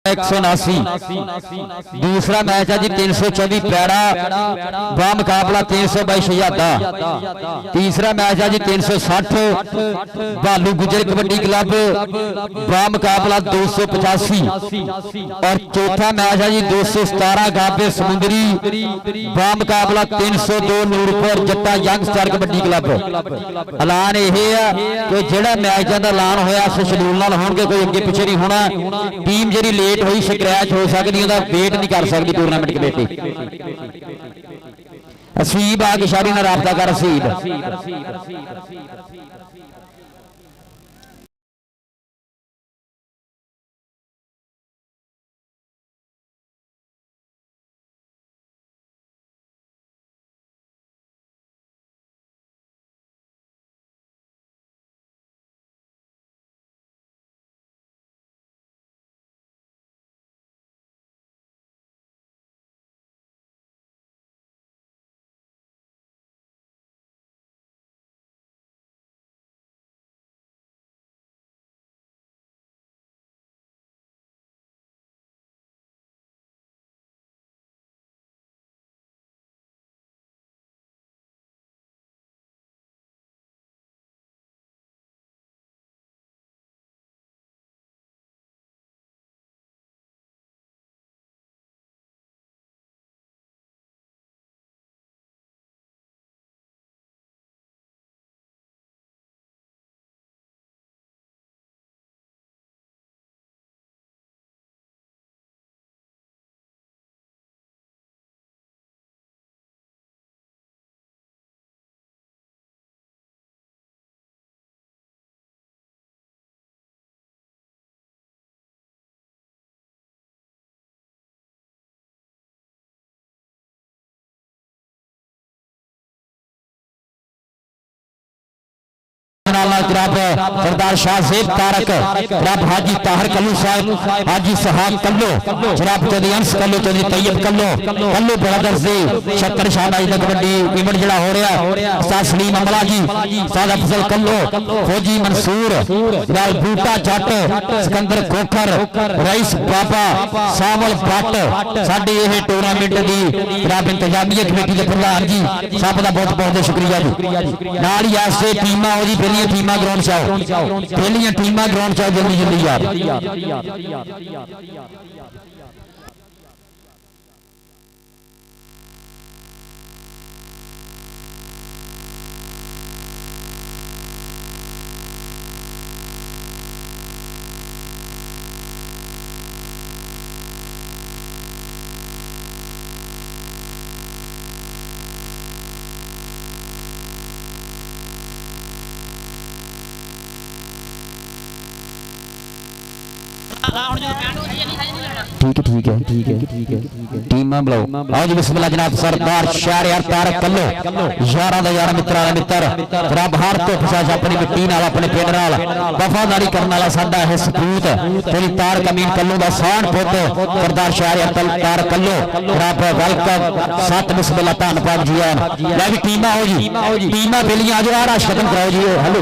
179। दूसरा मैच है जी 324 पैड़ा व मुकाबला 322 शजादा। तीसरा मैच है जी 360 भालू गुजर कबड्डी क्लब व मुकाबला 285। और चौथा मैच है जी 217 गाबे समुंदरी व मुकाबला 302 नूरपुर जट्टा यंग स्टार कबड्डी क्लब। ऐलान यह है कि जोड़ा मैचों का ऐलान होया शेड्यूल नाल होणगे, कोई अगे पिछे नहीं होना। टीम जी लेट हुई स्क्रैच हो सकती, वेट नहीं कर सकती टूरनामेंट कमेटी। असीब आके शारी ने राबता कर असीब। सरदार शाहजेब तारक जनाब हाजी ताहर कल्लू साहब, हाजी सहाब कल्लो, जनाब चौधरी अंश कल्लो, चौधरी तैयब कल्लो, कल्लो ब्रदर्स दे शक्कर शाह नाई दा कबड्डी इवेंट जड़ा हो रहा। उस्ताद सलीम अमला जी, उस्ताद अफजल कल्लो, फौजी मंसूर, जनाब बूटा जट, सिकंदर खोखर, रईस बाबा, सावल भट्ट, साडी यह टूर्नामेंट की जनाब इंतजामिया कमेटी के प्रधान जी सब का बहुत बहुत शुक्रिया जी। नाल ही ऐसे टीमां हो जी पहलियां टीमां ग्राउंड च आओ, पहलियां टीमां ग्राउंड च आओ जल्दी जल्दी यार। ठीक है टीमां बुलाओ। आओ जी बिस्मिल्लाह जनाब सरदार शहरयार तारक कल्लो, यारां दा यार मित्रा दा मित्र, रब हर तो फसाश अपनी मिट्टी नाल अपने पिंड नाल वफादारी करने वाला साडा है सपूत तेरी तारक अमीन कल्लो दा सान पुत सरदार शहरयार तारक कल्लो। रब वेलकम सत बिस्मिल्लाह धन्नवाद जी आन। ले भी टीमां हो जी, टीमां बेलियां आ जाओ, रश खत्म कराओ जी। हेलो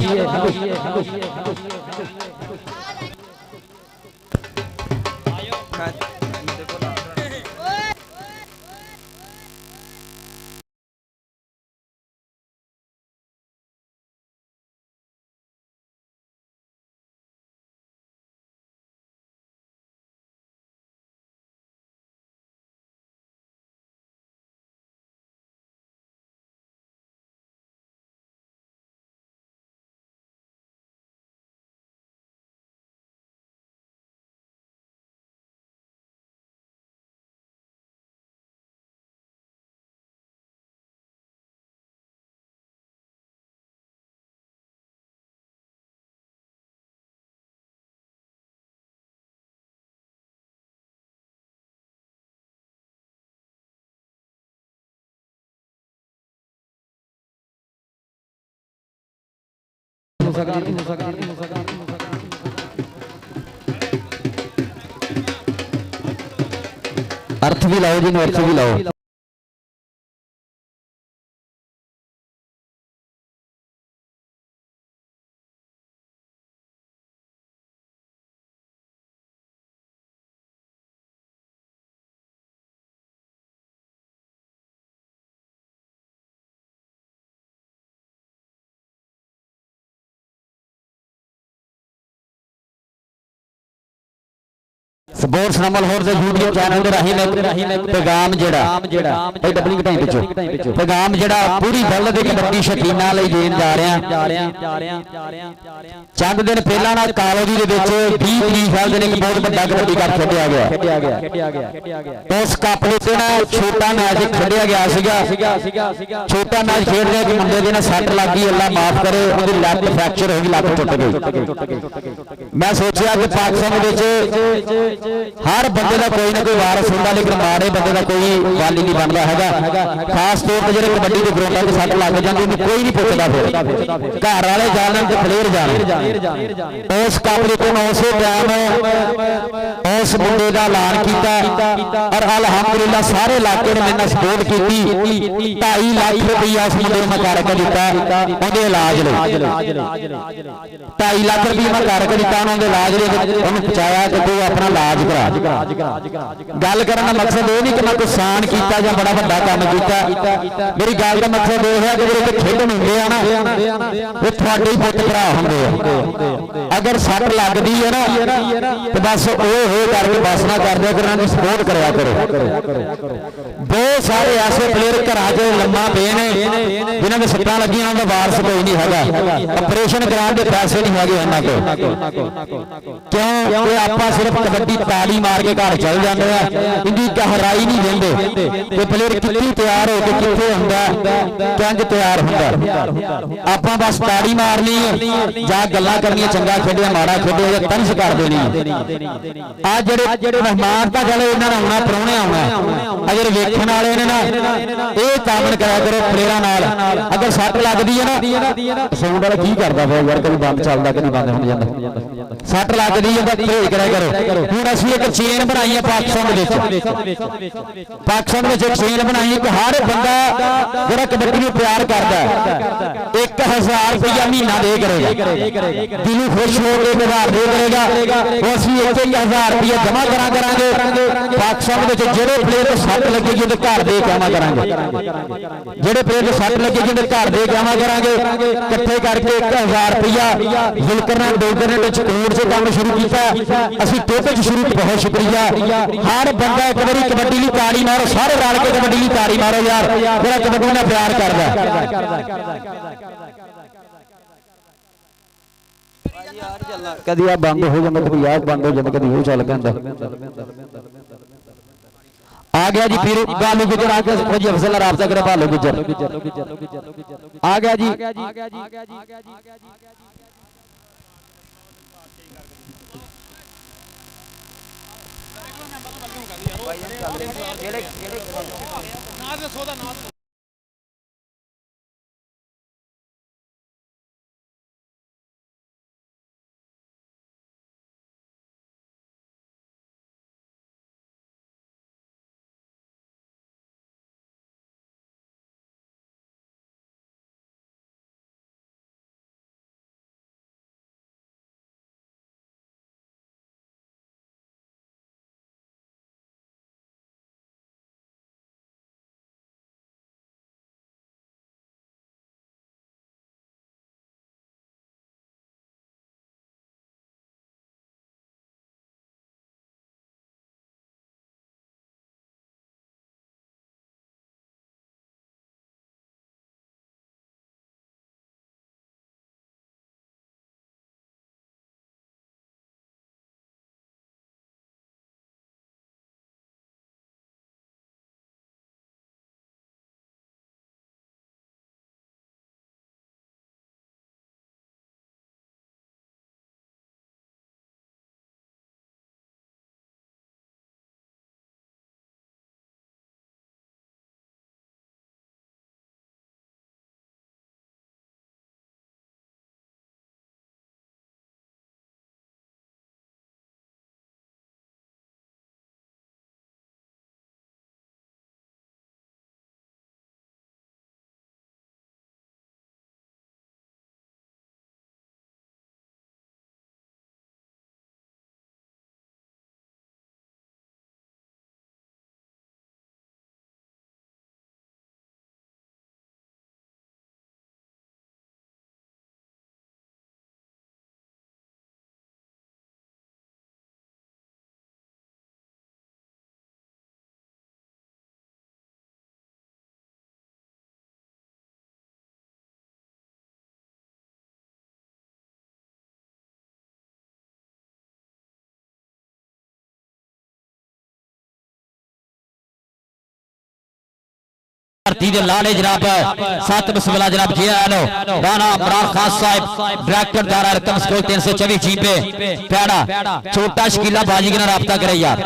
अर्थ भी लाओ जी, अर्थ भी लाओ। ਸਪੋਰਟਸ ਨੰਬਰ 4 ਦੇ YouTube ਚੈਨਲ ਦੇ ਰਾਹੀਂ ਨੇ ਪੈਗਾਮ ਜਿਹੜਾ ਇਹ ਡਬਲਿੰਗ ਟਾਈਮ ਵਿੱਚੋਂ ਪੈਗਾਮ ਜਿਹੜਾ ਪੂਰੀ ਵਰਲਡ ਦੇ ਕਬੱਡੀ ਸ਼ੌਕੀਨਾਂ ਲਈ ਦੇਣ ਜਾ ਰਿਹਾ। ਚੰਦ ਦਿਨ ਪਹਿਲਾਂ ਨਾਲ ਕਾਲੋਜੀ ਦੇ ਵਿੱਚ 20 ਤਰੀਕ ਵਾਲੇ ਦਿਨ ਇੱਕ ਬਹੁਤ ਵੱਡਾ ਕਬੱਡੀ ਕੱਪ ਖੇਡਿਆ ਗਿਆ। ਉਸ ਕੱਪ ਦੇ ਉੱਤੇ ਨਾ ਛੋਟਾ ਮੈਚ ਖੇਡਿਆ ਗਿਆ ਸੀਗਾ। ਛੋਟਾ ਮੈਚ ਖੇਡ ਰਿਹਾ ਕਿ ਮੁੰਡੇ ਦੇ ਨਾਲ ਸੱਟ ਲੱਗ ਗਈ, ਅੱਲਾ ਮਾਫ ਕਰੇ, ਉਹਦੀ ਲੱਤ ਫ੍ਰੈਕਚਰ ਹੋ ਗਈ, ਲੱਤ ਟੁੱਟ ਗਈ। ਮੈਂ ਸੋਚਿਆ ਕਿ ਪਾਕਿਸਤਾਨ ਵਿੱਚ ਹਰ ਬੰਦੇ ਦਾ ਕੋਈ ਨਾ ਕੋਈ ਵਾਰਸ ਹੁੰਦਾ, ਲੇਕਿਨ ਮਾੜੇ ਬੰਦੇ ਦਾ ਕੋਈ ਵਾਲੀ ਨਹੀਂ ਬਣਦਾ ਹੈਗਾ। ਖਾਸ ਤੌਰ ਤੇ ਜਿਹੜੇ ਕਬੱਡੀ ਦੇ ਗਰਾਊਂਡਾਂ 'ਤੇ ਸੱਟ ਲੱਗ ਜਾਂਦੀ ਉਹਨੂੰ ਕੋਈ ਨਹੀਂ ਪੁੱਛਦਾ, ਫਿਰ ਘਰ ਵਾਲੇ ਜਾਣਨ ਤੇ ਪਲੇਅਰ ਜਾਣ। ਉਸ ਕੱਪ ਦੇ ਤੋਂ ਉਸੇ ਟਾਈਮ ਉਸ ਮੁੰਡੇ ਦਾ ਐਲਾਨ ਕੀਤਾ ਔਰ ਅਲਹਮਦੁਲਿਲਾ ਸਾਰੇ ਇਲਾਕੇ ਨੇ ਮੈਨੂੰ ਸਪੋਰਟ ਕੀਤੀ। 2.5 ਲੱਖ ਰੁਪਈਆ ਉਸ ਮੁੰਡੇ ਨੂੰ ਮੈਂ ਕਰਕੇ ਦਿੱਤਾ ਉਹਦੇ ਇਲਾਜ ਲਈ। 2.5 ਲੱਖ ਰੁਪਈਆ ਮੈਂ ਕਰਕੇ ਦਿੱਤਾ ਉਹਦੇ ਇਲਾਜ ਲਈ, ਉਹਨੂੰ ਪਹੁੰਚਾਇਆ ਕਿ ਤੂੰ ਆਪਣਾ ਇਲਾਜ ਕਰਾ। ਗੱਲ ਕਰਨ ਦਾ ਮਕਸਦ ਇਹ ਨਹੀਂ ਕਿ ਮੈਂ ਕਿਸਾਨ ਕੀਤਾ ਜਾਂ ਬੜਾ ਵੱਡਾ ਕੰਮ ਕੀਤਾ। ਮੇਰੀ ਗੱਲ ਦਾ ਮਕਸਦ ਇਹ ਹੈ ਕਿ ਜਿਹੜੇ ਖੇਡਣ ਹੁੰਦੇ ਆ ਨਾ ਇਹ ਤੁਹਾਡੇ ਹੀ ਪੁੱਤ ਭਰਾ ਹੁੰਦੇ ਆ। ਅਗਰ ਸੱਟ ਲੱਗਦੀ ਹੈ ਨਾ ਤੇ ਬਸ ਉਹ ਕਰਕੇ ਬਸ ਨਾ ਕਰ ਦਿਆ ਕਰੋ, ਉਹਨਾਂ ਦੀ ਸਪੋਰਟ ਕਰਿਆ ਕਰੋ। ਬਹੁਤ ਸਾਰੇ ਐਸੇ ਪਲੇਅਰ ਘਰਾਂ 'ਚ ਲੰਮਾ ਪਏ ਨੇ ਜਿਨ੍ਹਾਂ ਦੇ ਸੱਟਾਂ ਲੱਗੀਆਂ, ਉਹਨਾਂ ਦਾ ਵਾਰਸ ਕੋਈ ਨਹੀਂ ਹੈਗਾ, ਆਪਰੇਸ਼ਨ ਕਰਾਉਣ ਦੇ ਪੈਸੇ ਨਹੀਂ ਹੈਗੇ ਉਹਨਾਂ ਕੋਲ। ਕਿਉਂ ਕਿ ਆਪਾਂ ਸਿਰਫ ਕਬੱਡੀ ਤਾਲੀ ਮਾਰ ਕੇ ਘਰ ਚੱਲ ਜਾਂਦੇ ਆ, ਇੰਦੀ ਗਹਿਰਾਈ ਨਹੀਂ ਦਿੰਦੇ ਕਿ ਪਲੇਅਰ ਕਿੱਥੇ ਤਿਆਰ ਹੋ ਕੇ ਕਿੱਥੇ ਹੁੰਦਾ, ਕਿੰਜ ਤਿਆਰ ਹੁੰਦਾ। ਆਪਾਂ ਬਸ ਤਾੜੀ ਮਾਰਨੀ ਜਾਂ ਗੱਲਾਂ ਕਰਨੀਆਂ, ਚੰਗਾ ਖੇਡਿਆ ਮਾੜਾ ਖੇਡਿਆ ਜਾਂ ਤੰਜ਼ ਕਰ ਦੇਣੀ। ਆ ਜਿਹੜੇ ਮਹਿਮਾਨ ਤਾਂ ਚਲੋ ਇਹਨਾਂ ਨੇ ਆਉਣਾ, ਪ੍ਰਾਹੁਣੇ ਆਉਣਾ, ਅਗਰ ਵੇਖਣ ਵਾਲੇ ਨੇ ਨਾ ਇਹ ਕੰਮ ਕਰਿਆ ਕਰੋ ਪਲੇਅਰਾਂ ਨਾਲ। ਅਗਰ ਸੱਟ ਲੱਗਦੀ ਹੈ ਨਾ ਸਾਊਂਡ ਵਾਲਾ ਕੀ ਕਰਦਾ ਫਿਰ ਯਾਰ, ਕਦੀ ਬੰਦ ਚੱਲਦਾ ਕਦੀ ਬੰਦ ਹੋ ਜਾਂਦਾ। ਸੱਟ ਲੱਗਦੀ ਹੈ ਤਾਂ ਪਰਹੇਜ਼ ਕਰਿਆ ਕਰੋ। ਹੁਣ ਅਸੀਂ ਇੱਕ ਚੇਨ ਬਣਾਈ ਹੈ ਪਾਕਿਸਤਾਨ ਦੇ ਵਿੱਚ, ਪਾਕਿਸਤਾਨ ਵਿੱਚ ਇੱਕ ਚੇਨ ਬਣਾਈ ਕਿ ਹਰ ਬੰਦਾ ਜਿਹੜਾ ਕਬੱਡੀ ਨੂੰ ਪਿਆਰ ਕਰਦਾ 1000 ਰੁਪਇਆ ਮਹੀਨਾ ਦੇ ਕਰੇਗਾ, ਦਿਲੋਂ ਖੁਸ਼ ਹੋ ਕੇ ਵਿਵਹਾਰ ਦੇ ਕਰੇਗਾ। ਉਹ ਅਸੀਂ 1000 ਰੁਪਇਆ ਜਮ੍ਹਾਂ ਕਰਾਂਗੇ ਪਾਕਿਸਤਾਨ ਵਿੱਚ। ਜਿਹੜੇ ਪਲੇਅਰ ਨੂੰ ਸੱਟ ਲੱਗੇਗੀ ਉਹਦੇ ਘਰ ਦੇ ਕੇ ਆਵਾਂ ਕਰਾਂਗੇ, ਜਿਹੜੇ ਪਲੇਅਰ ਨੂੰ ਸੱਟ ਲੱਗੇਗੀ ਉਹਦੇ ਘਰ ਦੇ ਕੇ ਆਵਾਂ ਕਰਾਂਗੇ। ਇਕੱਠੇ ਕਰਕੇ 1000 ਰੁਪਇਆ ਜ਼ੁਲਕਰ ਨਾਲ ਡੋਗਰ ਨੇ ਵਿੱਚ ਕੋਟ 'ਚ ਕੰਮ ਸ਼ੁਰੂ ਕੀਤਾ। ਅਸੀਂ ਟੋਟੇ 'ਚ ਸ਼ੁਰੂ, ਬਹੁਤ ਸ਼ੁਕਰੀਆ। ਹਰ ਬੰਦਾ ਇੱਕ ਵਾਰੀ ਕਬੱਡੀ ਲਈ ਤਾੜੀ ਮਾਰੋ, ਸਾਰੇ ਰਲ ਕੇ ਕਬੱਡੀ ਲਈ ਤਾੜੀ ਮਾਰੋ ਯਾਰ, ਜਿਹੜਾ ਕਬੱਡੀ ਨਾਲ ਪਿਆਰ ਕਰਦਾ। ਕਦੀ ਆ ਬੰਦ ਹੋ ਜਾਂਦਾ, ਕਦੀ ਆ ਬੰਦ ਹੋ ਜਾਂਦਾ, ਕਦੀ ਉਹ ਚੱਲ ਪੈਂਦਾ। आ गया जी फिर बालू गुजर आ गया, खोजी अफजल राब्ता करे बालू गुजर आ गया जी। धरती के लाड़े जनाब 7 बिस्मिल्लाह जनाब जी आया राणा इमरान खान साहब डायरेक्टर दारा रकम स्कूल 324 जी पे पैड़ा छोटा शकीला बाजी के राब्ता करे यार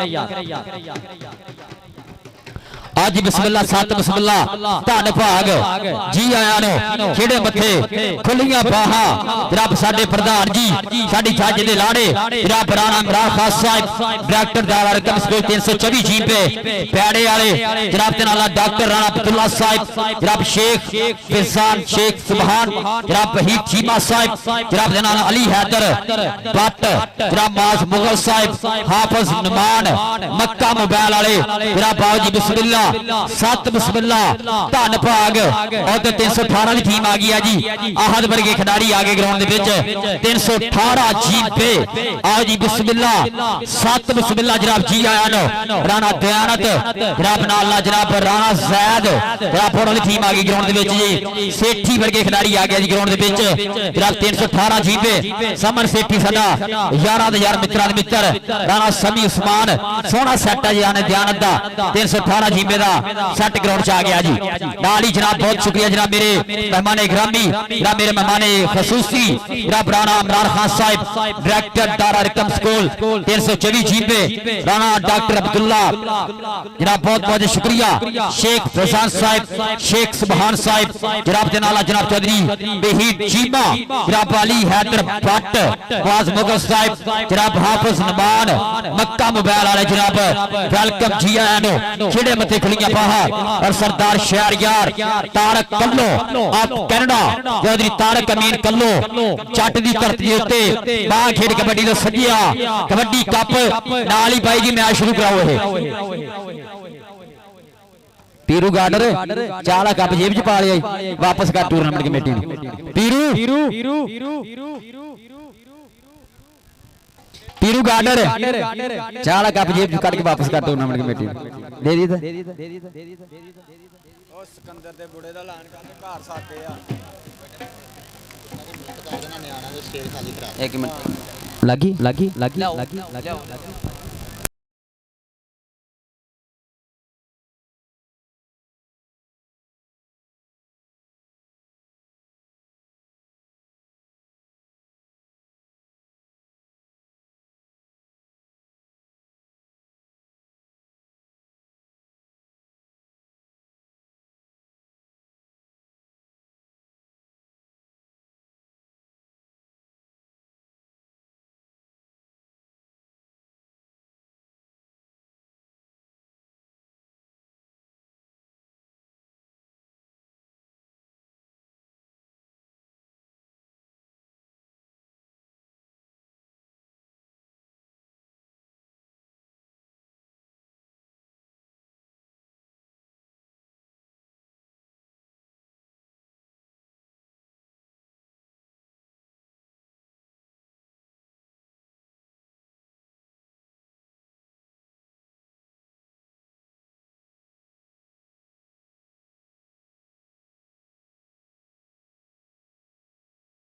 आज बिस्मिल्लाह 7 बिस्मिल्लाह धन भाग जी आया नो खेड़े मथे खुलियां बाहा जनाब साडे प्रधान जी साडी जज दे लाड़े जनाब राणा इमरान खान साहब डायरेक्टर दारा रकम स्कूल 324 जी पे पैड़े वाले जनाब ते नाल डॉक्टर राणा अब्दुल्ला साहब जनाब शेख फिरसान शेख सुभान जनाब वहीद चीमा साहब जनाब ते नाल अली हैदर भट्ट जनाब माज मुगल साहब हाफिज नुमान मक्का मोबाइल वाले जनाब बाबू जी बिस्मिल्लाह 7 बिस्मिल्लाह धन भाग और 318 वाली टीम आ गई है जी आहद वर्गे खिडारी आगे ग्राउंड दे विच 318 जी पे आओ जी बिस्मिल्लाह 7 बिस्मिल्लाह जनाब जी आया नो राणा दयानत जनाब नाल जनाब राणा जैद जनाब वाली टीम आ गई ग्राउंड दे विच जी सेठी वर्गे खिडारी आ गया जी ग्राउंड दे विच जनाब 318 जी पे समन सेठी साडा यारां दे यार मित्रां दे मित्र राणा समी उस्मान सोहना सेट है जी आने दयानत दा 318 जी पे दा सेट ग्राउंड च आ गया जी नाल ही जनाब बहुत शुक्रिया जनाब मेरे मेहमान इकरामी जनाब मेरे मेहमान खसूसी जनाब राणा इमरान खान साहब डायरेक्टर दारा रकम स्कूल 324 जी पे राणा डॉक्टर अब्दुल्ला जनाब बहुत बहुत शुक्रिया शेख फैजान साहब शेख सुभान साहब जनाब के नाल जनाब चौधरी वहीद चीमा जनाब अली हैदर भट्ट मुआज मुगल साहब जनाब हाफिज नुमान मक्का मोबाइल वाले जनाब वेलकम जी आया नो खेड़े मथे खुलियां बाहा और सरदार शहरयार तारक कल्लो आप कैनेडा चौधरी तारक अमीन कल्लो चट दी धरती उत्ते बाह खेड कबड्डी दा सजिया कबड्डी कप नाल ही बाई जी मैच शुरू कराओ ये पीरू गार्डर 4 कप जेब च पा लिया वापस कर टूर्नामेंट कमेटी ने पीरू पीरू गार्डर 4 कप जेब च कट के वापस कर टूर्नामेंट कमेटी दे दी था ओ सिकंदर दे बुढ़े दा ऐलान कर घर साथे आ एक मिनट लगी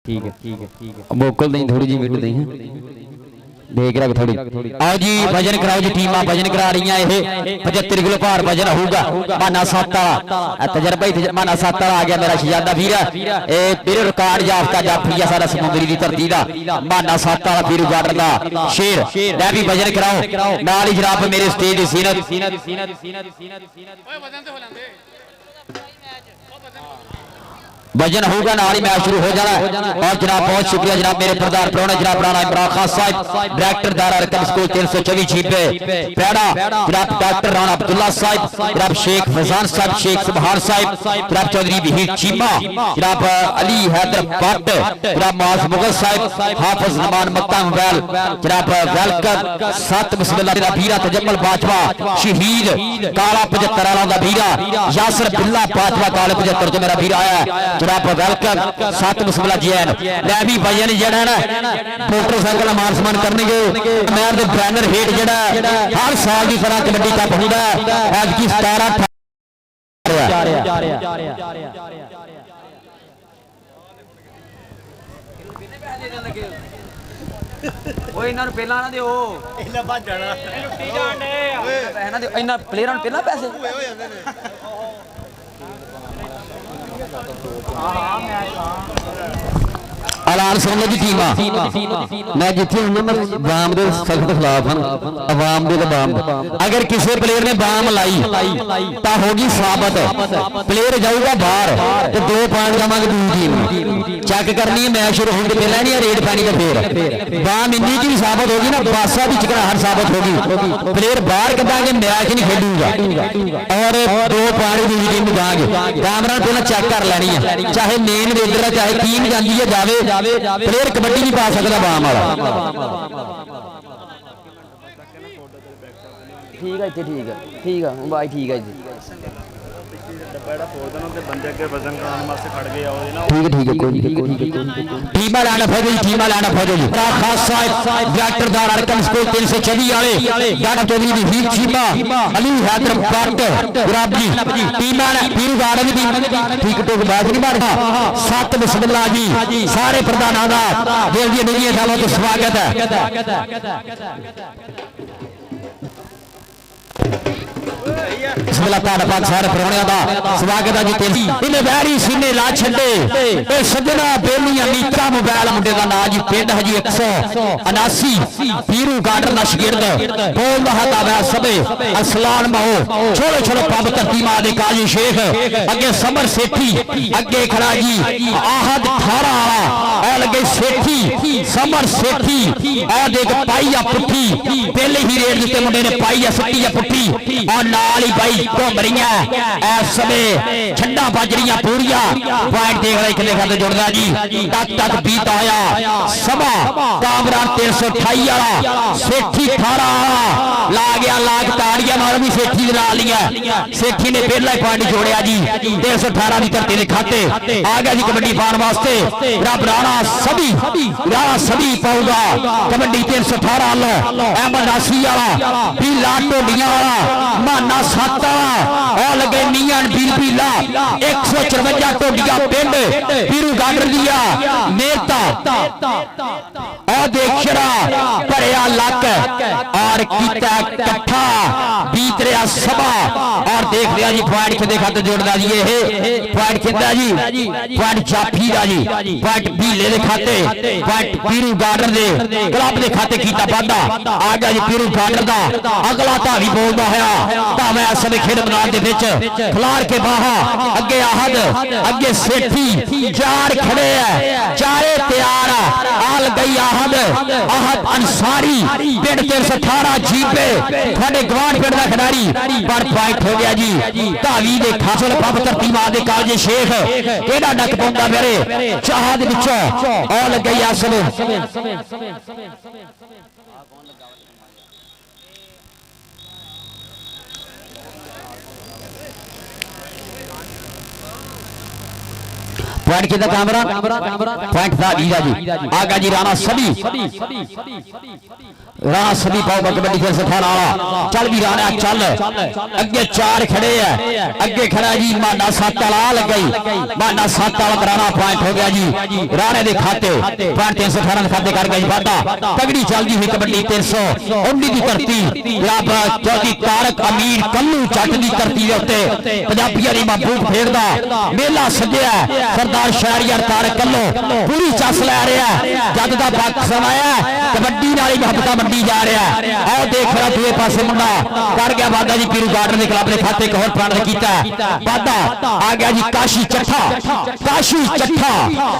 ठीक है बोकल नहीं थोड़ी जी मिट दी है देख रहा थोड़ी आओ जी वजन कराओ जी टीमां वजन करा रही हैं ये 75 किलो भार वजन होगा माना 7 वाला तजर्बा ही माना 7 वाला आ गया मेरा शहजादा वीर ए तेरे रिकॉर्ड याफ्ता जाफिया सारा समुद्री दी धरती दा माना 7 वाला पीरू गार्डर दा शेर मैं भी वजन कराओ नाल ही जनाब मेरे स्टेज दी सीनत ओए वजन ते हो लंदे वजन होगा नाल ही मैच शुरू हो जाना है। और जनाब बहुत शुक्रिया जनाब मेरे प्रधान प्रोने जनाब राणा इमरान खान साहब डायरेक्टर दारा रकम स्कूल 324 जी पे पैड़ा जनाब डॉक्टर राणा अब्दुल्ला साहब जनाब शेख फैजान साहब शेख सुभान साहब जनाब चौधरी वहीद चीमा जनाब अली हैदर भट्ट जनाब मुआज मुगल साहब हाफिज नुमान मक्का मोबाइल जनाब वेलकम 7 बिस्मिल्लाह दा वीरा तजम्मल बाजवा शहीद काला 75 वाला दा वीरा यासर बिल्ला बाजवा काले 75 तो मेरा वीर आया है जनाब वेलकम 7 बिस्मिल्लाह जी आन मैं भी भजन जड़ा ना मोटरसाइकिल मान सम्मान करनगे मैं दे बैनर हेठ जड़ा हर साल की तरह कबड्डी कप होंदा आज की 17 ओए इन्हां नूं पहला ना दिओ ਇਹਨਾਂ ਭੱਜ ਜਾਣਾ लुट्टी जाण दे पैसे ना दिओ इन्हां प्लेयरां नूं पहला पैसे ਐਲਾਨ ਸੁਣ ਲਓ ਜੀ ਟੀਮਾਂ ਮੈਂ ਜਿੱਥੇ ਹੁੰਦਾ ਮੈਂ ਬਾਮ ਦੇ ਸਖਤ ਖਿਲਾਫ ਹਾਂ ਆਵਾਮ ਦੇ ਬਾਮ ਅਗਰ ਕਿਸੇ ਪਲੇਅਰ ਨੇ ਬਾਮ ਲਾਈ ਤਾਂ ਹੋ ਗਈ ਸਾਬਤ ਪਲੇਅਰ ਜਾਊਗਾ ਬਾਹਰ ਤੇ 2 ਪੁਆਇੰਟ ਦਵਾਂਗੇ ਦੂਜੀ ਟੀਮ ਨੂੰ ਚੈੱਕ ਕਰਨੀ ਹੈ ਮੈਚ ਸ਼ੁਰੂ ਹੋਣ ਤੋਂ ਪਹਿਲਾਂ ਨਹੀਂ ਰੇਡ ਪੈਣੀ ਤਾਂ ਫੇਰ ਬਾਮ ਇੰਨੀ ਕੀ ਸਾਬਤ ਹੋ ਗਈ ਨਾ ਬਾਸਾ ਦੀ ਚਕਰਾਹਟ ਸਾਬਤ ਹੋ ਗਈ ਪਲੇਅਰ ਬਾਹਰ ਕੱਢਾਂਗੇ ਮੈਚ ਨਹੀਂ ਖੇਡੂਗਾ ਔਰ 2 ਪੁਆਇੰਟ ਦੂਜੀ ਟੀਮ ਨੂੰ ਦਾਂਗੇ ਕੈਮਰਾ ਪਹਿਲਾਂ ਚੈੱਕ ਕਰ ਲੈਣੀ ਹੈ ਚਾਹੇ ਮੇਨ ਰੇਡਰ ਹੈ ਚਾਹੇ ਟੀਮ ਜਾਂਦੀ ਹੈ ਜਾਵੇ ਪਲੇਅਰ ਕਬੱਡੀ ਨਹੀਂ ਪਾ ਸਕਦਾ ਬਾਮ ਵਾਲਾ ਠੀਕ ਹੈ ਇੱਥੇ ਠੀਕ ਆ ਬਾਈ ਠੀਕ ਹੈ ਜੀ ਬੜਾ ਫੋਰਦਨ ਤੇ ਬੰਦੇ ਅੱਗੇ ਵਜ਼ਨ ਕਰਾਉਣ ਵਾਸਤੇ ਖੜ ਗਏ ਆ ਉਹਦੇ ਨਾਲ ਠੀਕ ਹੈ ਕੋਈ ਟੀਮਾਂ ਲਾਣਾ ਫੌਜੀ ਜੀ ਕਾ ਖਾਸਾ ਡਾਕਟਰਦਾਰ ਅਰਕਨ ਸਕੂਲ 324 ਵਾਲੇ doctor Chaudhary the Veer Cheema Ali Haidar but ਗੁਰਾਬੀ ਟੀਮਾਂ ਵੀਰ ਗਾਰਡਨ ਦੀ ਠੀਕ ਟੋਕ ਬਾਜ ਨਹੀਂ ਮਾਰਦਾ ਸਤ ਬਿਸਮਿਲ੍ਲਾ ਜੀ ਸਾਰੇ ਪ੍ਰਧਾਨਾਂ ਦਾ ਦਿਲ ਦੀ ਨਿੱਘੀਆਂ ਸਾਲਾਂ ਤੋਂ ਸਵਾਗਤ ਹੈ ਬਿਸਮਿਲ੍ਲਾ ਤੁਹਾਡਾ ਪਾਕ ਸਾਰੇ ਪ੍ਰਾਹੁਣਿਆਂ ਦਾ ਸਵਾਗਤ ਹੈ ਜੀ ਤੇਰੀ ਇਹਨੇ ਵੈਰੀ ਸੀਨੇ ਲਾ ਛੱਡੇ ਇਹ ਸੱਜਣਾ ਬੇਲੀਆਂ ਨੀਤਾ ਮੋਬਾਈਲ ਮੁੰਡੇ ਦਾ ਨਾਂ ਜੀ ਪਿੰਡ ਹੈ ਜੀ 179 ਪੀਰੂ ਗਾਰਡਨ ਦਾ ਸ਼ਗਿਰਦ ਬੋਲਦਾ ਹੈ ਵੈ ਸਭੇ ਅਸਲਾਨ ਮਹੋ ਛੋਲੇ ਛੋਲੇ ਪੱਬ ਧਰਤੀ ਮਾਂ ਦੇ ਕਾਜੀ ਸ਼ੇਖ ਅੱਗੇ ਸਮਰ ਸੇਠੀ ਅੱਗੇ ਖੜਾ ਜੀ ਆਹਦ ਠਾਰਾ ਵਾਲਾ ਐ ਲੱਗੇ ਸੇਠੀ ਸਮਰ ਸੇਠੀ ਐ ਦੇਖ ਪਾਈ ਆ ਪੁੱਠੀ ਪਹਿਲੇ ਹੀ ਰੇਡ ਦਿੱਤੇ ਮੁੰਡੇ ਨੇ ਪਾਈ ਆ ਸੱਟੀ ਆ ਪੁੱਠੀ ਔਰ ਨਾਲ ਹੀ ਬਾਈ ਘੁੰਮ ਰਹੀਆਂ ਐਸ ਸਮੇਂ ਛੱਡਾ ਵੱਜ ਰਹੀਆਂ ਪੂਰੀਆਂ ਪੁਆਇੰਟ ਦੇਖ ਲੈ ਕਿੰਨੇ ਖਾਤੇ ਜੁੜਦਾ ਜੀ ਤੱਕ ਬੀਤ ਆਇਆ ਸਭਾ ਕਾਮਰਾਨ 328 ਵਾਲਾ ਸੇਠੀ 18 ਵਾਲਾ ਲਾ ਗਿਆ ਲਾਗ ਤਾੜੀਆਂ ਨਾਲ ਵੀ ਸੇਠੀ ਦੇ ਨਾਲ ਲੀਆਂ ਸੇਠੀ ਨੇ ਪਹਿਲਾ ਹੀ ਪੁਆਇੰਟ ਜੋੜਿਆ ਜੀ 318 ਦੀ ਧਰਤੀ ਦੇ ਖਾਤੇ ਆ ਗਿਆ ਜੀ ਕਬੱਡੀ ਪਾਉਣ ਵਾਸਤੇ ਰੱਬ ਰਾਣਾ ਸਭੀ ਪਾਊਗਾ ਕਬੱਡੀ 318 ਵਾਲਾ ਅਹਿਮਦ ਨਾਸੀ ਵਾਲਾ ਬੀਲਾ ਢੋਡੀਆਂ ਵਾਲਾ ਮਾਨਾ ਸੱਤ ਵਾਲਾ ਆ ਲੱਗੇ ਨੀਆਂ ਬੀਲਾ 154 ਢੋਡੀਆਂ ਪਿੰਡ ਪੀਰੂ ਗਾਡਰ ਦੀਆਂ ਮਿਹਨਤਾਂ ਆ ਦੇਖੜਾ ਭਰਿਆ ਲੱਕ ਔਰ ਕੀਤਾ ਇਕੱਠਾ ਬੀਤ ਰਿਹਾ ਸਭਾ ਔਰ ਦੇਖ ਲਿਆ ਜੀ ਪੁਆਇੰਟ ਕਿਹਦੇ ਖਾਤੇ ਜੋੜਦਾ ਜੀ ਇਹ ਪੁਆਇੰਟ ਕਿੰਦਾ ਜੀ ਪੁਆਇੰਟ ਜਾਫੀ ਦਾ ਜੀ ਪੁਆਇੰਟ ਬੀਲੇ ਦੇ ਖਾਤੇ ਪੁਆਇੰਟ ਪੀਰੂ ਗਾਡਰ ਦੇ ਕਲੱਬ ਦੇ ਖਾਤੇ ਕੀਤਾ ਵਾਧਾ ਆ ਗਿਆ ਜੀ ਪੀਰੂ ਗਾਡਰ ਦਾ ਅਗਲਾ ਧਾਵੀ ਬੋਲਦਾ ਹੋਇਆ ਭਾਵੇਂ ਇਸ ਸਮੇਂ ਖੇਡ ਮੈਦਾਨ ਦੇ ਵਿੱਚ ਖਿਲਾਰ ਕੇ ਬਾਹਾਂ ਅੱਗੇ ਆਹਦ ਅੱਗੇ ਸੇਠੀ ਚਾਰ ਖੜੇ ਆ ਚਾਰੇ ਤਿਆਰ ਆ ਗਈ ਆਹਦ ਅਨਸਾਰੀ ਪਿੰਡ 318 ਜੀਪੇ ਤੁਹਾਡੇ ਗਵਾਂਢ ਪਿੰਡ ਦਾ ਖਿਡਾਰੀ ਪਰ ਪੁਆਇੰਟ ਹੋ ਗਿਆ ਜੀ ਧਾਵੀ ਦੇ ਖਾਸਲ ਪੱਬ ਧਰਤੀ ਮਾਂ ਦੇ ਕਾਲਜੇ ਸ਼ੇਖ ਕਿਹੜਾ ਡੱਕ ਪਾਉਂਦਾ ਮੇਰੇ ਚਾਹ ਦੇ ਵਿੱਚੋਂ ਆ ਗਈ ਅਸਲ ਪੁਆਇੰਟ ਕਿਹਦਾ ਕਾਮਰਾ ਪੁਆਇੰਟ ਦਾ ਵੀਰਾ ਜੀ ਆਗਾ ਜੀ ਰਾਣਾ ਸਭੀ ਪਾਉਗਾ ਕਬੱਡੀ ਫਿਰ ਸਥਾਨ ਵਾਲਾ ਚੱਲ ਵੀ ਰਾਣਾ ਚੱਲ ਅੱਗੇ ਚਾਰ ਖੜੇ ਆ ਅੱਗੇ ਖੜਾ ਜੀ ਮਾਨਾ ਸੱਤ ਵਾਲਾ ਲੱਗਈ ਮਾਨਾ ਸੱਤ ਵਾਲਾ ਰਾਣਾ ਪੁਆਇੰਟ ਹੋ ਗਿਆ ਜੀ ਰਾਣੇ ਦੇ ਖਾਤੇ ਪੁਆਇੰਟ 318 ਦੇ ਖਾਤੇ ਕਰ ਗਿਆ ਜੀ ਵਾਧਾ ਤਗੜੀ ਚੱਲਦੀ ਹੋਈ ਕਬੱਡੀ 319 ਦੀ ਧਰਤੀ ਰੱਬ ਚੌਧਰੀ ਤਾਰਕ ਅਮੀਰ ਕੱਲੂ ਚੱਟ ਦੀ ਧਰਤੀ ਦੇ ਉੱਤੇ ਪੰਜਾਬੀਆਂ ਦੀ ਮਹਿਬੂਬ ਖੇਡਦਾ ਮੇਲਾ ਸੱਜਿਆ ਸਰਦਾਰ ਸ਼ਹਿਰੀਆਰ ਤਾਰਕ ਕੱਲੋ ਪੂਰੀ ਚੱਸ ਲੈ ਰਿਹਾ ਜਦ ਦਾ ਵਕਤ ਸਮਾਇਆ ਕਬੱਡੀ ਨਾਲ ਹੀ ਮੁਹੱਬਤਾਂ ਮੰਡੀ ਜਾ ਰਿਹਾ ਆਓ ਦੇਖ ਰਿਹਾ ਦੂਏ ਪਾਸੇ ਮੁੰਡਾ ਕਰ ਗਿਆ ਵਾਧਾ ਜੀ ਪੀਰੂ ਗਾਰਡਨ ਦੇ ਕਲੱਬ ਦੇ ਖਾਤੇ ਇੱਕ ਹੋਰ ਪੁਆਇੰਟ ਕੀਤਾ ਵਾਧਾ ਆ ਗਿਆ ਜੀ ਕਾਸ਼ੀ ਚੱਠਾ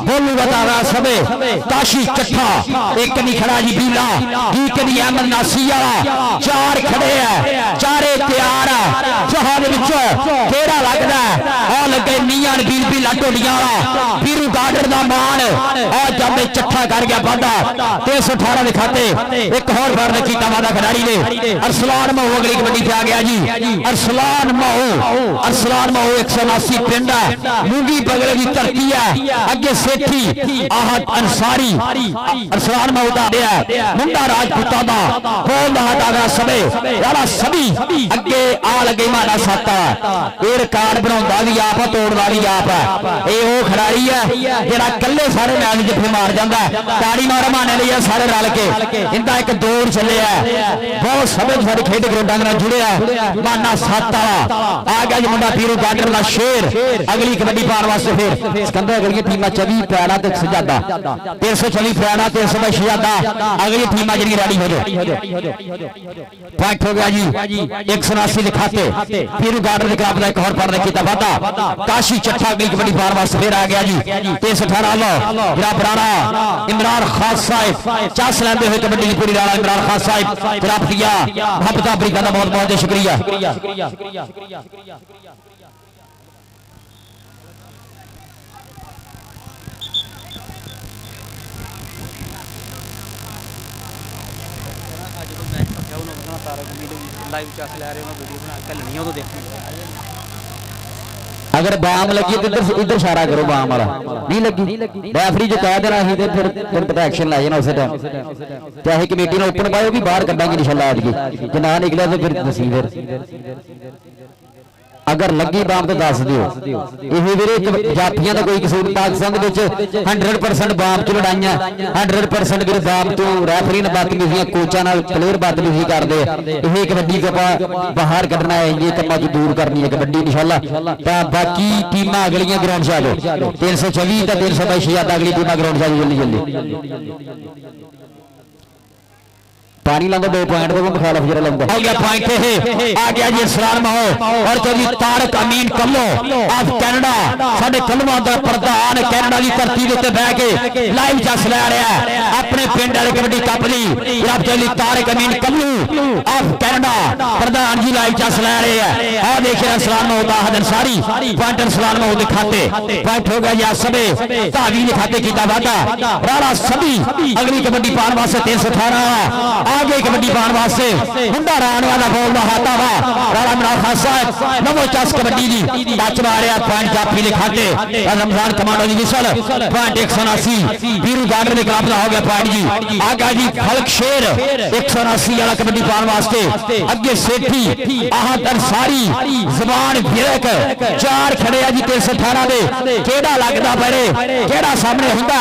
ਬੋਲੂ ਬਤਾਵਾ ਸਭੇ ਕਾਸ਼ੀ ਚੱਠਾ ਇੱਕ ਨਹੀਂ ਖੜਾ ਜੀ ਬੀਲਾ ਇੱਕ ਨਹੀਂ ਅਹਿਮਦ ਨਾਸੀ ਵਾਲਾ ਚਾਰ ਖੜੇ ਆ ਚਾਰੇ ਤਿਆਰ ਆ ਚਾਹ ਦੇ ਵਿੱਚੋਂ ਕਿਹੜਾ ਲੱਗਦਾ ਆ ਲੱਗੇ ਨੀਆਂ ਬੀਲਾ ਢੋਲੀਆਂ ਵਾਲਾ ਪੀਰੂ ਗਾਰਡਨ ਦਾ ਮਾਨ ਆ ਜਾਂਦੇ ਚੱਠਾ ਕਰ ਗਿਆ ਵਾਧਾ 318 ਦੇ ਖਾਤੇ ਇੱਕ ਹੋਰ ਫਰਦ ਕੀਤਾ ਵਾਧਾ ਖਿਡਾਰੀ ਨੇ ਅਰਸਲਾਨ ਮਹੂ ਅਗਲੀ ਕਬੱਡੀ ਤੇ ਆ ਗਿਆ ਜੀ ਅਰਸਲਾਨ ਮਹੂ 179 ਪਿੰਡ ਮੂੰਗੀ ਬਗਲੇ ਦੀ ਧਰਤੀ ਹੈ ਅੱਗੇ ਸੇਠੀ ਆਹਦ ਅਨਸਾਰੀ ਅਰਸਲਾਨ ਮਹੂ ਦਾ ਮੁੰਡਾ ਰਾਜਪੂਤਾਂ ਦਾ ਬੋਲਦਾ ਹਟਾਗਾ ਸਭੇ ਵਾਲਾ ਸਭੀ ਅੱਗੇ ਆ ਲੱਗੇ ਮਾਨਾ ਸਾਤਾ ਇਹ ਰਿਕਾਰਡ ਬਣਾਉਂਦਾ ਵੀ ਆਪ ਤੋੜਨ ਵਾਲੀ ਆਪ ਹੈ ਇਹ ਉਹ ਖਿਡਾਰੀ ਹੈ ਜਿਹੜਾ ਇਕੱਲੇ ਸਾਰੇ ਮੈਚ ਜਿੱਥੇ ਮਾਰ ਜਾਂਦਾ ਤਾੜੀ ਮਾਰ ਮਾਰਨੇ ਲਈ ਆ ਸਾਰੇ ਰਲ ਕੇ ਇਹਦਾ ਇੱਕ ਦੌੜ ਚੱਲਿਆ ਬਹੁਤ ਸਮਝ ਸਾਡੀ ਖੇਡ ਗਰਾਊਂਡਾਂ ਨਾਲ ਜੁੜਿਆ ਮਾਨਾ 7 ਵਾਲਾ ਆ ਗਿਆ ਜੀ ਮੁੰਡਾ ਪੀਰੂ ਗਾਡਰ ਦਾ ਸ਼ੇਰ ਅਗਲੀ ਕਬੱਡੀ ਪਾਉਣ ਵਾਸਤੇ ਫਿਰ ਸਿਕੰਦਰ ਅਗਲੀ ਟੀਮਾਂ 24 ਪਿਆੜਾ ਤੇ ਸਜਾਦਾ 324 ਪਿਆੜਾ ਤੇ ਸਭਾ ਸ਼ਜਾਦਾ ਅਗਲੀ ਟੀਮਾਂ ਜਿਹੜੀ ਰੈਡੀ ਹੋ ਜਾਓ ਪੁਆਇੰਟ ਹੋ ਗਿਆ ਜੀ 179 ਦੇ ਖਾਤੇ ਪੀਰੂ ਗਾਡਰ ਦੇ ਕਲੱਬ ਦਾ ਇੱਕ ਹੋਰ ਪੜ੍ਹਨ ਕੀਤਾ ਵਾਧਾ ਕਾਸ਼ੀ ਚੱਠਾ ਅਗਲੀ ਕਬੱਡੀ ਪਾਉਣ ਵਾਸਤੇ ਫਿਰ ਆ ਗਿਆ ਜੀ 318 ਲੋ ਜਿਹੜਾ ਬਰਾੜਾ ਇਮਰਾਨ ਖਾਸ ਸਾਹਿਬ ਚਾਸ ਲੈਂਦੇ ਹੋਏ ਕਬੱਡੀ ਦੀ ਪੂਰੀ ਰਾਣਾ ਇਮਰਾਨ ਖਾਸ ਸਾਹਿਬ ਪ੍ਰਾਪਤ किया हफ्ता अफ्रीका का बहुत बहुत शुक्रिया ਲਾਈਵ ਚਾਸ ਲੈ ਰਹੇ ਹੋ ਵੀਡੀਓ ਬਣਾ ਕੇ ਲੈਣੀ ਉਹ ਦੇਖਣੀ अगर बाम लगी तो इधर इशारा करो बाम वाला नहीं लगी रेफरी जो कह देना ही फिर पता एक्शन लै जाना उस टाइम चाहे कमेटी ने ओपन पाए भी बाहर कटांगे इंशाल्लाह आज की जे ना निकला तो फिर दसी फिर अगर लगी बाम तो दस दिओ ਇਹ ਵੀਰੇ ਜਾਫੀਆਂ ਦਾ ਕੋਈ ਕਸੂਰ ਪਾਕਿਸਤਾਨ ਦੇ ਵਿੱਚ 100% ਬਾਮ ਚ ਲੜਾਈਆਂ 100% ਵੀਰੇ ਬਾਮ ਤੋਂ ਰੈਫਰੀ ਨਾਲ ਬਦਤਮੀਜ਼ੀਆਂ ਕੋਚਾਂ ਨਾਲ ਪਲੇਅਰ ਬਦਤਮੀਜ਼ੀ ਕਰਦੇ ਇਹ ਕਬੱਡੀ ਆਪਾਂ ਬਾਹਰ ਕੱਢਣਾ ਹੈ ਇਹ ਕੰਮਾਂ ਤੋਂ ਦੂਰ ਕਰਨੀ ਹੈ ਕਬੱਡੀ ਇਨਸ਼ਾਅੱਲਾ ਤਾਂ ਬਾਕੀ ਟੀਮਾਂ ਅਗਲੀਆਂ ਗਰਾਊਂਡ 'ਚ ਆ ਜਾਓ 324 ਤਾਂ 322 ਸ਼ਹਿਜ਼ਾਦਾ ਅਗਲੀ ਟੀਮਾਂ ਗਰਾਊਂਡ 'ਚ ਆ ਜਾਓ ਜਲਦੀ पानी लांदा 2 पॉइंट को मुखालफ जरा लांदा हो गया पॉइंट है आ गया जी सलाम हो और चौधरी तारक अमीन कल्लो ऑफ कनाडा साडे कलमा दा प्रधान कनाडा दी धरती दे उत्ते बैठ के लाइव चस ले रहा है अपने पिंड वाले कबड्डी कप दी जनाब चौधरी तारक अमीन कल्लू ऑफ कनाडा प्रधान जी लाइव चस ले रहे हैं आ देख रहे सलाम हो बाहदर सारी पॉइंटर सलाम हो दे खाते पॉइंट हो गया या सबे धावी ने खाते कीता वादा राणा सभी अगली कबड्डी पान वास्ते 318 आगे कबड्डी पाने वास्ते मुंडा राणिया का बोल का हाथा वा राणा इमरान खान साहब नवो चस कबड्डी दी टच मारिया पॉइंट जाफी ने खाते रमजान कमांडो की विसल पॉइंट 179 वीरू गार्डन के खिलाफ हो गया पॉइंट जी आगा जी फलक शेर 179 वाला कबड्डी पाने वास्ते अगे सेठी आहत अंसारी जबान बिरक चार खड़े जी 318 दे केड़ा लगदा परे केड़ा सामने हुंदा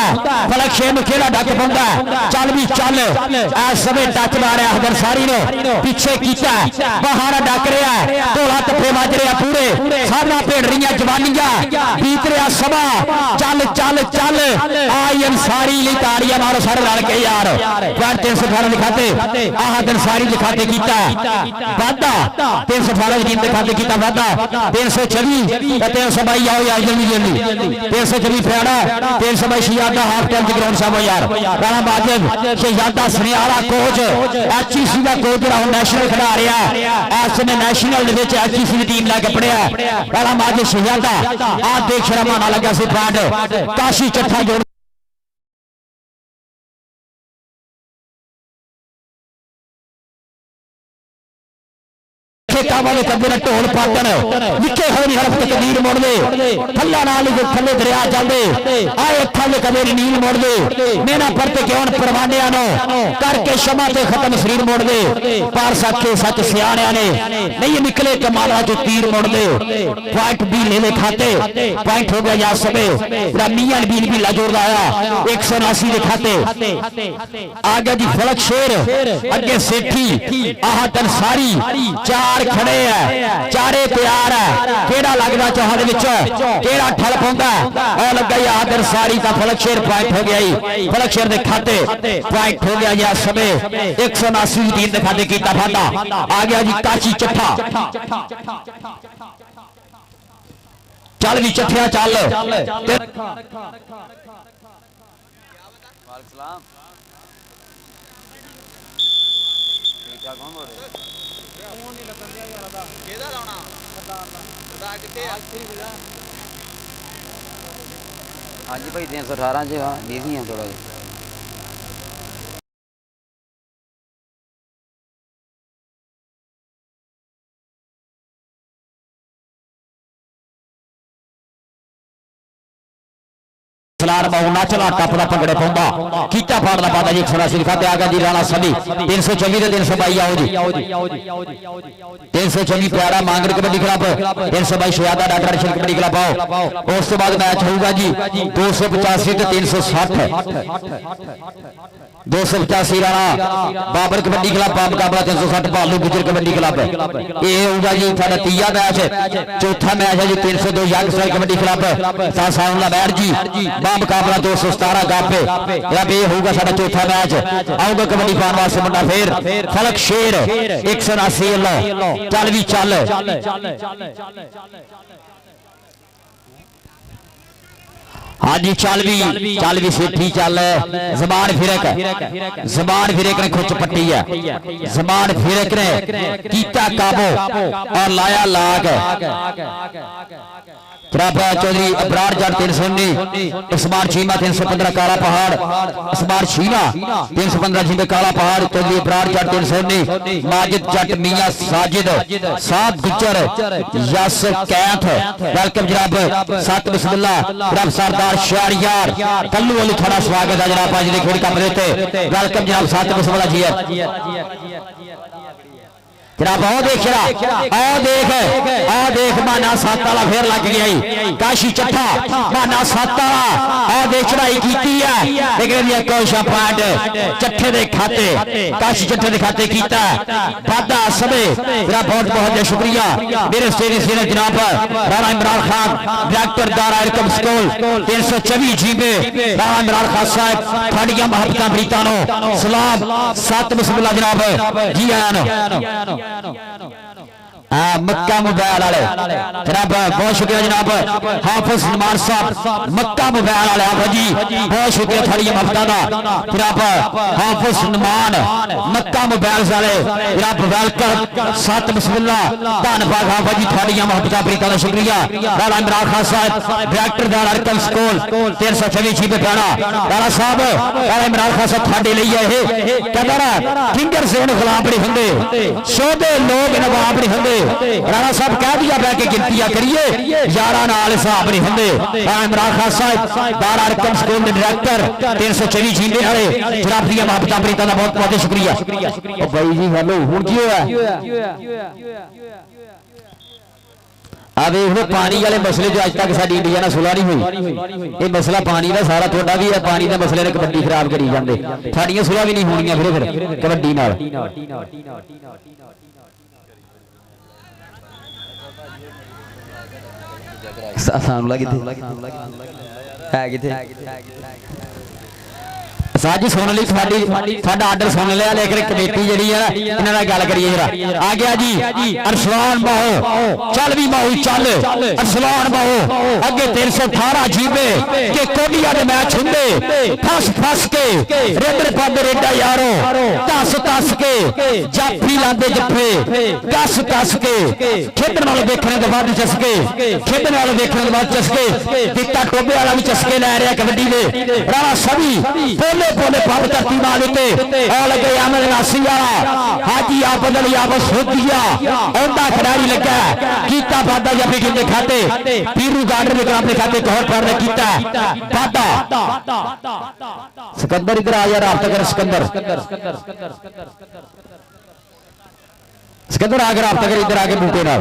फलक शेर नु केड़ा डक पाउंदा चल भी चल ऐ सबे टच मारिया हदर सारी ने पीछे कीता बाहर डक रहा ढोला तप्पे वज रहा पूरे सारा भेड़ रही जवानियां बीत रहा समा चल चल चल आई अंसारी ली ताड़ियां मारो सारे रल के यार 318 दिखाते आहद अंसारी दिखाते कीता वादा 318 टीम दिखाते कीता वादा 324 322 आओ यार जल्दी जल्दी 324 फैड़ा 322 शहजादा हाफ टाइम की ग्राउंड सामो यार राणा माजिद शहजादा सनियारा कोच एचईसी का कोच जरा नैशनल खिला रहा इस ने नैशनल एचईसी की टीम लैके पढ़िया राणा माजिद शहजादा आ देख शर्मा ना लगा सी पॉइंट काशी चट्ठा जोड़ वाले कदे ढोल पाटन निके होनी हरफ तकदीर मोड़ दे थल्ला नाल थल्ले दरिया चलदे आए थल्ले कदे नील मोड़ दे मेरा परते क्यों परवानिया नो करके शमा ते खत्म शरीर मोड़ दे पार सके सच सियाणिया ने नहीं निकले कमाला जो तीर मोड़ दे पॉइंट भी ले खाते पॉइंट हो गया या सबे मियां बीन भी लाजोर आया 179 के खाते आगे जी फलक शेर अगे सेठी आहत अंसारी चार खड़े है चारे तैयार है केड़ा लगदा चौहान विच केड़ा ठल पाउंदा और लगा याद अंसारी का फलक शेर पॉइंट हो गया ही फलक शेर दे खाते पॉइंट हो गया या सबे 179 की टीम दे खाते कीता वादा आ गया जी काची चट्ठा चल भी चट्ठिया चल हाँ जी भाई 318 च हाँ बिजी हाँ थोड़ा जिहा सलार बाऊ नाचला टपदा पकड़े पाउंदा कीता फाड़दा पादा जी 180 खाते आ गया जी राणा सभी 324 ते 322 आओ जी 324 प्यारा Mangar kabaddi club 322 Shahada doctor Arshad kabaddi club आओ। उस तो बाद मैच होगा जी 285 ते 360 285 राणा बाबर कबड्डी क्लब का मुकाबला 360 भालू गुजर कबड्डी क्लब ये होगा जी साडा तीजा मैच चौथा मैच है जी 302 यंग स्ट्राइक कबड्डी क्लब सासाउला बैर जी बा मुकाबला 217 गापे जब ये होगा साडा चौथा मैच आऊगा कबड्डी पाने वास्ते मुंडा फिर फलक शेर 179 लो चल भी चल हाँ जी चल भी सेठी चल जबान फिरक ने खुच पट्टी है जबान फिरक ने कीता काबू और लाया लाग चौधरी अबरार जट 319 उस्मान चीमा 315 काला पहाड़ उस्मान चीमा 315 जिंदे काला पहाड़ चौधरी अबरार जट 319 माजिद जट मियां साजिद साहब गुजर यस कैथ वेलकम जनाब सत बिस्मिल्लाह जनाब सरदार शहरियार कल्लू वाली थोड़ा स्वागत है जनाब आज की खेल कप देते वेलकम जनाब सत बिस्मिल्लाह जी जनाब आओ देख माना सत्त वाला फिर लग गया काशी चट्ठा माना सत्त वाला आ देख चढ़ाई की है लेकिन कोशा पॉइंट चट्ठे दे खाते काशी चट्ठे दे खाते कीता वादा सबे मेरा बहुत बहुत शुक्रिया मेरे स्टेडियम से जनाब राणा इमरान खान डायरेक्टर दारा इरकम स्कूल 324 जीबे राणा इमरान खान साहब थोड़िया महबता प्रीतानो सलाम सत बिस्मिल्लाह जनाब जी आन मक्का मोबाइल वाले जनाब बहुत शुक्रिया जनाब हाफिज नुमान साहब मक्का मोबाइल वाले आप जी बहुत शुक्रिया थोड़ी मफता का जनाब हाफिज नुमान मक्का मोबाइल वाले जनाब वेलकम सत बिस्मिल्लाह धन्यवाद हाफिज जी थोड़ी मोहब्बत प्रीता का शुक्रिया राणा इमरान खान साहब डायरेक्टर दारा इरकम स्कूल 326 जी पे पैना राणा साहब राणा इमरान खान साहब थोड़े लिए कहता ना फिंगर से गुलाम नहीं होंगे शोधे लोग नवाब नहीं होंगे राणा साहब कह दिया बह के गिनतियां करिए यारा नाल हिसाब नहीं होंगे इमरान खान साहब दारा इरकम स्कूल के डायरेक्टर 324 जींदे वाले जनाब दी मोहब्बत प्रीता का बहुत बहुत शुक्रिया भाई जी हेलो हुण की होया आ देख लो पानी वाले मसले जो अज तक साडी इंडिया नाल सुलह नहीं हुई ये मसला पानी का सारा थोड़ा भी है पानी के मसले ने कबड्डी खराब करी जाते साडियां सुलह भी नहीं होनियां फिर कबड्डी नाल साजी सुन ली साडा आर्डर सुन लिया लेकिन कमेटी जी है इन्हां नाल गल करिए जरा आ गया जी अरसलान बाहो चल भी बाहो चल अरसलान बाहो अगे 318 जीबे के कोडिया दे मैच हुंदे फस के रेडर पांदे रेडा यारो तस के जाफी लांदे जफे कस के खेडण वाले देखने दे बाद चस्के खेडण वाले देखने दे बाद चस्के टिक्का टोबे वाला भी चस्के लै रहा कबड्डी दे राणा सभी बोले बोले पाप धरती मां ते और लगे अहमद नासी वाला हाजी आ बदल या बस होदिया ओंदा खिलाड़ी लगा कीता बादा या फिर के खाते पीरू गार्डन के अपने खाते कहोर पर ने कीता बादा सिकंदर इधर आ यार आप तक सिकंदर सिकंदर आकर आप तक इधर आके बूटे ना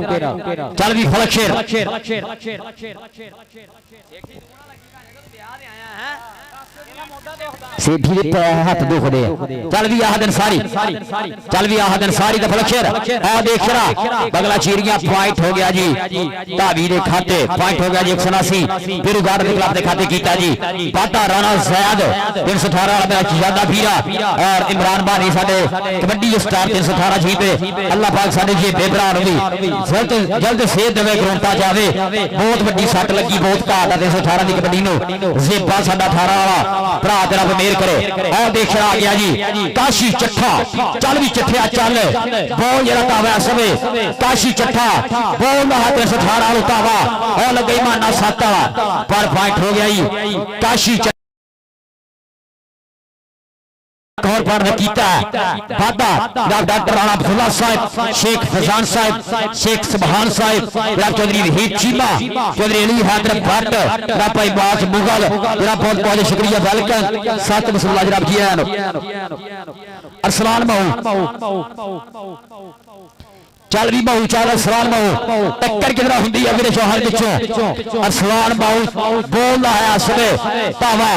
चल भी फलक शेर सेठी दे हाथ दुखदे चल भी आह दिन सारी दा फलक्षर आ देख शरा बगला चीरियां पॉइंट हो गया जी धावी दे खाते पॉइंट हो गया जी 179 फिर गार्ड दे क्लब दे खाते कीता जी पाटा राणा जैद 318 वाला मैच ज्यादा भीरा और इमरान बानी साडे कबड्डी स्टार 318 जीते अल्लाह पाक साडे जी बेबरा रवि जल्द सेहत देवे ग्रोंटा जावे बहुत बड़ी सट लगी बहुत घाट 318 दी कबड्डी नु जेबा साडा 18 वाला भरा तेरा मेहर करे और देख आ गया जी काशी चट्ठा चल भी चट्ठिया चल बोल जरा तावा सबे काशी चट्ठा बोल ना 318 तावा और लगे माना 7 वाला पर पॉइंट हो गया जी काशी और पार कीता वादा डॉक्टर राणा अब्दुल्ला साहब शेख फैजान साहब शेख सुभान साहब चौधरी वहीद चीमा चौधरी अली हैदर भट्ट भाई बास मुगल बहुत बहुत शुक्रिया वेलकम सत बसुल्ला जनाब जी अरसलान महू चल भी महू चल अरसलान महू टक्कर किधर होंगी है मेरे शोहर पिछों अरसलान महू बोल रहा है असले तावा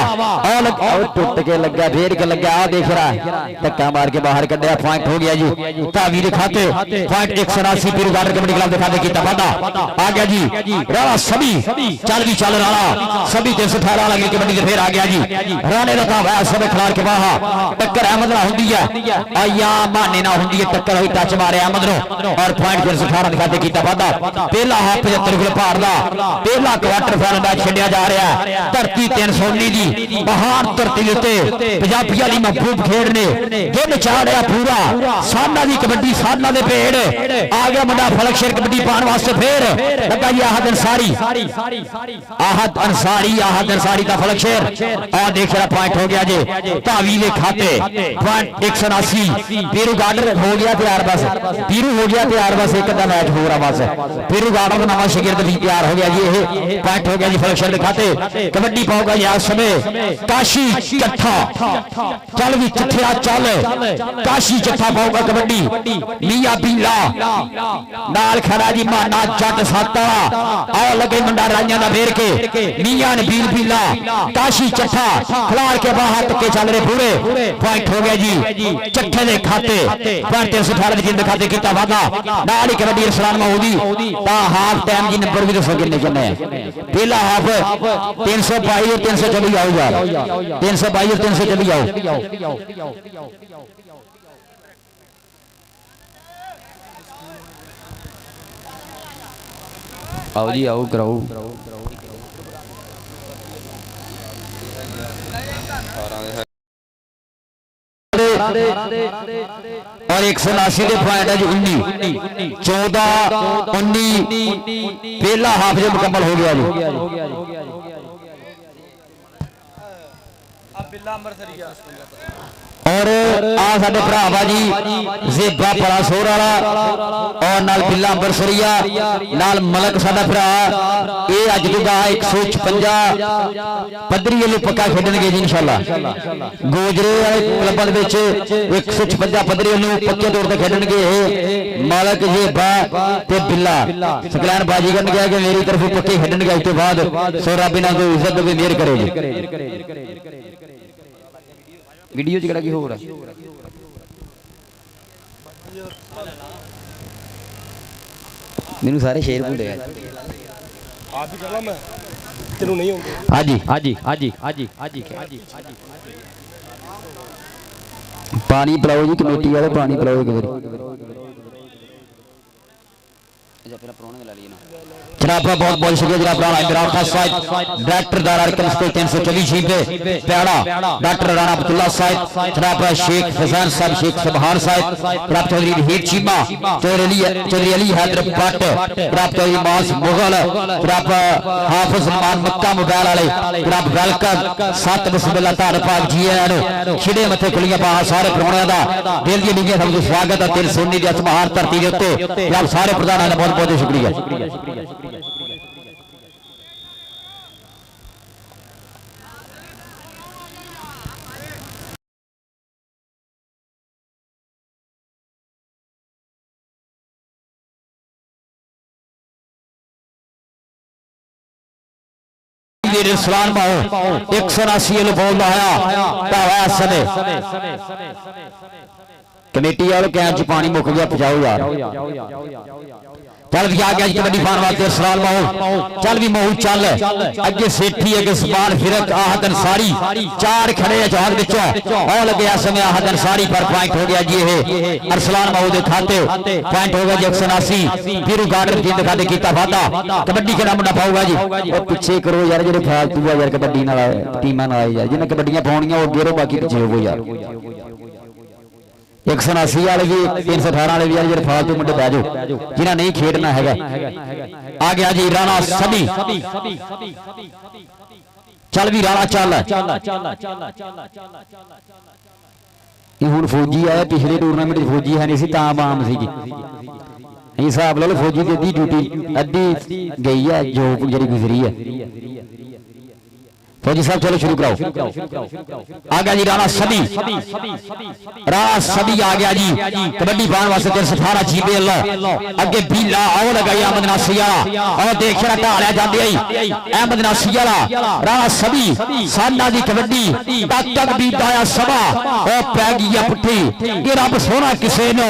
और टुट के लगा फेर के लगा आ देख रहा है धक्का मार के बाहर कढ़िया पॉइंट हो गया जी तावी दिखाते पॉइंट 180 पीर गार्डन कमेटी क्लब दिखाते किया वादा आ गया जी राणा सभी चल भी चल राणा सभी 318 लगे कमेटी फिर आ गया जी राणे का तावा सब खिलाड़ के बाहर टक्कर अहमद ना होंगी है आया माने ना होंगी है टक्कर हुई टच मारे अहमद नो और पॉइंट 318 दिखाते किया वादा पहला हाफ 75 किलो पार दा पहला क्वार्टर फाइनल मैच खेलिया जा रहा है धरती 319 दी महान धरती उत्ते पंजाबी वाली महबूब खेड ने जो नचा रहा पूरा साना दी कबड्डी साना दे पेड़ आ गया मुंडा फलक शेर कबड्डी पाने वास्ते फिर लगा जी आहद अंसारी का फलक शेर आ देख रहा पॉइंट हो गया जी धावी के खाते पॉइंट 179 पीरू गार्डन हो गया तैयार बस पीरू हो गया तैयार बस एक अद्धा मैच हो रहा बस पीरू गार्डन का नवा शिगिर्द भी तैयार हो गया जी ये पॉइंट हो गया जी फलक शेर खाते कबड्डी पाऊंगा जी आज समय काशी चट्ठा चल भी चिट्ठिया चल काशी चट्ठा पाऊंगा कबड्डी मियां बीला नाल खड़ा जी माना जट साता आओ लगे मुंडा राइया दा फेर के मियां ने बील बीला काशी चट्ठा खिलाड़ के बाहर तक चल रहे पूरे पॉइंट हो गया जी चट्ठे दे खाते पॉइंट 318 जिंद खाते किया वादा नाल ही कबड्डी अरसलान महूदी ता हाफ टाइम जी नंबर भी दसो किन्ने किन्ने पहला हाफ 322 और 324 आओ यार 322 और 324 आओ आओ जी आओ कराओ और 179 के पॉइंट है जी 19 14 19 पहला हाफ जो मुकम्मल हो गया जी और आ साडे भरावा जी जेबा पड़ा सोर वाला और नाल बिल्ला अंबरसरिया नाल मलक साडा भरा ये अज दूगा 156 पद्धरी वाले पक्का खेडणगे जी इंशाअल्लाह गोजरे वाले क्लबां दे विच 156 पद्धरी वाले पक्के तौर ते खेडणगे मलक जेबा ते बिल्ला सकलैन बाजी करन गया कि मेरी तरफ पक्के खेडणगे इस तो बाद सोरा बिना कोई इज्जत दे मेहर करे जी वीडियो च केड़ा की हो रहा मेनू सारे शेर भूले आप ही कर ला मैं तेनू नहीं होंगे हाजी हाजी हाजी हाजी हाजी हाजी पानी पिलाओ जी कमेटी वाले पानी पिलाओ एक बार जनाब बहुत बहुत शुक्रिया जनाब राणा इमरान खान साहब डायरेक्टर दारा 324 पे प्यारा डॉक्टर राणा अब्दुल्ला साहब जनाब शेख फैजान साहब शेख सुभान साहब जनाब चौधरी वहीद चीमा चौधरी अली हैदर भट्ट जनाब चौधरी मास मुगल जनाब हाफिज सलमान मक्का मोबाइल वाले जनाब वेलकम सत बिस्मिल्लाह तार पाक जी छिड़े मथे खुलियां बाहां सारे प्राणियां दा दिल दी नींगे सब स्वागत है तेरे सोनी दी असमार धरती दे उत्ते जनाब सारे प्रधानां दा बहुत बहुत शुक्रिया अरसलान महू 179 बोल रहा समय कमेटी वाले कैंप च पानी मुक गया पहुंचाओ यार चल भी आ गया कबड्डी पाने वास्ते अरसलान महू चल भी महू चल अगे सेठी अगे समान फिरक आहद अंसारी चार खड़े जहाज विचों और लगे इस समय आहद अंसारी पर पॉइंट हो गया जी ये अरसलान महू दे खाते पॉइंट हो गया जी 179 फिर गार्डन जिंद खाते कीता वादा कबड्डी केड़ा मुंडा पाऊगा जी और पीछे करो यार जेडे फालतू है यार कबड्डी नाल टीमां नाल यार जिन्हें कबड्डियां पाउणियां वो अगे रो बाकी पीछे हो यार 179 वाले भी 318 वाले भी यार फालतू मुंडे बह जाओ जिन्हें नहीं खेडना है आ गया जी राणा सभी चल भी राणा चल ਇਹ ਹੁਣ ਫੌਜੀ ਆਇਆ ਪਿਛਲੇ ਟੂਰਨਾਮੈਂਟ 'ਚ ਫੌਜੀ ਹੈ ਨਹੀਂ ਸੀ ਤਾਂ ਆਮ ਸੀਗੀ हिसाब ला लो फौजी की अद्धी ड्यूटी अद्धी गई है जो जी गुजरी है फौजी साहब चलो शुरू कराओ आ गया जी राणा सदी आ गया जी कबड्डी पाने वास्ते 318 जीबे अल्लाह अगे बीला आओ लगाई अहमद नासी वाला और देख रहा ढालिया जाते ही अहमद नासी वाला राणा सदी साना दी कबड्डी तक तक बीता आया सभा और पै गई पुट्ठी कि रब सोना किसे नो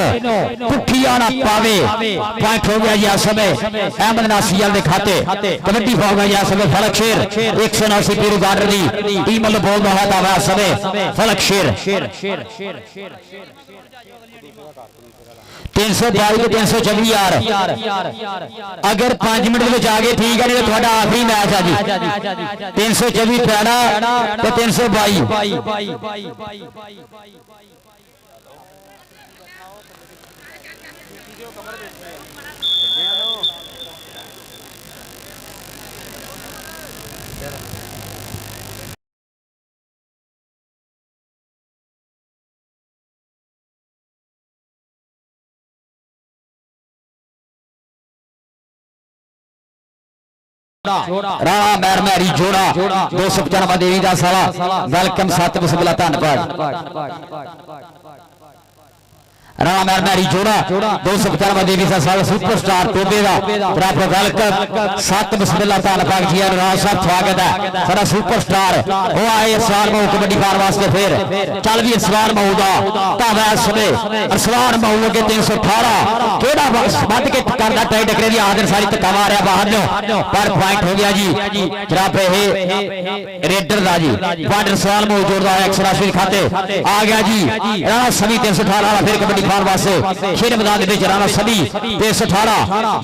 पुट्ठी आना पावे पॉइंट हो गया जी इस समय अहमद नासी वाले खाते कबड्डी हो गई इस समय फलक शेर 189 पीर गार्डर दी टीम वालों बोल रहा था वह समय फलक शेर 322 के 324 यार अगर 5 मिनट में आगे ठीक है नहीं तो थोड़ा आखिरी मैच है जी 324 पैड़ा तो 322 राणा मैर मैरी जोड़ा 295 देवी का साला वेलकम 7 बिस्मिल्लाह धन्यवाद राणा मैर मैरी जोड़ा 295 देवी का साला सुपरस्टार टोबे का बराबर वेलकम 7 बिस्मिल्लाह धन्यवाद जी राणा साहब स्वागत है सारा सुपरस्टार वो आए सवार महू कबड्डी पार वास्ते फिर चल भी सवार महू का तावा समय सवार महू के 318 केड़ा बद के करदा टाई टकरे दी आदर सारी धक्का मारिया बाहर नो पर पॉइंट हो गया जी जनाब रेडर दा जी बॉर्डर सवार महू जोड़दा है 180 खाते आ गया जी राणा सभी 318 वाला फिर कबड्डी पार वास्ते खेल मैदान दे राणा सभी 318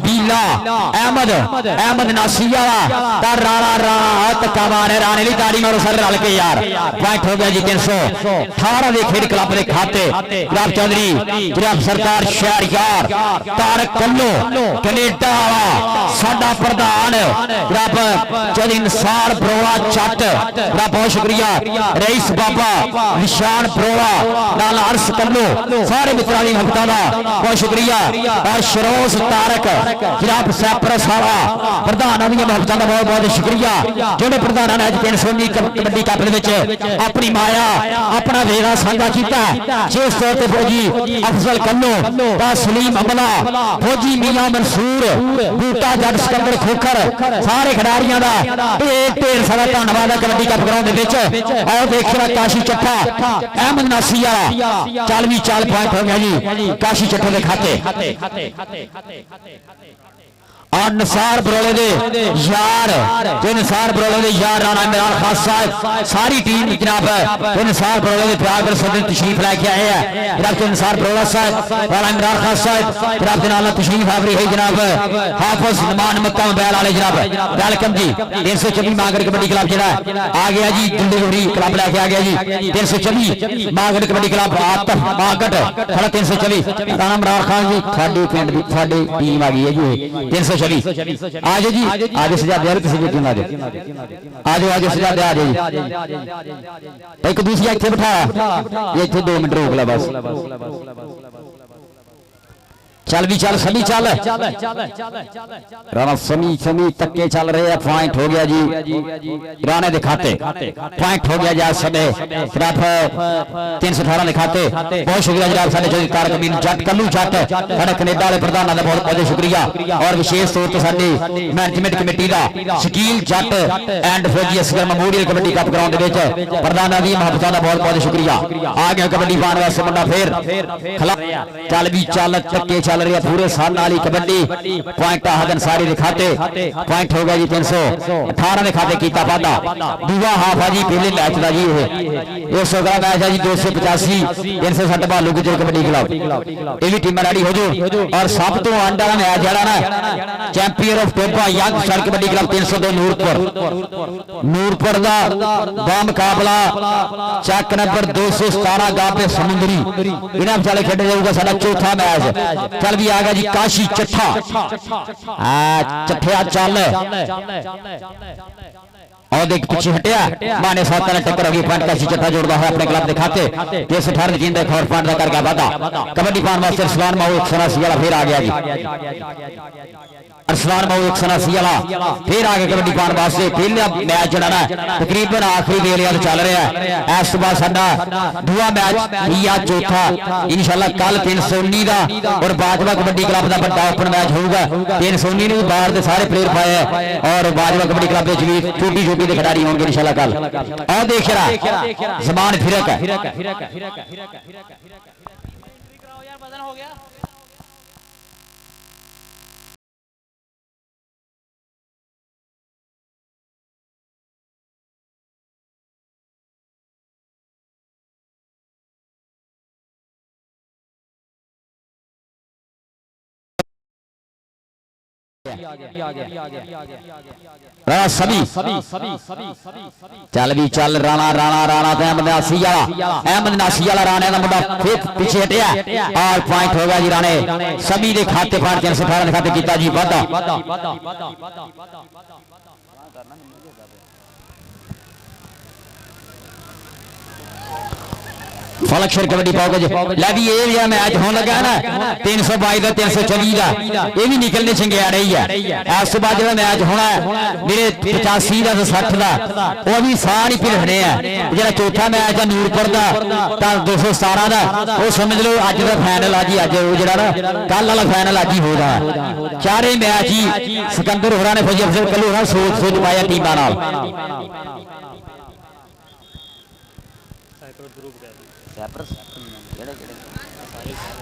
बीला अहमद नासी वाला तर राणा धक्का मारे राणे ली ताड़ी मारो सर रल के यार पॉइंट हो गया जी 318 दे खेड क्लब दे खाते गुलाब चौधरी जनाब सरकार शहर यार तारक कल्लो कनेडा वाला साडा प्रधान जनाब चौधरी इंसार बरोड़ा चट बड़ा बहुत शुक्रिया रईस बाबा निशान बरोड़ा नाल अर्श कल्लो सारे मित्रां दी भक्तां दा बहुत शुक्रिया और शरोज तारक जनाब सैपरस वाला प्रधानां दी भक्तां दा बहुत बहुत शुक्रिया जिहड़े प्रधानां ने अज 319 कबड्डी कप दे विच अपनी माया अपना वेरा सांझा कीता जिस तौर ते फौजी अफजल कल्लो दा सलीम अमला फौजी मियां मंसूर बूटा जट सिकंदर खोखर सारे खिडारियां दा ढेर सारा धन्नवाद है कबड्डी कप ग्राउंड दे विच और देखिए काशी चट्ठा अहमद नासी वाला चल भी 4 पॉइंट हो गया जी काशी चट्ठे के खाते और निसार बरोले दे यार जो निसार बरोले दे यार राणा इमरान खान साहब सारी टीम जनाब जो निसार बरोले दे प्यार सदन तशरीफ लेके आए हैं जनाब जो निसार बरोला साहब राणा इमरान खान साहब जनाब के नाल तशरीफ आवरी है जनाब हाफिज नमान मक्का बैल वाले जनाब वेलकम जी 324 मागड़ कबड्डी क्लब जरा आ गया जी दिल्ली क्लब लेके आ गया जी 324 मागड़ कबड्डी क्लब आतफ मागड़ थोड़ा 324 राणा इमरान खान जी साडी पिंड दी साडी टीम आ गई है जी 324 आज जी आज सजा दे किसी भी टीम आज सजा दे आज जी एक दूसरी इत्थे बिठा ये इत्थे 2 मिनट रोक ला बस चल भी चल सभी चल राणा समी तक्के चल रहे हैं पॉइंट हो गया जी राणे दिखाते पॉइंट हो गया जी समय सिर्फ 318 दिखाते बहुत शुक्रिया जनाब साडे चौधरी तारक अमीन जट कल्लू जट साडे कनेडा वाले प्रधान का बहुत बहुत शुक्रिया और विशेष तौर पर साडी मैनेजमेंट कमेटी का Shakeel Jatt and Fauji Asghar memorial kabaddi cup ground दे विच प्रधान दी महबूबा का बहुत बहुत शुक्रिया आ गया कबड्डी पाने वास्ते मुंडा फिर चल भी चल तक्के चल रही है पूरे साल वाली कबड्डी पॉइंट हदन सारी दिखाते पॉइंट हो गया जी 318 दिखाते कीता वादा दूसरा हाफ है जी पहले मैच का जी ये 100 का मैच है जी 285 360 भालू गुजर कबड्डी क्लब ये भी टीम रेडी हो जो और सब तो अंड वाला मैच जड़ा ना चैंपियन ऑफ टोपा young star kabaddi club 302 Noorpur दा बा मुकाबला चक नंबर 217 गाबे समुंदरी इन्हां विचाले खेडे जाऊगा साडा चौथा मैच चल भी आ गया जी काशी चट्ठा चट्ठिया चल और देख पीछे हटिया माने साथ टक्कर होगी पॉइंट का चिट्ठा जोड़ता है अपने क्लब के खाते जिस 18 जींद एक और पॉइंट कर गया वादा कबड्डी पान मास्टर सुभान माऊ 180 वाला फिर आ गया जी अरसलान माऊ 180 वाला फिर आगे कबड्डी पान वास्ते फिर मैच जड़ा तकरीबन आखिरी वेले चल रहा है इस तो बाद साडा दूआ मैच या चौथा इंशाल्लाह कल 319 का और बाजवा कबड्डी क्लब का बड़ा ओपन मैच होगा 319 ने बाहर के सारे प्लेयर पाए और बाजवा कबड्डी क्लब भी छोटी छोटी के खिलाड़ी होंगे इंशाल्लाह कल और देख रहा जमान फिरक है सभी चल भी चल राणा राणा राणा तो अहमद नासी वाला राणे का मुंडा फिर पीछे हटिया और पॉइंट हो गया जी राणे सभी के खाते फाड़ 318 खाते किया जी वादा फलक शेर कबड्डी पाओगे लै भी ये मैच होने लगा ना 322 का 324 का ये भी निकलने चंगिया रही है इस बाद जो मैच होना है मेरे 85 का 60 का वो भी सारे ही भिड़ने हैं जो चौथा मैच है नूरपुर का 217 का वो समझ लो अज का फाइनल अज ही अज जो कल वाला फाइनल अज ही हो रहा है चारे मैच ही सिकंदर होरा ने फौजी अफसर कल होरा सोच पाया टीम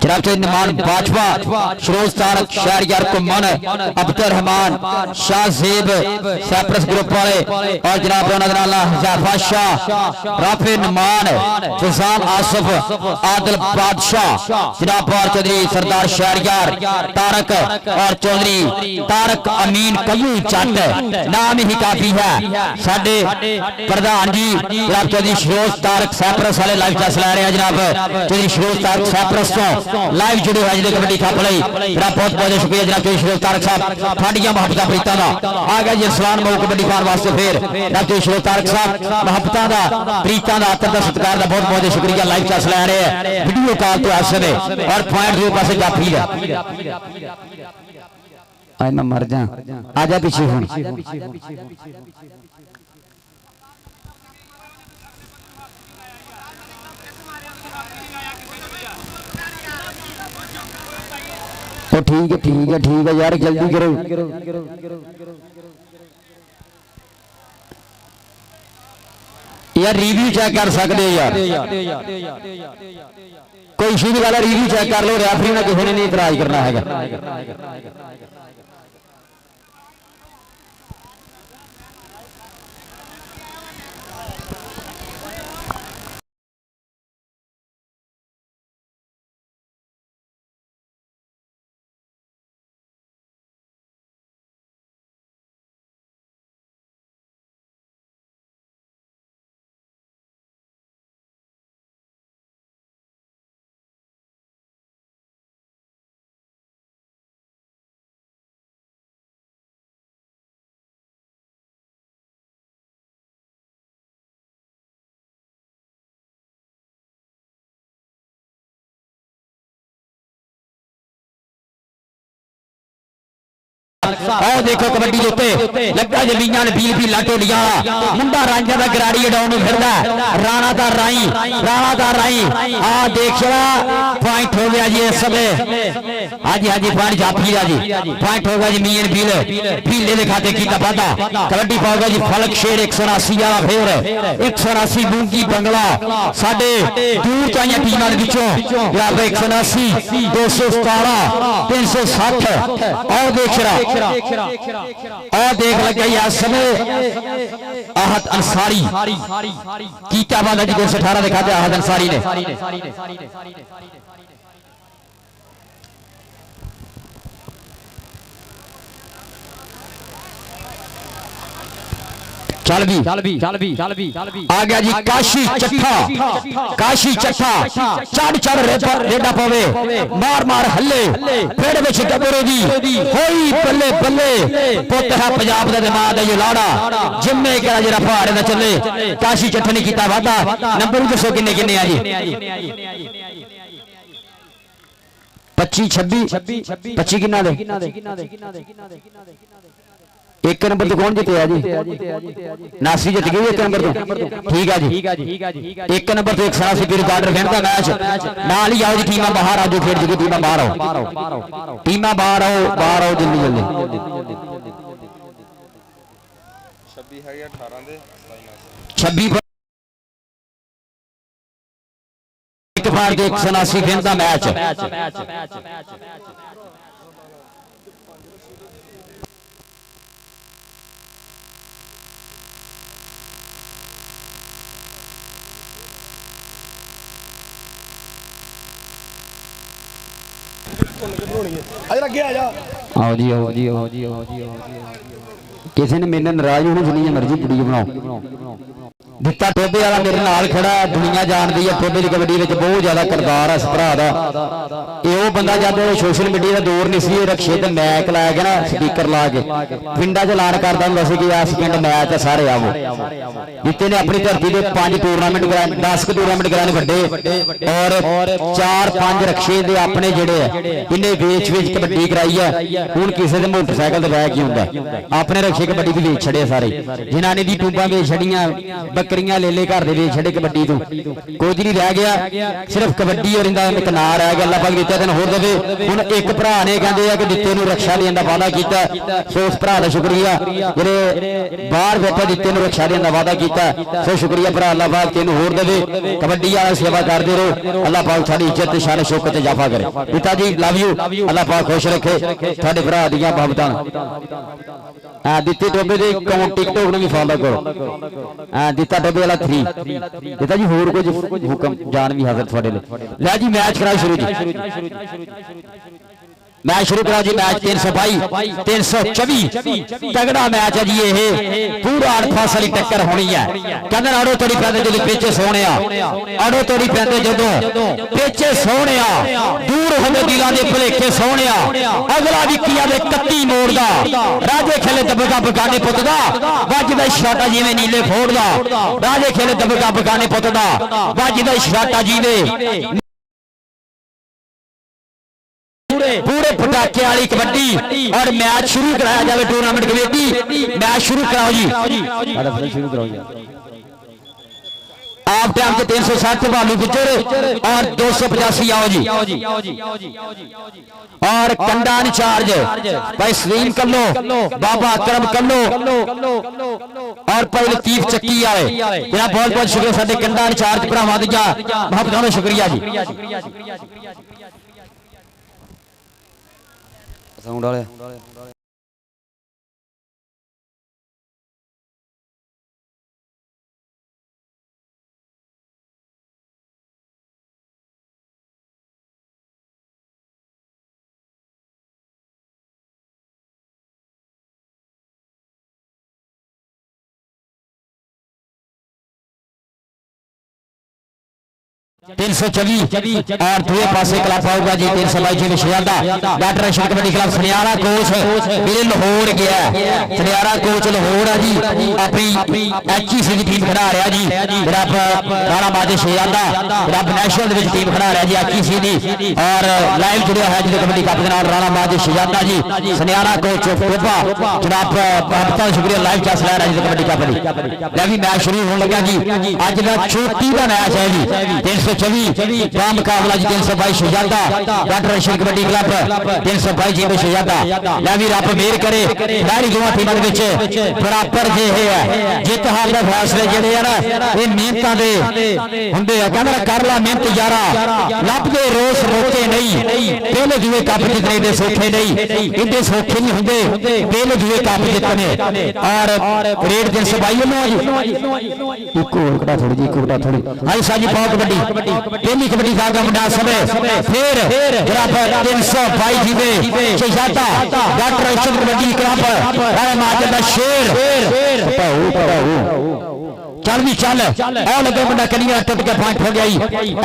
मान बाजवा शरोज तारक शहरयार कुमन अब्दुल रहमान शाह जेब सैप्रस ग्रुप वाले और जनाब हुज़ैफा शाह राफे नमान फैजान आसिफ आदिल बादशाह जनाब चौधरी सरदार शहरयार तारक और चौधरी तारक अमीन कल्लू चट नाम ही काफी है साडे प्रधान जी जनाब चौधरी शरोज तारक सैप्रस वाले लाइव टेस्ट लै रहे हैं जनाब चौधरी शरोज तारक सैप्रस तो लाइव जुड़े हुए जिले कबड्डी कप लई बहुत बहुत शुक्रिया जनाब चौधरी शरोज तारक साहब साडियां मोहब्बतां प्रीतां दा आ गया जी सलान मऊ कबड्डी पान वास्ते फिर जनाब चौधरी शरोज तारक साहब मोहब्बतां दा प्रीतां दा आदर दा सत्कार दा बहुत बहुत शुक्रिया लाइव टेस्ट लै रहे हैं वीडियो कॉल तो ऐसे ने और पॉइंट दो पासे जाफी है आज मैं मर जा आजा पीछे हुन ठीक है यार जल्दी करो यार रिव्यू चेक कर सकते यार कोई इशू की गल रिव्यू चेक कर लो रेफरी ने किसी ने नहीं इतराज करना है आओ देखो कबड्डी उत्ते लगा जमीना ने बील भी लाटोलिया मुंडा रांझा दा गराड़ी डाउन फिरदा राणा दा राई आ देखिया पॉइंट हो गया जी इस समय हाजी हाजी पॉइंट जाफी दा जी पॉइंट हो गया जी मीन बील बीले दे खाते कीता वादा कबड्डी पाओगा जी फलक शेर 180 वाला फिर 180 बूंगी बंगला साडे दूर तो आईया टीमां दे विचों जनाब 180 217 360 और देख रहा और देख लगा यार समय आहत अंसारी कीता वादा जी 218 दिखा दे आहत अंसारी ने चल भी आ गया जी काशी चट्ठा चढ़ चढ़ रेडा पवे मार मार हल्ले पेड़ विच डबरे दी होई बल्ले बल्ले पुत है पंजाब दा दिमाग दा ये लाड़ा जिम्मे करा जरा पहाड़ ना चले काशी चट्ठा ने कीता वादा नंबर भी दसो किन्ने किन्ने आ जी 25 26 25 किन्ना दे एक नंबर तो कौन जीते जी नासी जित गई एक नंबर तो ठीक है जी एक नंबर तो एक सारा सी रिकॉर्डर खेलता मैच नाल ही आओ जी टीमां बाहर आ जाओ खेल जी टीमां बाहर आओ टीमां बाहर आओ जल्दी जल्दी 26 है 18 दे 26 एक बार के 179 खेलता मैच आओ जी किसी ने मेरे नाराज होने जिन्नी मर्जी वीडियो बनाओ दिता टोबे वाला मेरे नाल खड़ा है दुनिया जानती है टोबे की कबड्डी में बहुत ज्यादा किरदार है इस भरा का ये बंदा जब सोशल मीडिया का दौर नहीं सी रक्शे ते मैक ला के ना स्पीकर ला के पिंडा च ऐलान करता हुंदा सी कि इस पिंड मैच है सारे आवो जिते ने अपनी धरती के 5 टूरनामेंट कराए 10 टूरनामेंट कराए वड्डे और 4-5 रक्शे दे अपने जिहड़े इन्हें वेच कबड्डी कराई है हुण किसी दे मोटरसाइकिल ते बैग ही हुंदा अपने रक्शे कबड्डी भी वेच छड़े सारे जिन्हां ने दी टूबां वेच छड़ियां बकरियां ले ले घर दे वेच छड़े कबड्डी तो कुछ नहीं रह गया सिर्फ कबड्डी और इनका एक नां रह गया अल्लाह पाक दित्ते दिन होर देवे हुण एक भरा ने कहंदे आ कि दित्ते नूं रक्षा देण दा वादा कीता सो उस भरा दा शुक्रिया जेहड़े बाहर बैठे दित्ते नूं रक्षा देण दा वादा कीता सो शुक्रिया भरा अल्लाह पाक तेनूं होर देवे कबड्डी वाला सेवा करदे रहो अल्लाह पाक साडी इज्जत ते शान शौकत ते इजाफा करे पिता जी लव यू अल्लाह पाक खुश रखे साडे भरा दियां बाबतां हां दित्ते टोबे दे अकाउंट टिकटॉक नूं भी फॉलो करो हां दित्ता टोबे वाला 3 पिता जी होर कुछ हुक्म जान भी हाजिर थोड़े ले जी मैच कराओ शुरू जी मैच शुरू करा जी मैच 322 तगड़ा मैच है जी ये पूरा अड़फास वाली टक्कर होनी है कहते अड़ो तोड़ी पैंदे जो पेचे सोने अड़ो तोड़ी पैंदे जो पेचे सोने दूर होवे दिलों के भुलेखे सोने अगला विकिया दे 31 मोड़ दा राजे खेले दबका बगाने पुत दा वजदा शाटा जिवें नीले फोड़ दा राजे खेले दबका बगाने पुत दा वजदा शाटा जिवें पूरे पटाखे वाली कबड्डी और मैच शुरू कराया जाए टूर्नामेंट कमेटी मैच शुरू कराओ जी शुरू कराओ आप टाइम के 360 भालू गुजर और 285 आओ जी और कंडा इंचार्ज भाई सलीम कर लो बाबा अकरम कर लो और भाई लतीफ चक्की आए जनाब बहुत बहुत शुक्रिया साडे कंडा इंचार्ज भरावां दी मोहब्बतां दा शुक्रिया जी साउंड वाले तीन सौ 324 और दूसरे पासे क्लब आऊगा जी 322 जी विशेषता doctor Ashok kabaddi club Saniara coach मेरे लाहौर गया सनियारा कोच लाहौर है जी अपनी एचईसी की टीम खड़ा रहा जी रब राणा बाजे शेयादा रब नेशनल दी टीम खड़ा रहा जी एचईसी दी और लाइव जुड़िया है जी कबड्डी कप दे नाल राणा बाजे शेयादा जी सनियारा कोच टोपा जनाब बहुत शुक्रिया लाइव चैस लै रहा जी कबड्डी कप दी ले भी मैच शुरू होने लगा जी अज दा चोटी दा मैच है जी 324 का मुकाबला जी 322 शहजादा डॉक्टर अशोक कबड्डी क्लब 322 जी शहजादा ले भी रब मेहर करे सारी दोवां टीमां दे विच बराबर जे है जित हार दे फैसले जेडे आ ना ये मेहनतां दे हुंदे आ कहंदा कर ला मेहनत यारा लभदे रोज मौके नहीं पहले जुए कप जितने दे सौखे नहीं इहदे सौखे नहीं हुंदे पहले जुए कप जितने और रेड 322 नो जी इको कटा थोड़ी जी इको कटा थोड़ी आई साजी पाओ कबड्डी पहली कबड्डी का मुंडा समय फिर बराबर 322 जी में शहजादा डॉक्टर अशोक कबड्डी क्लब राणा माजन दा शेर चल भी चल और लगे मुंडा कलिया टुट के पॉइंट हो गई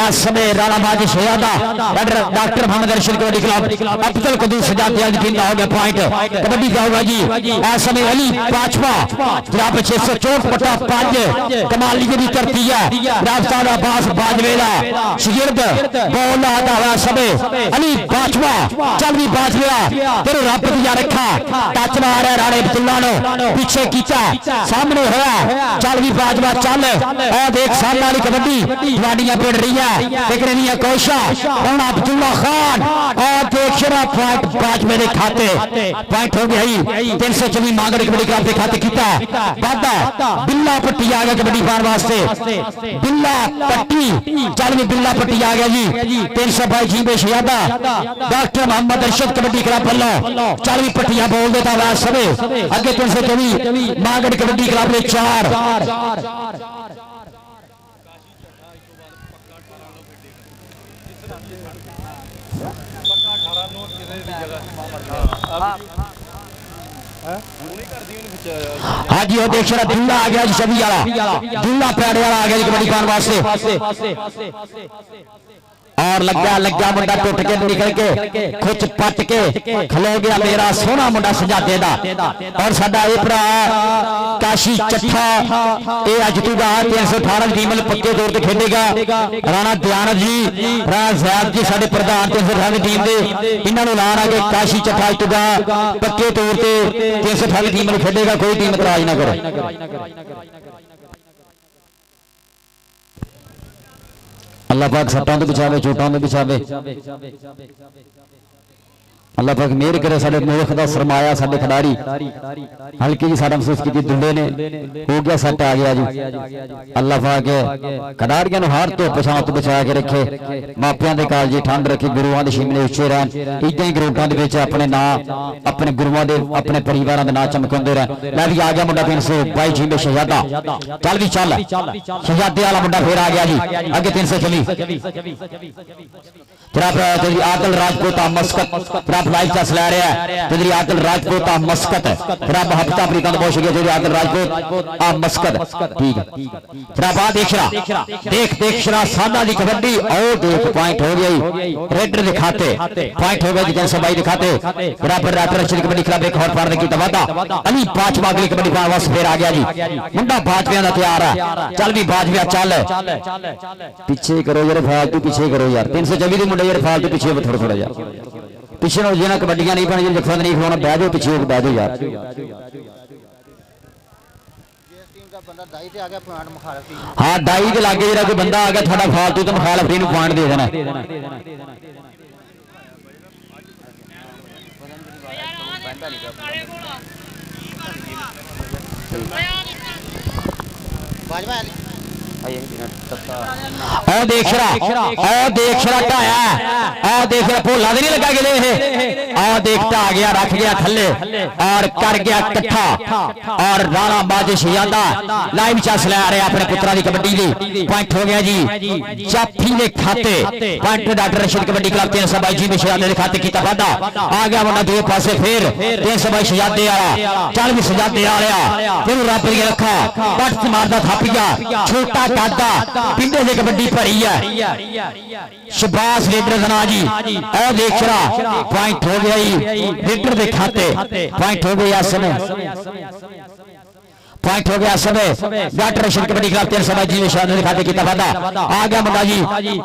इस समय राणा बाजी शहजादा डॉक्टर मोहम्मद रशीद कबड्डी क्लब अब्दुल कदूर सजाद की टीम का हो गया पॉइंट कबड्डी का होगा जी इस समय अली पांचवा जनाब 664/5 कमाली की करती है राजस्थान अब्बास बाजवेला शिगिर्द बॉल आता हुआ समय अली पांचवा चल भी बाजवेला तेरे रब दिया रखा टच मार रहा राणे अब्दुल्ला नो पीछे कीता सामने होया चल भी बाजवा चल और देख सामने वाली कबड्डी वाडियां पिड़ रही है देख रही है कोशा कौन अब्दुल्ला खान और देख शरा पॉइंट बाजवे के खाते पॉइंट हो गई 324 मांगड़ कबड्डी क्लब के खाते कीता वादा बिल्ला पट्टी आ गया कबड्डी पाने वास्ते बिल्ला पट्टी चल भी बिल्ला पट्टी आ गया जी 322 जी में शहजादा डॉक्टर मोहम्मद रशीद कबड्डी क्लब वालों चल भी पट्टियां बोल देता हुआ समय अगे 324 मांगड़ कबड्डी क्लब ने 4 हाँ जी देख रहा दुल्ला आ गया जी छवि वाला दुल्ला पैड़े वाला आ गया जी कबड्डी पाने वास्ते और लग्या मुंडा टुट के निकल के खुच पट के खलो गया मेरा सोना मुंडा सजादे दा और साडा ये भरा काशी चट्ठा ये अजतूगा 318 टीम पक्के तौर पे खेलेगा राणा दयानंद जी राणा जैद जी साडे प्रधान 318 टीम दे इन्हां नूं लाण आके काशी चट्ठा अजतूगा पक्के तौर पे 318 टीम खेलेगा कोई टीम इतराज ना करे अल्लाह पाक सट्टां तो बचावे चोटां तो बचावे अल्लाह पाक मेहर करे साडे मुल्क दा सरमाया साडे खिडारी हल्की जी साडा महसूस की दुंडे ने हो गया सट आ गया जी अल्लाह पाक खिडारियां नूं हर तो पछाण तो बचा के रखे मापियां दे काल जी ठंड रखे गुरुआं दे शिमले उच्चे रहन इदां ही ग्रुपां दे विच अपने नाम अपने गुरुआं दे अपने परिवारां दे नाम चमकाउंदे रहन लै भी आ गया मुंडा 322 जी में शहजादा चल भी चल शहजादे वाला मुंडा फिर आ गया जी अगे 324 तेरी आदल राजपूत मस्कत लाइव चस लै रहा है तेरी आदल राजपूत मस्कत तेरा मोहब्बत अफ्रीका बहुत शुक्रिया तेरी आदल राजपूत मस्कत ठीक है तेरा बात देख शरा सादा दी कबड्डी और देख पॉइंट हो गई रेडर के खाते पॉइंट हो गए 322 के खाते बराबर रात रशीद कबड्डी क्लब एक और पार की तवादा अली पांचवा अगली कबड्डी पार वापस फिर आ गया जी मुंडा बाजवियां दा तैयार है चल भी बाजविया चल पीछे करो यार फालतू पीछे करो यार 324 दे मुंडे यार फालतू पीछे थोड़ा यार पिछे नो जिन्हें कबड्डियां नहीं पानी जफा नहीं खिलाना बह जाओ पीछे बह जाओ यार हाँ डाई के लागे जरा कोई बंदा आ गया थोड़ा फालतू तो मुखालफ नूं पॉइंट दे देना देख भोला नहीं लगा गया देखता आ गया रख गया थले और कर गया कट्ठा और राणा बाजी शहजादा लाइव चस लै रहे अपने पुत्रा की कबड्डी दी पॉइंट हो गया जी जाफी ने खाते point doctor Rashid kabaddi club 322 जी में शहजादे के खाते की वादा आ गया मुंडा दो पासे फिर 322 शहजादे वाला चल भी शहजादे वाला फिर रब ने रखा पट मारदा थापिया छोटा कादा पिंडे से कबड्डी भरी है शबाश लीडर जना जी और देख रहा पॉइंट हो गया लीडर के खाते पॉइंट हो गया समय पॉइंट हो गया समय डॉक्टर रशीद कबड्डी क्लब 322 जी में शहजादे खाते की वादा आ गया मुंडा जी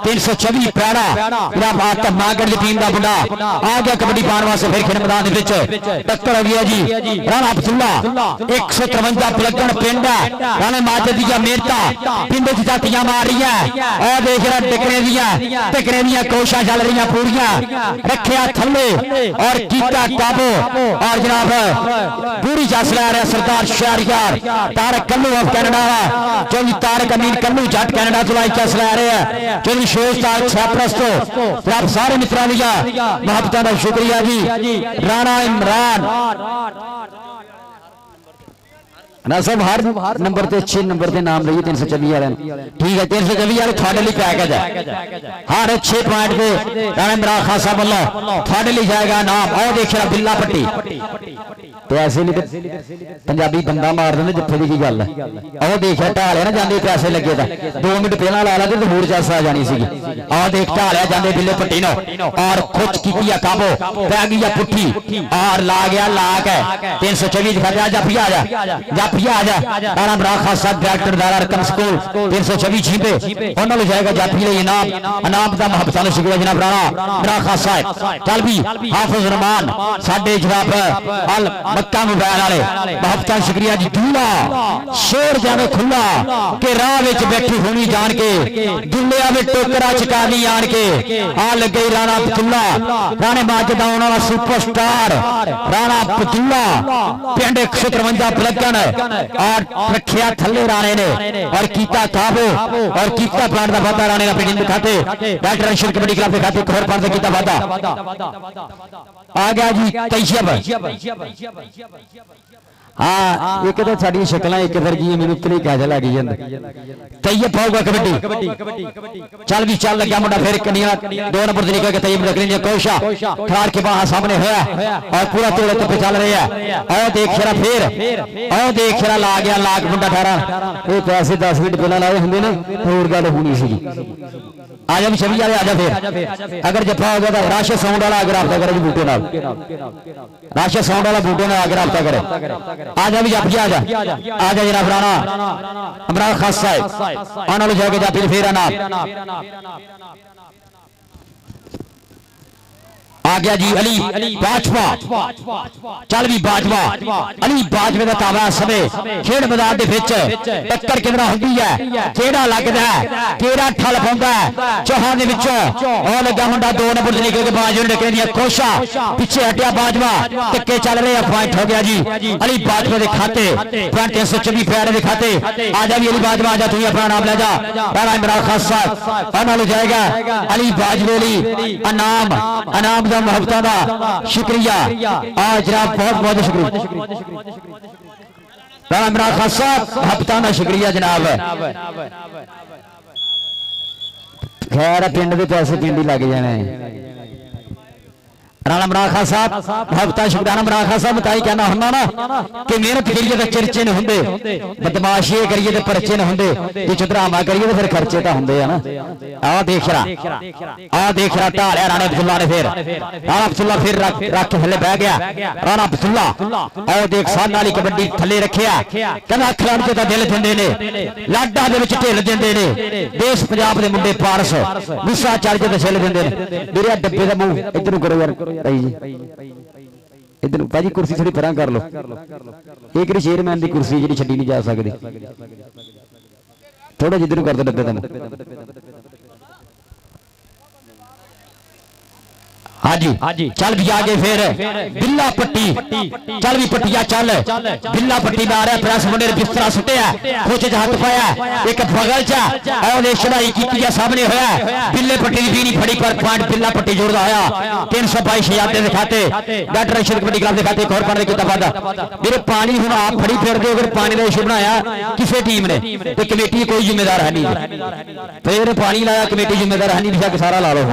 324 पैड़ा मेरा मागड़ की टीम का मुंडा आ गया कबड्डी पाने वास्ते फिर खेल मैदान टक्कर हो गया जी राणा अब्दुल्ला 153 पलगन पिंड है राणे माजद दी मेहनता पिंड च झातियां मार रही है और देख रहा टिकने दियां कोशिशां चल रही पूरियां रखिया थले और कीता काबू और जनाब पूरी चस लै रहा सरदार शहरियार तारक कल्लू ऑफ कैनेडा जो भी तारक अमीन कल्लू जट कैनेडा तो लाइव चस लै रहे हैं जो भी शोज तारक सैप्रस तो आप सारे मित्रों का मोहब्बत का शुक्रिया जी राणा इमरान ना सब हर नंबर से 6 नंबर के नाम रही 324 वाले ठीक है 324 वाले थोड़े लिए पैकेज है हर 6 पॉइंट पे राणा इमरान खान साहब वालों थोड़े लिए जाएगा नाम और देख रहा बिल्ला पट्टी पैसे नहीं पंजाबी बंदा मार देंगे जिथे की गल है आओ देखिया ढालिया ना जाते पैसे लगे था 2 मिनट पहला ला ला तो होर चस आ जानी सी आओ देख ढालिया जाते बिल्ले पट्टी नो और खुच की काबो पै गई पुट्ठी और ला गया ला के 324 दिखा जाफी आ जा जाफी आ जा आराम राखा साहब डायरेक्टर दारा रकम स्कूल 326 छीपे उन्होंने जाएगा जाफी ले इनाम का मोहब्बत ने शुक्रिया जनाब राणा राखा साहब चल भी हाफिज रहमान साडे जनाब अल मक्का मोबाइल वाले बहुत शुक्रिया जी दूल्हा शेर जावे खुला के राह विच बैठी होनी जान के दुल्लिया में टोकरा चकानी आन के आ लगे राणा पतुल्ला राणे माजद आने वाला सुपरस्टार राणा पतुल्ला पिंड 153 पलगन और रखिया थले राणे ने और कीता काबो और कीता प्लांट का वादा राणे ने पिंड खाते डॉक्टर अंशुल कबड्डी क्लब के खाते खबर पार कीता वादा आ गया जी तैयब हाँ एक तो साड़ी शक्ल एक वर्गी मैंने उतरी कह लगी तैयब पाऊगा कबड्डी चल भी चल लगा मुंडा फिर कनिया 2 नंबर निकल के तैयब रख लेंगे कोशा खिलाड़ के बाहर सामने होया और पूरा तोड़े तो चल रहे हैं और देख शरा फिर और देख शरा ला गया लाख मुंडा ठहरा ये पैसे 10 मिनट पहला लाए होंगे ना होर गल होनी सी आजा भी छवि वाले आजा फिर अगर जफा हो गया तो राशि साउंड वाला अगर आप करे बूटे नाल राशि साउंड वाला बूटे नाल अगर आप करे आजा भी जाफी आजा आजा जनाब राणा इमरान खान साहब आना लो जाके जाफी फिर आना आ गया जी अली बाजवा चल भी बाजवा अली बाजवे का ताबा समय खेड मैदान दे विच टक्कर किधरा हुंदी है केड़ा लगदा है केड़ा ठल पाउंदा है चौहान दे विच ओ लगा मुंडा 2 नंबर निकल के बाजवे ने टकरे दी कोशा पीछे हटिया बाजवा टक्के चल रहे पॉइंट हो गया जी अली बाजवे दे खाते पॉइंट 324 पैर दे खाते आजा भी अली बाजवा आजा तू अपना नाम ले जा राणा इमरान खान साहब आना लो जाएगा अली बाजवे ली इनाम मोहब्बत का शुक्रिया आज जनाब बहुत बहुत शुक्रिया राणा इमरान खान साहब मोहब्बत का शुक्रिया जनाब खैर पिंड के पैसे पिंड ही लग जाने राणा इमरान खान साहब मोहब्बत शुक्रिया इमरान खान साहब बताई कहना हुंदा ना कि मेहनत करिए तो चर्चे न हुंदे बदमाशी करिए तो परचे न हुंदे जे ड्रामा करिए तो फिर खर्चे तो हुंदे है ना आ देख रहा ढालिया राणा अब्दुल्ला ने फिर राणा अब्दुल्ला फिर रख थले बह गया राणा अब्दुल्ला आओ देख साल वाली कबड्डी थले रखिया कहना खिलाड़ी का दिल दिंदे ने लाडा दे विच ढिल दिंदे ने देश पंजाब दे मुंडे पारस गुस्सा चढ़ के छिल दिंदे ने मेरे डब्बे दा मुंह इधर करो यार इधर भाजी कुर्सी थोड़ी परां कर लो एक चेयरमैन की कुर्सी जी छड्डी नहीं जा सकती थोड़ा जिधर कर दो डब्बे का हाँ जी चल भी आगे फिर बिल्ला पट्टी चल भी पट्टिया चल बिल्ला पट्टी में आ रहा प्रेस मुंडे बिस्तरा सुटिया खोचे च हाथ पाया एक बगल च चढ़ाई की सामने होया बिल्ले पट्टी की बीनी फड़ी पर पॉइंट बिल्ला पट्टी जोड़ता होया 322 याद दिखाते डॉक्टर अंशुल कबड्डी क्लब दिखाते एक और पढ़ने की वादा मेरे पानी हूं आप फड़ी फिर दे अगर पानी का इशू बनाया किसी टीम ने तो कमेटी कोई जिम्मेदार है नहीं फिर पानी लाया कमेटी जिम्मेदार है नहीं दिखा के सारा ला लो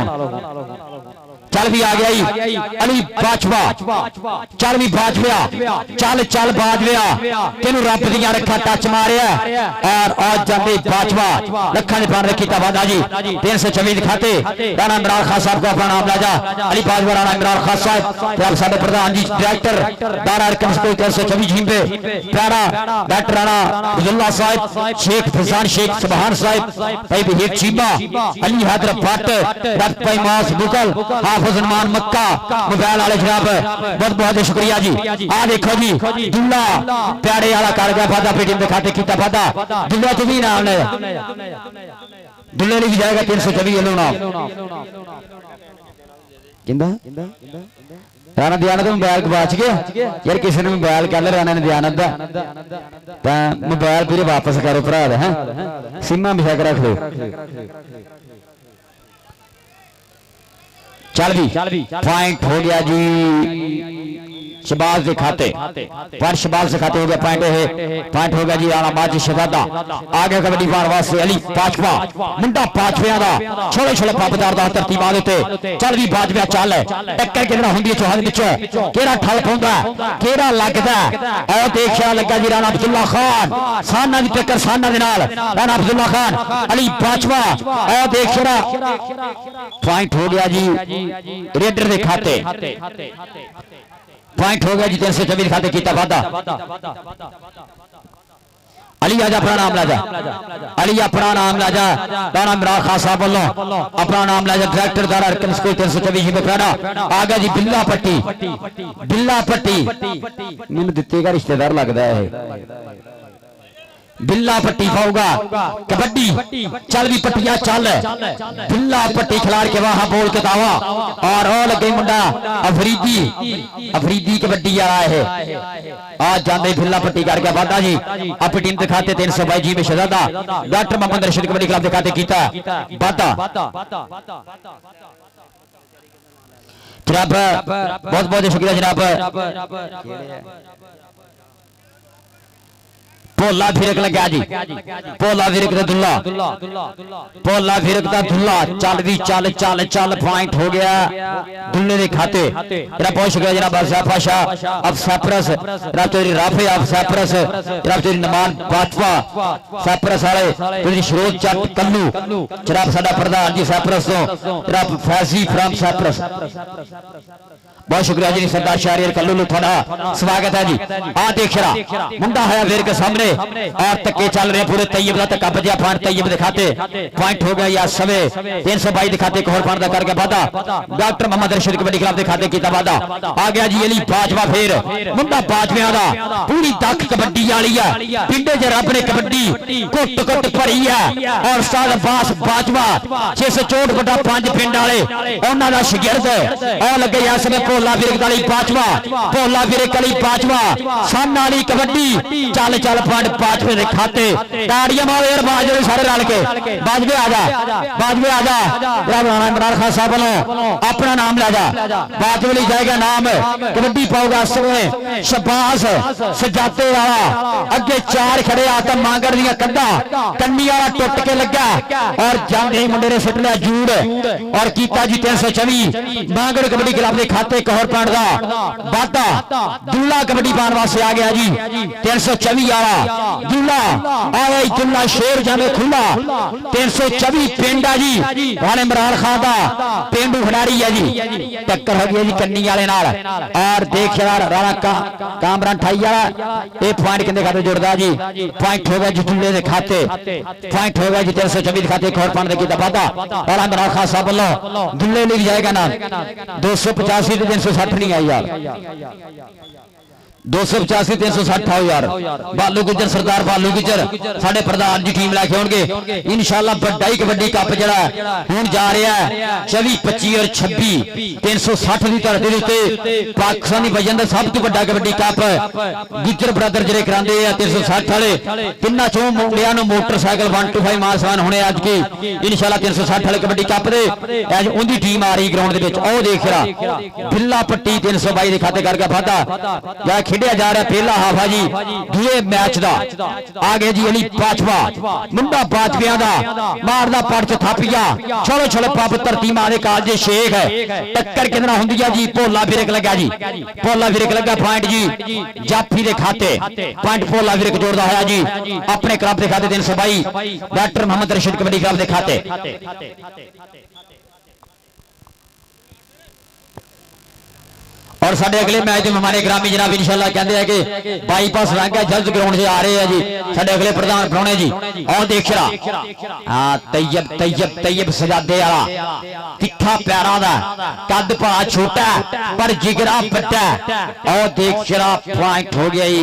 चल भी आ गया अली बाजवा चल भी बाजवा चल बाजवा तेन रब दिया रखा टच मारिया और आज जाते बाजवा लखा ने पान रखी वादा जी 326 दिखाते राणा इमरान खान साहब को अपना नाम ला जा अली बाजवा राणा इमरान खान साहब साडे प्रधान जी डायरेक्टर दारा रकम स्कूल 326 झींबे प्यारा डॉक्टर राणा अब्दुल्ला साहब शेख फरसान शेख सुभान साहब भाई बहीर चीमा अली हैदर भट्ट डॉक्टर भाई मास बुकल हाफिज मक्का मोबाइल वाले जनाब बहुत बहुत शुक्रिया जी आ देखो जी दुल्ला प्यारे वाला कर गया वादा पेटी में खाते किया वादा दुल्ला तो भी नाम ले दुल्ले भी जाएगा 324 लो नाम किंदा राणा दयानंद मोबाइल गवाच गया यार किसी ने मोबाइल कर लिया राणा ने दयानंद दा मोबाइल पूरे वापस करो भरा है सिमा मिसा कर रख लो चल भी पॉइंट हो गया जी शबाज के खाते पर शबाज से खाते हो गया पॉइंट हो गया जी आलाबाद शहजादा आगे कबड्डी पार वास्ते अली पांचवा मुंडा पांचविया दा छोटे छोटे पापदार दा तरतीब आते चल भी बाजविया चल टक्कर कितना हुंदी चौहान विचों केड़ा ठल पाउंदा केड़ा लगदा और देखिया लगा जी राणा अब्दुल्ला खान साना दी टक्कर साना दे नाल राणा अब्दुल्ला खान अली पांचवा और देखिया पॉइंट हो गया जी रेडर दे खाते पॉइंट हो गया जी 324 खाते कीता वादा अली आजा अपना नाम लाजा अली अपना नाम लाजा दाना इमरान खान साहब बोलो अपना नाम लाजा डायरेक्टर दारा स्कूल 324 में प्राणा आ गया जी बिल्ला पट्टी मैंने दित्तेगा रिश्तेदार लगता है बिल्ला पट्टी पाऊगा कबड्डी चल भी पट्टिया चल बिल्ला पट्टी खिलाड़ के वहां बोल के दावा और लगे मुंडा अफरीदी कबड्डी आ रहा है आज जाते बिल्ला पट्टी करके वादा जी अपनी टीम दिखाते 322 जी में शहजादा डॉक्टर मोहम्मद रशीद कबड्डी क्लब दिखाते कीता वादा जनाब बहुत बहुत शुक्रिया जनाब पोला फिरक लगा जी पोला फिरक दा दुल्ला पोला फिरक दा दुल्ला चल भी चल चल चल पॉइंट हो गया दुल्ले दे खाते तेरा बहुत शुक्रिया जनाब अफसा अब सैप्रस रातोरी राफे अब सैप्रस जनाब तेरी नमान बातवा सैप्रस वाले तेरी शरोज चट कल्लू जनाब साडा प्रधान जी सैप्रस तो जनाब फैजी फ्रॉम सैप्रस बहुत शुक्रिया जी सरदार शहरियर कल्लू थोड़ा स्वागत है जी आ देख रहा मुंडा है वीर के सामने और तक्के चल रहे पूरे तैयब का तक्का बजिया फान तैयब दिखाते पॉइंट हो गया या सवे 322 दिखाते एक और फान दा करके वादा डॉक्टर मोहम्मद रशीद कबड्डी क्लब दिखाते कीता वादा आ गया जी अली बाजवा फिर मुंडा बाजविया दा पूरी तक कबड्डी वाली है पिंडे च रब ने कबड्डी कुट भरी है और उस्ताद अब्बास बाजवा जिस चोट बड़ा 5 पिंड वाले उन्हां दा शागिर्द और लगे या समय भोला वीर कली पांचवा भोला वीर कली पांचवा सन वाली कबड्डी चल चल पॉइंट पांचवे दे खाते ताड़ियां मारो यार बाजवे सारे रल के बाजवे आजा राणा इमरान खान साहब वालों अपना नाम ला जा बाजवे ली जाएगा नाम कबड्डी पाओगा समय शबाज सजाते वाला अगे 4 खड़े आतम मांगर दियां कंधा कन्नी वाला टुट के लगा और जांदे मुंडे ने सुट लिया जूड़ और कीता जी 324 मांगर कबड्डी क्लब दे खाते कहर पाण दा वादा दुल्ला कबड्डी पाण वास्ते आ गया जी 324 वाला दुल्ला आए दुल्ला शेर जाने खुला 324 पेंडा जी राणा इमरान खान दा पेंडू खिडारी है जी टक्कर हो गई जी कन्नी वाले नाल और देख यार राणा कामरान 28 वाला ये पॉइंट किंदे खाते जुड़दा जी पॉइंट हो गया जी दुल्ले दे खाते पॉइंट हो गया जी 324 खाते कहर पाण दे कीता वादा राणा इमरान खान साहब वालों दुल्ले लिख जाएगा नाम 285 360 नहीं आई यार 285 360 आओ यार बालू गुजर सरदार बालू गुजर साडे प्रधान जी टीम लेके आउणगे इंशाअल्लाह बड़ा ही कबड्डी कप जड़ा हुण जा रहा है 24 25 और 26 360 दी धरती दे उत्ते पाकिस्तानी वजन दा सब तो बड़ा कबड्डी कप गुजर ब्रदर ਜਿਹੜੇ ਕਰਾਂਦੇ ਆ 360 ਵਾਲੇ ਤਿੰਨਾਂ ਚੋਂ ਮੁੰਡਿਆਂ ਨੂੰ ਮੋਟਰਸਾਈਕਲ 125 ਮਾਨਸਵਾਨ ਹੋਣੇ ਅੱਜ ਕੀ इंशाअल्लाह 360 ਵਾਲੇ ਕਬੱਡੀ ਕੱਪ ਦੇ ਅੱਜ ਉਹਦੀ ਟੀਮ ਆ ਰਹੀ ਗਰਾਊਂਡ ਦੇ ਵਿੱਚ ਉਹ ਦੇਖ ਰਿਹਾ ਬਿੱਲਾ ਪੱਟੀ 322 ਦੇ ਖਾਤੇ ਕਰਕੇ ਵਾਧਾ ਜਾਂ ਖੇਡਿਆ ਜਾ ਰਿਹਾ ਪਹਿਲਾ ਹਾਫਾ ਜੀ ਦੂਏ ਮੈਚ ਦਾ ਆ ਗਿਆ ਜੀ ਅਲੀ ਪਾਚਵਾ ਮੁੰਡਾ ਪਾਚਵਿਆਂ ਦਾ ਮਾਰਦਾ ਪੜ ਚ ਥਾਪੀਆ ਛੋਲੇ ਛੋਲੇ ਪੱਪ ਧਰਤੀ ਮਾਰੇ ਕਾਲਜੇ ਸ਼ੇਖ ਹੈ ਟੱਕਰ ਕਿੰਨਾ ਹੁੰਦੀ ਆ ਜੀ ਭੋਲਾ ਵੀਰਕ ਲੱਗਾ ਜੀ ਭੋਲਾ ਵੀਰਕ ਲੱਗਾ ਪੁਆਇੰਟ ਜੀ ਜਾਫੀ ਦੇ ਖਾਤੇ ਪੁਆਇੰਟ ਭੋਲਾ ਵੀਰਕ ਜੋੜਦਾ ਹੋਇਆ ਜੀ अपने क्लब के खाते 322 डॉक्टर मोहम्मद रशीद कबड्डी क्लब के खाते और साडे अगले मैच में हमारे ग्रामी जनाब इंशाल्लाह कहते हैं कि बाईपास रंगा जल्द ग्राउंड से आ रहे हैं जी साडे अगले प्रधान प्राहुणे जी और देख रहा हां तैयब तैयब तैयब सजादे वाला तिखा प्यारा दा कद भा छोटा पर जिगरा बड़ा और देख रहा पॉइंट हो गया जी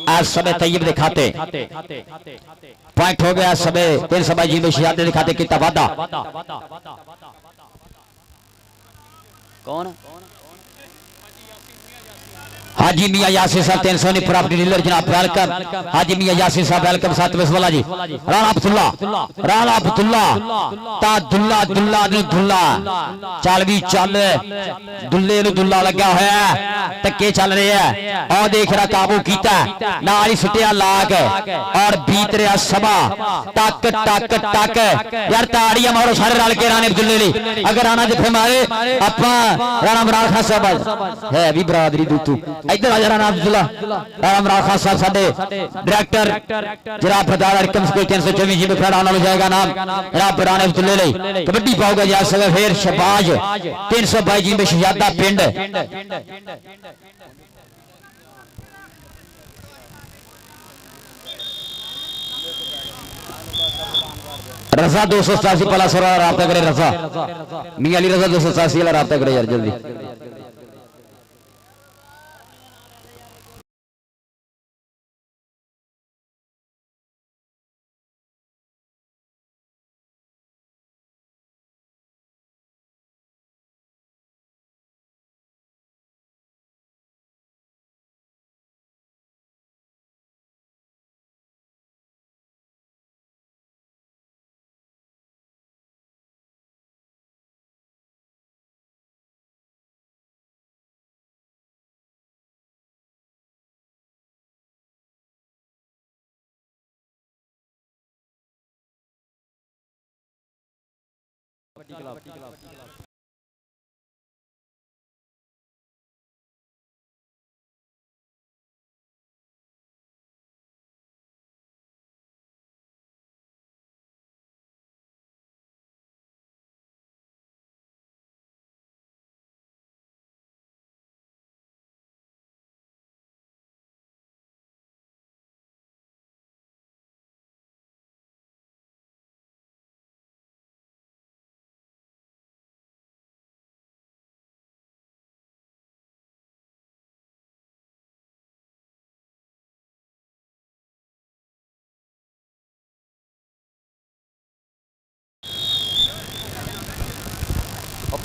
आज समय तैयब दे खाते पॉइंट हो गया समय 322 जी में शहादत दे खाते कितना वादा कौन हाजी मियां यासिर साहब 300 ने प्रॉपर्टी डीलर जनाब वेलकम। हाजी मियां यासिर साहब वेलकम। 7 वाला जी राणा अब्दुल्ला ता दुल्ला दुल्ला नु दुल्ला चल भी चल दुल्ले नु दुल्ला लगा होया टक्के चल रहे हैं और देख रहा काबू कीता नाल ही सुटिया लाग और बीत रहा सभा टक टक टक यार ताड़ियां मारो सारे रल के राणे अब्दुल्ले ली अगर राणा जिथे मारे आपा राणा इमरान खान साहब है भी बरादरी दूतू इधर आ जा राणा अब्दुल्ला राणा इमरान खान साहब साडे डायरेक्टर जनाब फदार अरकम स्कूल 324 जी में खड़ा होना जाएगा नाम जनाब राणे अब्दुल्ले ली कबड्डी पाओगे जा सके फिर शहबाज 322 जी में शहजादा पिंड रजा 287 पला सर राब्ता करे रजा मियां अली रजा 287 वाला राब्ता करे यार जल्दी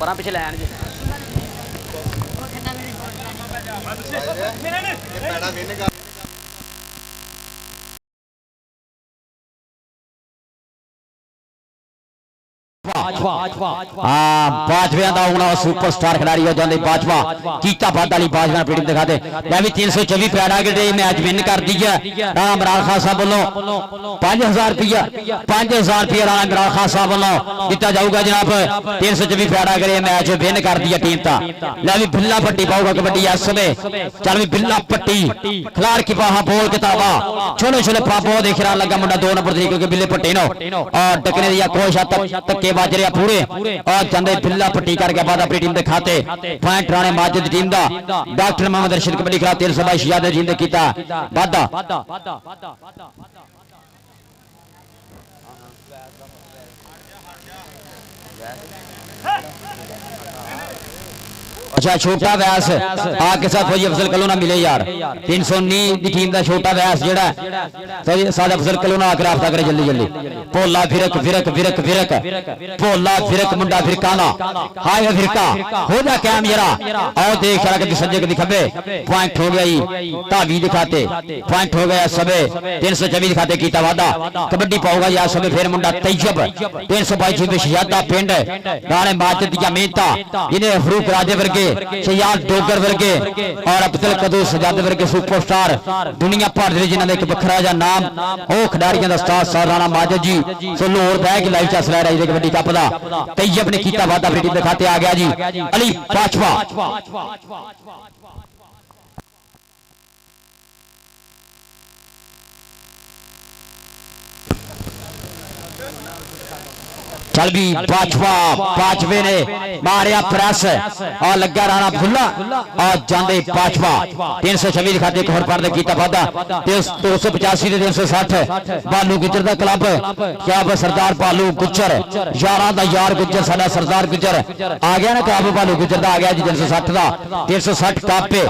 परा पिछले लैन जी बाजवा का सुपरस्टार खिलाड़ी हो जाते बाजवा कीता बाद वाली बाजवा पीढ़ी दिखाते मैं भी 324 पैड़ा के मैच विन कर दिया राणा इमरान खान साहब वालों 5000 रुपया 5000 रुपया राणा इमरान खान साहब वालों दिता जाऊगा जनाब 324 पैड़ा के मैच विन कर दिया टीम का लै भी बिल्ला पट्टी पाऊगा कबड्डी इस समय चल भी बिल्ला पट्टी खिलाड़ की बाहा बोल किताबा छोले छोले पापो देख रहा लगा मुंडा 2 नंबर क्योंकि बिल्ले पट्टी नो और टकने दिया कोई तक्के बाज रहा पूरे और चंदे बिल्ला पट्टी करके बाद अपनी टीम के खाते पॉइंट राणे माजिद टीम का डॉक्टर मोहम्मद रशीद कबड्डी खिलाफ 322 यादव टीम ने किया वादा अच्छा छोटा वैस आके साथ फौजी अफजल कलोना मिले यार 319 दी टीम दा छोटा वैस जेड़ा साद अफजल कलोना आके राब्ता करे जल्दी जल्दी भोला फिरक फिरक फिरक फिरक भोला फिरक मुंडा फिरकाना हाय फिरका हो जा कैम जरा और देख रहा कि सज्जे के खब्बे पॉइंट हो गई धावी दिखाते पॉइंट हो गया सबे 324 दिखाते कीता वादा कबड्डी पाऊगा यार सबे फिर मुंडा तैयब 322 में शहजादा पिंड राणे माजिद दी मेहता इन्हें फरूक राजे वर्गे शयाद डोगर वर्गे और अब्दुल कदूर सजाद वर्गे सुपरस्टार दुनिया भर दे जिन्हां दा इक वखरा जा नाम ओ खिडारियां दा उस्ताद सर राणा माजिद जी सो लाहौर बैग लाइव च असला रही कबड्डी कप दा तैयब ने कीता वादा अपनी टीम दे खाते आ गया जी अली बाजवा चल भी बाजवा बाजवे ने मारिया प्रेस और लगा राणा अब्दुल्ला और जांदे बाजवा 326 खाते एक होर पर कीता वादा 285 ते 360 बालू गुजर दा क्लब क्या सरदार बालू गुजर यारां दा यार गुजर साडा सरदार गुजर आ गया ना क्लब बालू गुजर दा आ गया जी 360 दा 360 कापे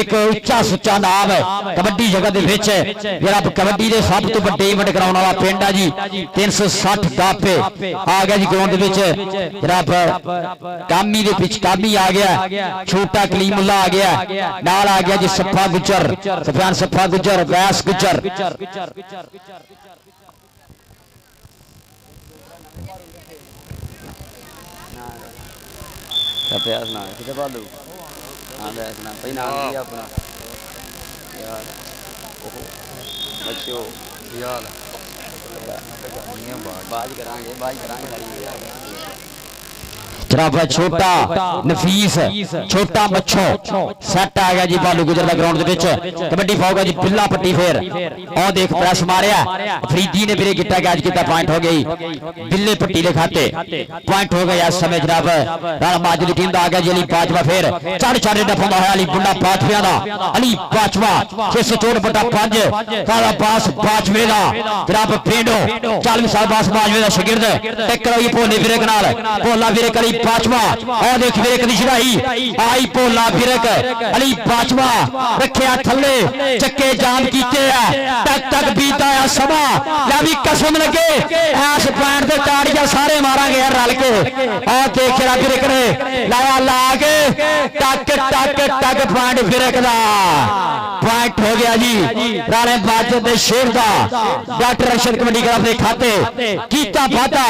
एक उच्चा सुच्चा नाम है कबड्डी जगत दे विच जेड़ा कबड्डी दे सब तो वड्डे इवेंट कराउण वाला पिंड है जी 360 कापे आ गया जी ग्राउंड विच जनाब कामी दे पिच कामी आ गया छोटा कलीमुल्ला आ गया नाल आ गया जी सफा गुजर सफियान सफा गुजर वैस गुजर सफियान ना किते बालू हां वैस ना भाई नाम की अपना यार बच्चों यार बाज करांगे जनाब छोटा नफीस छोटा मच्छो सैट आ गया जी बालू गुजर का ग्राउंड कबड्डी फाउल जी बिल्ला पट्टी फिर और देख प्रेस मारिया फरीदी ने मेरे गिट्टा कैच किया पॉइंट हो गई बिल्ले पट्टी के खाते पॉइंट हो गया इस समय जनाब राणा माजरी टीम का आ गया जी अली पांचवा फिर चढ़ चढ़ डफा है अली बुंडा पांचवे का अली पांचवा 664/5 काला पास पांचवे का जनाब पेंडो 40 साल पास पांचवे का शागिर्द टेक करो भोले वीरे नाल भोला वीरे करी पांचवा और देख वीरे कदी छड़ाई आई भोला वीरक अली पांचवा रखिया थल्ले चक्के जाम कीते तक तक बीता है समा लै भी कसम लगे ऐस पॉइंट ते ताड़ियां सारे मारांगे रल के और देख वीरक ने लाया ला के टक टक टक पॉइंट वीरक दा पॉइंट हो गया जी राणे बाजद दे शेर दा डॉक्टर अरशद कबड्डी क्लब दे खाते कीता वादा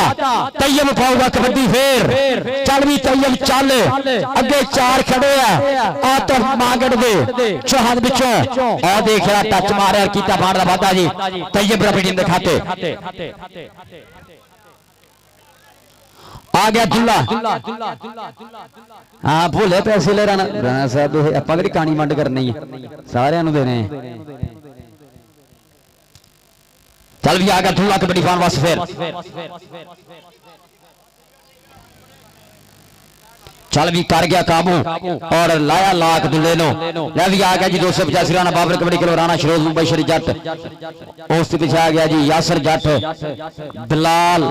तैयब पाऊगा कबड्डी फिर चल भी तैयब चल अगे 4 खड़े है आतफ मांगड़ दे चौहान बिचों और देख रहा टच मारे कीता बाण दा वादा जी तैयब रबी टीम दे खाते आ गया दुल्ला हाँ भूले पैसे ले राणा साहब आपां किहड़ी कहानी मंड करनी है सारियां नूं देने चल भी आ गया दुल्ला कबड्डी फान वास्ते फिर चल भी कर गया काबू और लाया लाख दुल्ले नो ले भी आ गया जी 285 राणा बाबर कबड्डी किलो राणा शरोज मुंबई शरी जट उस पीछे आ गया जी यासर जट बिलाल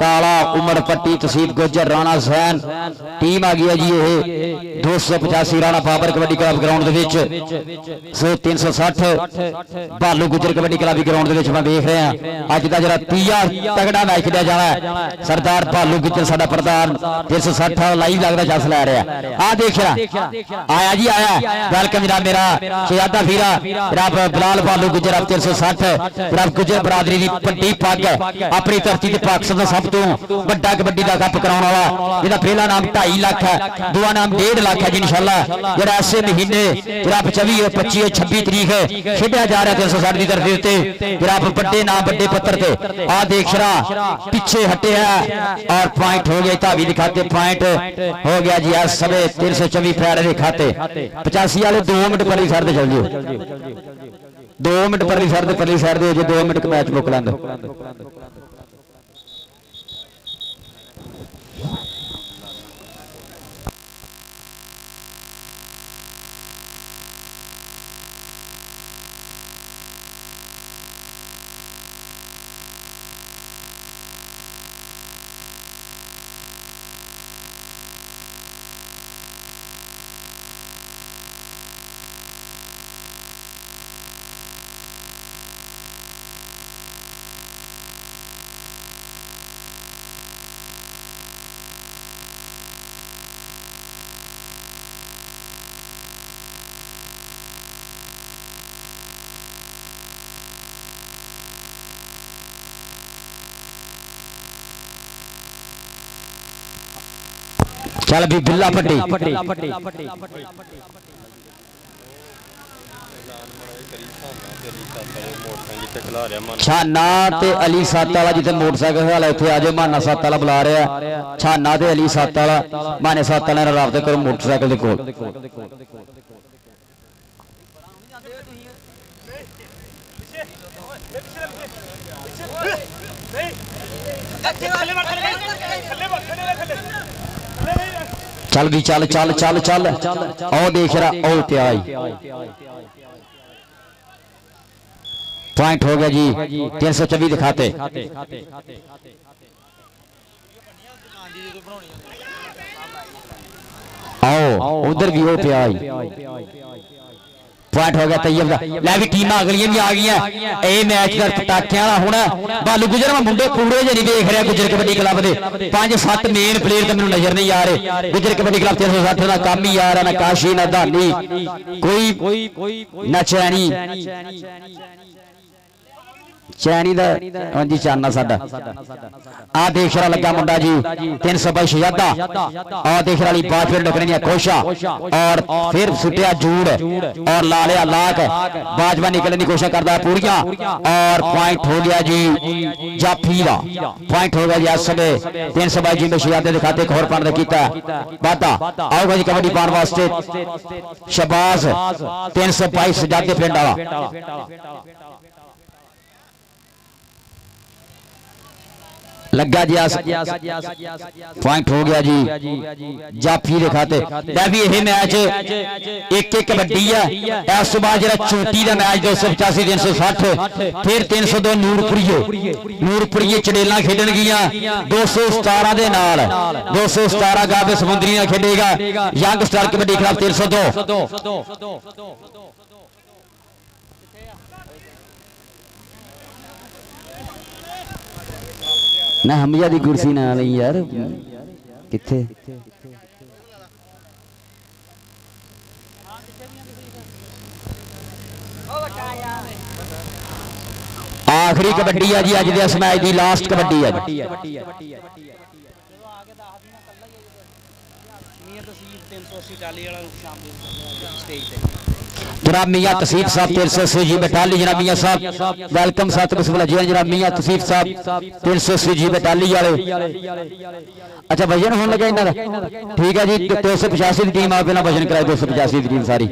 काला उमर पट्टी तसीब गुजर राणा हुसैन टीम आ गई है जी ये 285 राणा बाबर कबड्डी क्लब ग्राउंड दे विच 360 भालू गुजर कबड्डी क्लब ग्राउंड दे विच मैं देख रहा अज दा जरा 30 तगड़ा मैच खेलिया जाना है सरदार भालू गुजर साडा प्रधान 360 लाइव लगदा जस लै रहा आ देख रहा आया जी आया वेलकम जनाब मेरा शहजादा वीरा जनाब बिलाल भालू गुजर 360 जनाब गुजर बरादरी दी पट्टी पग अपनी धरती ते पाकिस्तान दा सब तो बड़ा कबड्डी दा कप कराउण वाला जिहदा पहला नाम 2.5 लाख है दूआ नाम 1.5 लाख है जी इंशाअल्लाह जेड़ा ऐसे महीने जनाब 24 25 26 तरीक खेडिया जा रहा 360 दी धरती ते जनाब बड़े नाम बड़े पत्थर ते आ देख रहा पीछे हटे है और पॉइंट हो गया धावी दिखाते पॉइंट हो गया जी आज समय 324 पैर के खाते 85 वाले 2 मिनट परली साइड चल जाओ 2 मिनट परली साइड 2 मिनट मैच मुक लैंदो चल भी बिल्ला पट्टी छाना ते अली सत्त वाला जिथे मोटरसाइकिल वाला इतने आ जाओ माना सत्त वाला बुला रहा छाना ते अली सत्त वाला माने सत्त वाले राबते करो मोटरसाइकिल के कोल चल भी चल चल चल चल ओ देख रहा ओ ते आई पॉइंट हो गया जी 324 दिखाते आओ उधर भी हो पे आई पॉइंट हो गया तैयब का लै भी टीम अगलियां भी आ गई ये मैच का पटाखियां वाला होना बालू गुजर मैं मुंडे पूरे जे नहीं देख रहा गुजर कबड्डी क्लब के 5-7 मेन प्लेयर तो मैंने नजर नहीं आ रहे गुजर कबड्डी क्लब 360 का काम ही आ रहा ना काशी ना धानी कोई ना चैनी चैनी दा हां जी चाना साडा आ देख रहा लगा मुंडा जी 322 शहजादा आ देख रहा बात फिर लगनी है कोशा और फिर सुटिया जूड़ और लालिया लाक बाजवा निकलने की कोशिश करता है पूरियां और पॉइंट हो गया जी जाफी का पॉइंट हो गया जी इस समय 322 जी में शहजादे के खाते खोर पाने कीता वादा आओगा जी कबड्डी पाने वास्ते शहबाज 322 शहजादे पिंड वाला लगा जी पॉइंट हो गया जी जाफी के खाते भी यही मैच एक कबड्डी है इस बाद जो चोटी का मैच 285 360 फिर 302 नूरपुरीए चड़ेला खेलन गया 217 के नाल 217 गाबे समुद्री खेडेगा यंग स्टार कबड्डी क्लब 302 ना हमजा दी कुर्सी ना ली यार किथे आखिरी कबड्डी है जी अज दे मैच की लास्ट कबड्डी है जनाब मियां तसीफ साहब 380 जी बटाली जनाब मियां साहब वेलकम साथ बिस्मिल्लाह जी जनाब मियां तसीफ साहब 380 जी बटाली वाले अच्छा वजन होने लगा इन्हों ठीक है जी 285 की टीम आप वजन कराए 285 की टीम सारी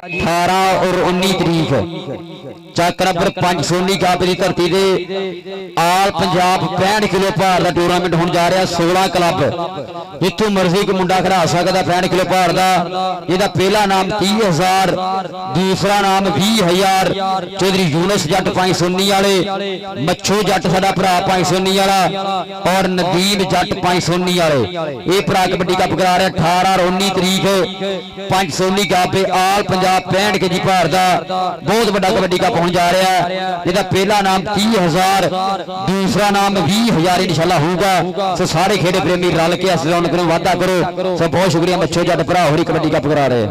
18 और 19 तरीक ਚੱਕ ਨੰਬਰ 5 ਸੋਨੀ ਕਾਪ ਦੀ ਧਰਤੀ ਦੇ ਆਲ ਪੰਜਾਬ 65 ਕਿਲੋ ਭਾਰ ਦਾ ਟੂਰਨਾਮੈਂਟ ਹੋਣ ਜਾ ਰਿਹਾ। 16 ਕਲੱਬ ਜਿੱਥੋਂ ਮਰਜ਼ੀ ਕੋ ਮੁੰਡਾ ਖੜਾ ਸਕਦਾ 65 ਕਿਲੋ ਭਾਰ ਦਾ। ਇਹਦਾ ਪਹਿਲਾ ਨਾਮ 30,000, ਦੂਸਰਾ ਨਾਮ 20,000। ਚੌਧਰੀ ਯੂਨਸ ਜੱਟ 5 ਸੋਨੀ ਵਾਲੇ, ਮੱਛੋ ਜੱਟ ਸਾਡਾ ਭਰਾ 5 ਸੋਨੀ ਵਾਲਾ ਔਰ ਨਦੀਮ ਜੱਟ 5 ਸੋਨੀ ਵਾਲੇ। ਇਹ ਭਰਾ ਕਬੱਡੀ ਕੱਪ ਕਰਾ ਰਿਹਾ 18 और 19 ਤਰੀਕ 5 ਸੋਨੀ ਕੱਪ ਆਲ ਪੰਜਾਬ 65 ਕੇਜੀ ਭਾਰ ਦਾ ਬਹੁਤ ਵੱਡਾ ਕਬੱਡੀ ਕੱਪ ਹੋਣ ਜਾ ਰਿਹਾ ਹੈ। ਇਹਦਾ ਪਹਿਲਾ ਨਾਮ 30,000, ਦੂਸਰਾ ਨਾਮ 20,000 ਇਨਸ਼ਾਅੱਲਾ ਹੋਊਗਾ। ਸੋ ਸਾਰੇ ਖੇਡ ਪ੍ਰੇਮੀ ਰਲ ਕੇ ਇਸ ਰੌਣਕ ਨੂੰ ਵਾਧਾ ਕਰੋ। ਸੋ ਬਹੁਤ ਸ਼ੁਕਰੀਆ ਮੱਛੋ ਜੱਟ ਭਰਾ ਹੋਰੀ ਕਬੱਡੀ ਕੱਪ ਕਰਾ ਰਹੇ।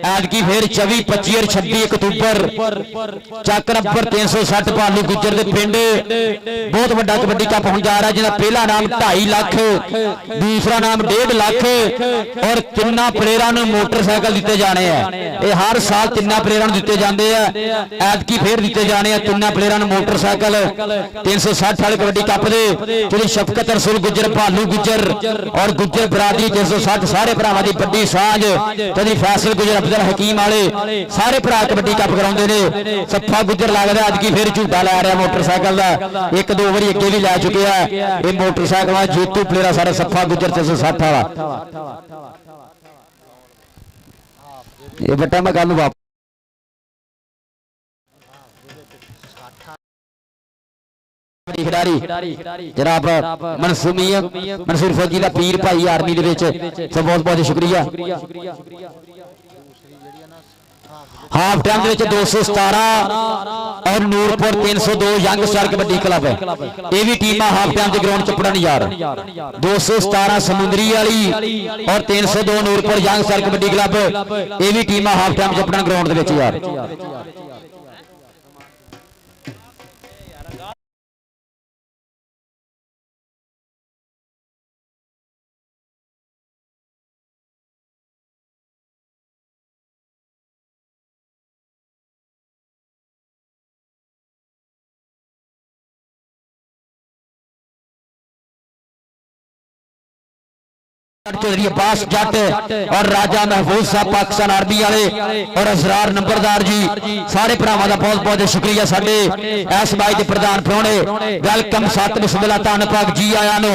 आज की फिर 24, 25 और 26 अक्तूबर ਚੱਕ नंबर 360 भालू गुज्जर के पिंड बहुत बड़ा कबड्डी कप होने जा रहा है। जिसका पहला नाम 2.5 लाख, दूसरा नाम 1.5 लाख और तिना प्लेयरों मोटरसाइकिल दिते जाने हैं। ये हर साल तिना प्लेयरों दिते जाते हैं। ऐतकी फिर दिते जाने हैं तिना प्लेयरों मोटरसाइकिल 360 वाले कबड्डी कप के ਜਿਹੜੀ शफकत रसूल गुज्जर, भालू गुज्जर और गुज्जर बरादरी 360 सारे भरावां दी बड़ी सांझ चौधरी फैसल गुज्जर, अफजल हकीम वाले सारे भरा कबड्डी कप कराउंदे ने। सफा गुज्जर लगदा अज की फिर झूटा लै रहा मोटरसाइकिल का। एक दो बारी अगे भी लै चुके हैं। ये मोटरसाइकिल वाला जीतू प्लेयर सारा सफा गुज्जर 360 वाला। ये बट्टा मैं कल वापस खिडारी जनाब मंसूर फौजी का पीर भाई आर्मी के बहुत बहुत शुक्रिया। हाफ टाइम 217 और Noorpur 302 young star kabaddi club है। ये भी टीम हाफ टाइम के ग्राउंड च पढ़न यार 217 समुद्री वाली और 302 Noorpur young star kabaddi club. ये भी टीम हाफ टाइम च पढ़न ग्राउंड के यार। चौधरी अब्बास जट और राजा महफूज साहब पाकिस्तान आर्मी वाले और असरार नंबरदार जी सारे भरावां दा बहुत बहुत शुक्रिया। साडे इस बाई दे प्रधान प्राहुणे वेलकम सत बिस्मिल्लाह धन पाक जी आया नो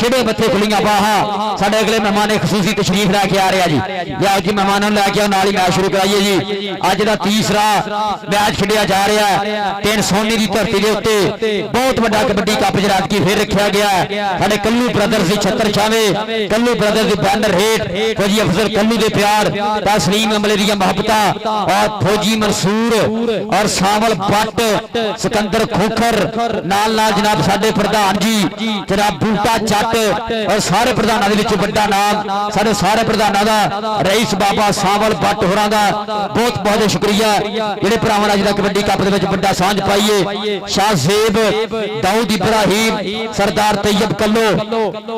खिड़े मथे खुलियां बाहां। साडे अगले मेहमान खसूसी तशरीफ लैके आ रहा जी। लियाओ जी मेहमानों लैके आओ, नाल ही मैच शुरू कराइए जी। अज दा तीसरा मैच खेडिया जा रहा है 3 सोनी की धरती के उत्ते। बहुत बड़ा कबड्डी कप जरात की फिर रखा गया है। साडे कल्लू ब्रदर्स की छत्तर छावे कल्लू बैनर हेठ फौजी अफसर कल्लू दे प्यार, तस्लीम अमले दी मोहब्बत और फौजी मंसूर और सावल भट्ट सिकंदर खोखर नाल नाल जनाब साडे प्रधान जी जनाब बूटा जट और सारे प्रधानों दे विच बड़ा नाम साडे सारे प्रधानों दा रईस बाबा सावल भट्ट होरां दा बहुत बहुत शुक्रिया। जिहड़े भरावां ने अज कबड्डी कप दे विच बड़ा सांझ पाईए। शाह ज़ेब, दाऊद इब्राहिम, सरदार तैयब कल्लो,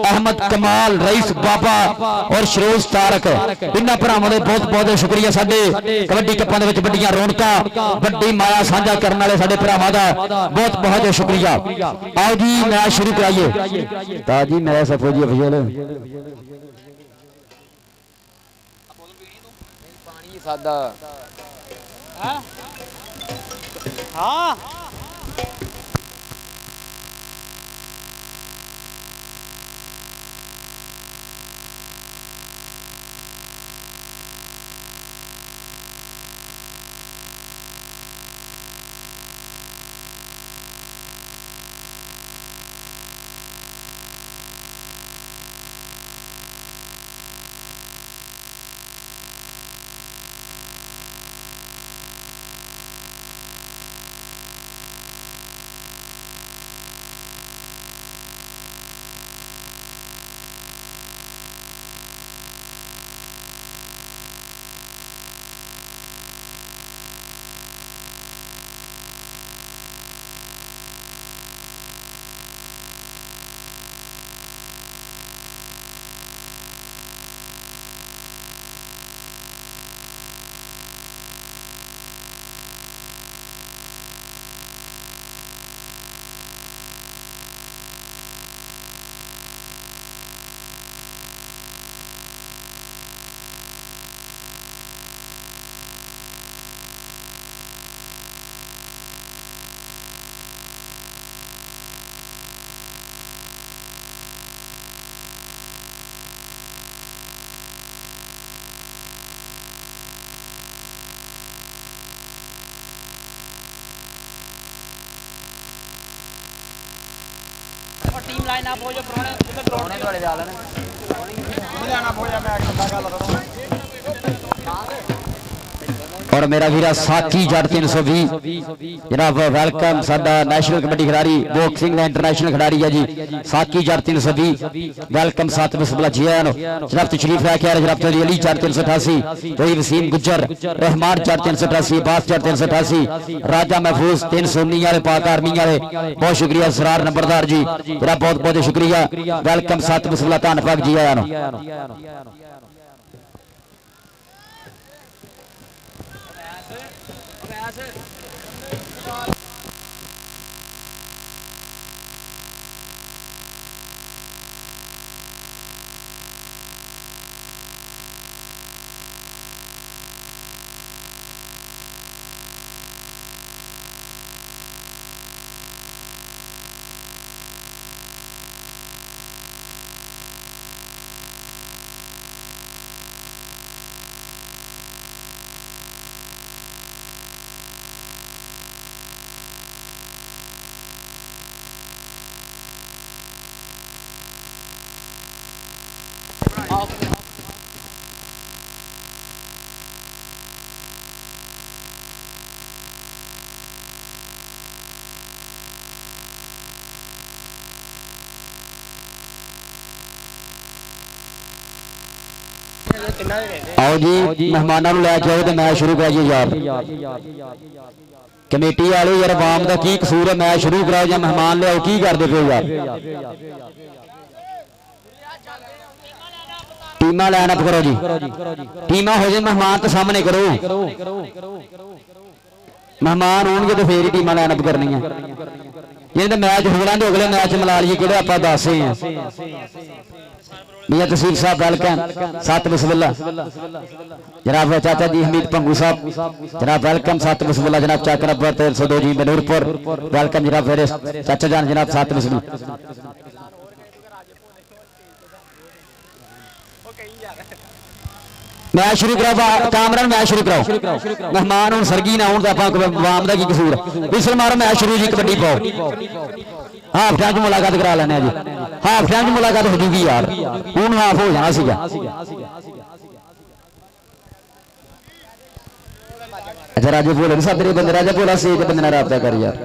अहमद कमाल, रईस बाबा और शरोज तारक इन्हां भरावां दे बहुत बहुत शुक्रिया। साडे कबड्डी कप्पां दे विच बड़ियां रौनकां बड़ी माया साझा करने वाले साडे भरावां दा बहुत बहुत शुक्रिया। आओ जी मैच शुरू कराइए। ताजी मैच फौजी अफजल पानी सादा हाँ ਟੀਮ ਲਾਈਨ ਅਪ ਹੋ ਜਾ ਪ੍ਰਾਹੁਣੇ ਪ੍ਰਾਹੁਣੇ ਤੁਹਾਡੇ ਜਾ ਲੈਣ और मेरा वीरा साथी जट 320 जनाब वेलकम साडा नेशनल कबड्डी खिलाड़ी बॉक्सिंग का इंटरनेशनल खिलाड़ी है जी साथी जट 320 वेलकम साथ बिस्मिल्लाह जी आन जनाब तशरीफ लेके आ रहे जनाब चौधरी अली जट 388 चौधरी वसीम गुज्जर रहमान जट 388 बास जट 388 राजा महफूज 319 वाले पाक आर्मी वाले बहुत शुक्रिया सरार नंबरदार जी जनाब बहुत बहुत शुक्रिया वेलकम साथ बिस्मिल्लाह धन पाक जी आन आओ जी मेहमानों लैके आओ तो मैच शुरू कराइए यार कमेटी वाले यार आवाम का की कसूर है मैच शुरू कराओ या मेहमान ले आओ की करते पे यार टीमा लाइन अप करो जी टीमा हो जाए मेहमान तो सामने करो मेहमान होंगे तो फिर ही टीमा लाइन अप करनी है जिन्हें मैच हो लेंगे अगले मैच मिला लीजिए कि आप दस हैं मियां तहसील साहब वेलकम सात बिस्मिल्लाह जनाब चाचा जी हमीद पंगू साहब जनाब वेलकम सात बिस्मिल्लाह जनाब चाकर नंबर 302 जी बनूरपुर वेलकम जनाब फिर चाचा जान जनाब सात बिस्मिल्लाह मैच शुरू कराओ कामरान मैच शुरू कराओ मेहमान हूं सरगी ना आउण दा आवाम दा की कसूर विसल मारो मैच शुरू जी कबड्डी पाओ हाफ टाइम मुलाकात करा लेने जी हाफ टाइम मुलाकात हो जूगी यार हूं हाफ हो जाना सीगा अच्छा राजे बोले सादरे बंदे राजा बोला से बंदे ना राबता कर यार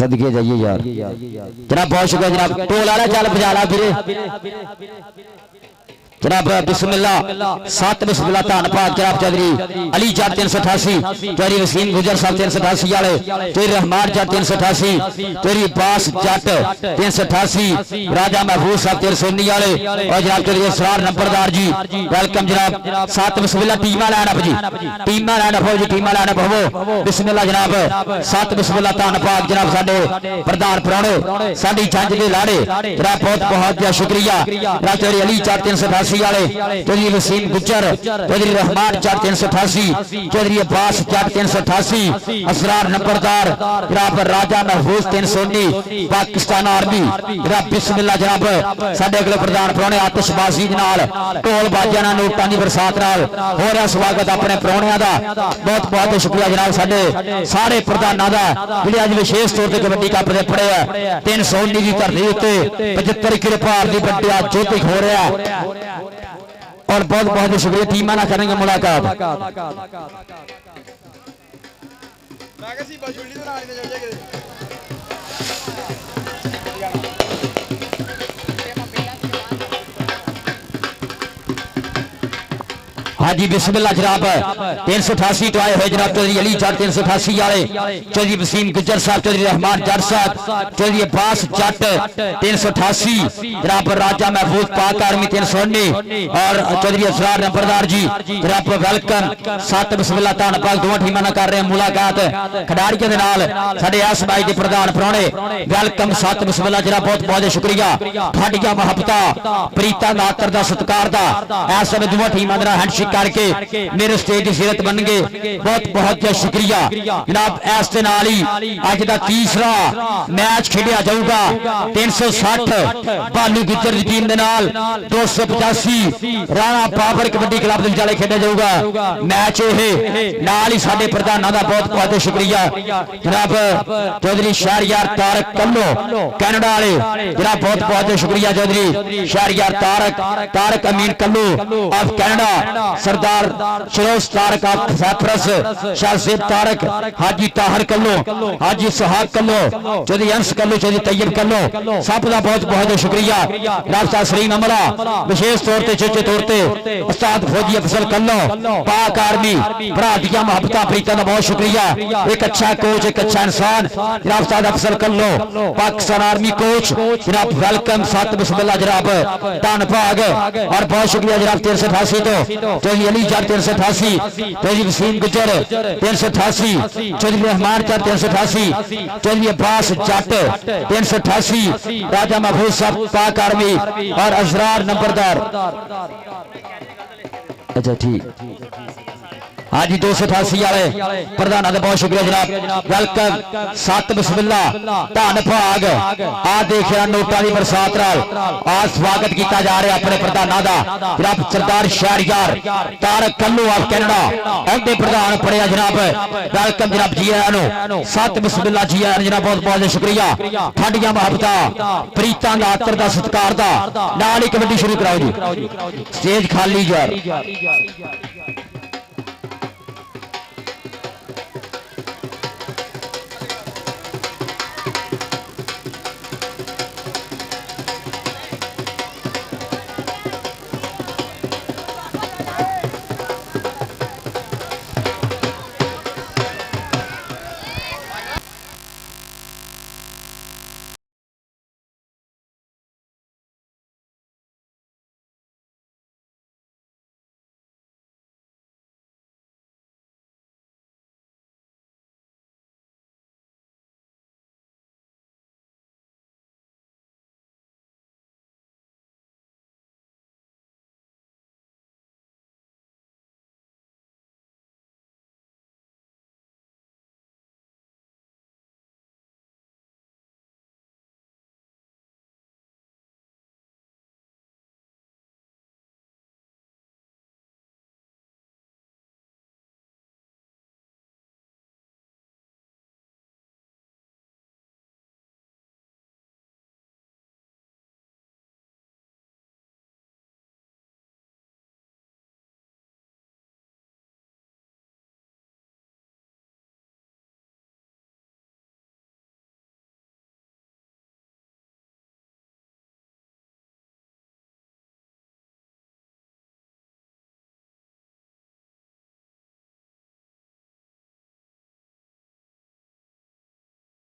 सदके जाइए यार जनाब बहुत शुक्रिया जनाब टोल वाला चल बजाला फिरे जनाब बिस्मिल्लाह सात बिस्मिल्लाह धन पाक जनाब चौधरी अली जट 388 चौधरी वसीम गुजर साहब 388 वाले चौधरी रहमान जट 388 चौधरी बास जट 388 राजा महफूज साहब 319 वाले और जनाब चौधरी सरार नंबरदार जी वेलकम जनाब सात बिस्मिल्लाह टीमा लाइन अप जी टीमा लाइन अप हो जी टीमा लाइन अप हो बिस्मिल्लाह जनाब सात बिस्मिल्लाह धन पाक जनाब साडे प्रधान प्राहुणे साडी जंज दे लाड़े जनाब बहुत बहुत शुक्रिया जनाब चौधरी अली जट 388 चौधरी वसीम गुज्जर चौधरी रहमान जट 388 चौधरी अब्बास जट 388 असरार नंबरदार जनाब राजा महफूज 319 पाकिस्तान आर्मी जनाब बिस्मिल्लाह जनाब साडे अगले प्रधान प्राहुणे आतिशबाजी दे नाल ढोल बाजियां नाल नोटां दी बरसात नाल हो रहा स्वागत अपने प्राहुणियां दा बहुत बहुत शुक्रिया जनाब साडे सारे प्रधानां दा जिहड़े अज विशेष तौर ते कबड्डी कप दे पड़े आ 319 दी धरती उत्ते 75 किलो भार दी बड्डिया जोती हो रहा है और बहुत बहुत शुक्रिया टीमा ना करेंगे मुलाकात हाँ जी बिस्मिल्लाह जनाब 388 तो आए हुए जनाब चौधरी अली जट 388 वाले चौधरी वसीम गुज्जर साहब चौधरी रहमान जट साहब चौधरी अब्बास जट 388 जनाब राजा महफूज पाक आर्मी 319 और चौधरी असरार नंबरदार जी जनाब वेलकम सात बिस्मिल्लाह धन पाक दोवां टीमां नाल कर रहे हैं मुलाकात खिडारियों के नाल साडे इस मैच दे प्रधान प्राहुणे वेलकम सात बिस्मिल्लाह जनाब बहुत बहुत शुक्रिया तुहाडीआं मुहब्बतां प्रीतां दा आदर दा सत्कार दा इस समय दोवां टीमां दे नाल हैंडशेक करके मेरे स्टेज की सीरत बन गए। बहुत बहुत शुक्रिया जनाब। इस दे नाल ही अज दा तीसरा मैच खेडिया जाऊगा 360 भालू गुजर की टीम दे नाल 285 राणा पावर कबड्डी क्लब दे विचाले खेडिया जाऊगा मैच। ये नाल ही साडे प्रधानां दा बहुत बहुत शुक्रिया जनाब चौधरी शहरयार तारक कल्लो कैनेडा वाले जनाब, बहुत बहुत शुक्रिया Chaudhry Shahryar Tariq Amin Kallo of Canada, Sardar Sharoz Tariq of Cyprus, Shahzeb Tariq, Haji Tahir Kallo, Haji Suhag Kallo, Chaudhary अंश कल्लो, चौधरी तैयब कल्लो, सब का बहुत बहुत शुक्रिया। रास्ता सलीम अमला विशेष तौर पर चेचे तौर पर उस्ताद फौजी अफसल कल्लो, पाक आर्मी भराटिया मोहब्बत प्रीता का बहुत शुक्रिया। एक अच्छा कोच, एक अच्छा इंसान जनाब उस्ताद अफसल कल्लो, पाकिस्तान आर्मी कोच जनाब, वेलकम सत बिस्मिल्लाह जनाब, धन भाग और बहुत शुक्रिया जनाब। 388 तो चौधरी अली जट 388, चौधरी वसीम गुजर 388, चौधरी रहमान जट 388, चौधरी अब्बास जट 388, राजा महफूज साहब पाक आर्मी और अजरार नंबरदार। अच्छा ठीक हाँ जी 288 वाले प्रधान का बहुत शुक्रिया जनाब। वेलकम सत बिस्मिल्लाह धन भाग आ देख रहा नोटा की बरसात नाल आ स्वागत किया जा रहा अपने प्रधानों का जनाब सरदार शहरयार तारक कल्लू ऑफ कैनेडा उनके प्रधान पढ़िया जनाब। वेलकम जनाब जी आया सत बिस्मिल्लाह जी आया जनाब, बहुत बहुत शुक्रिया। ठंडिया मोहब्बत प्रीतां दा आतर दा सत्कार दा नाल ही कबड्डी शुरू कराओ जी। स्टेज खाली यार।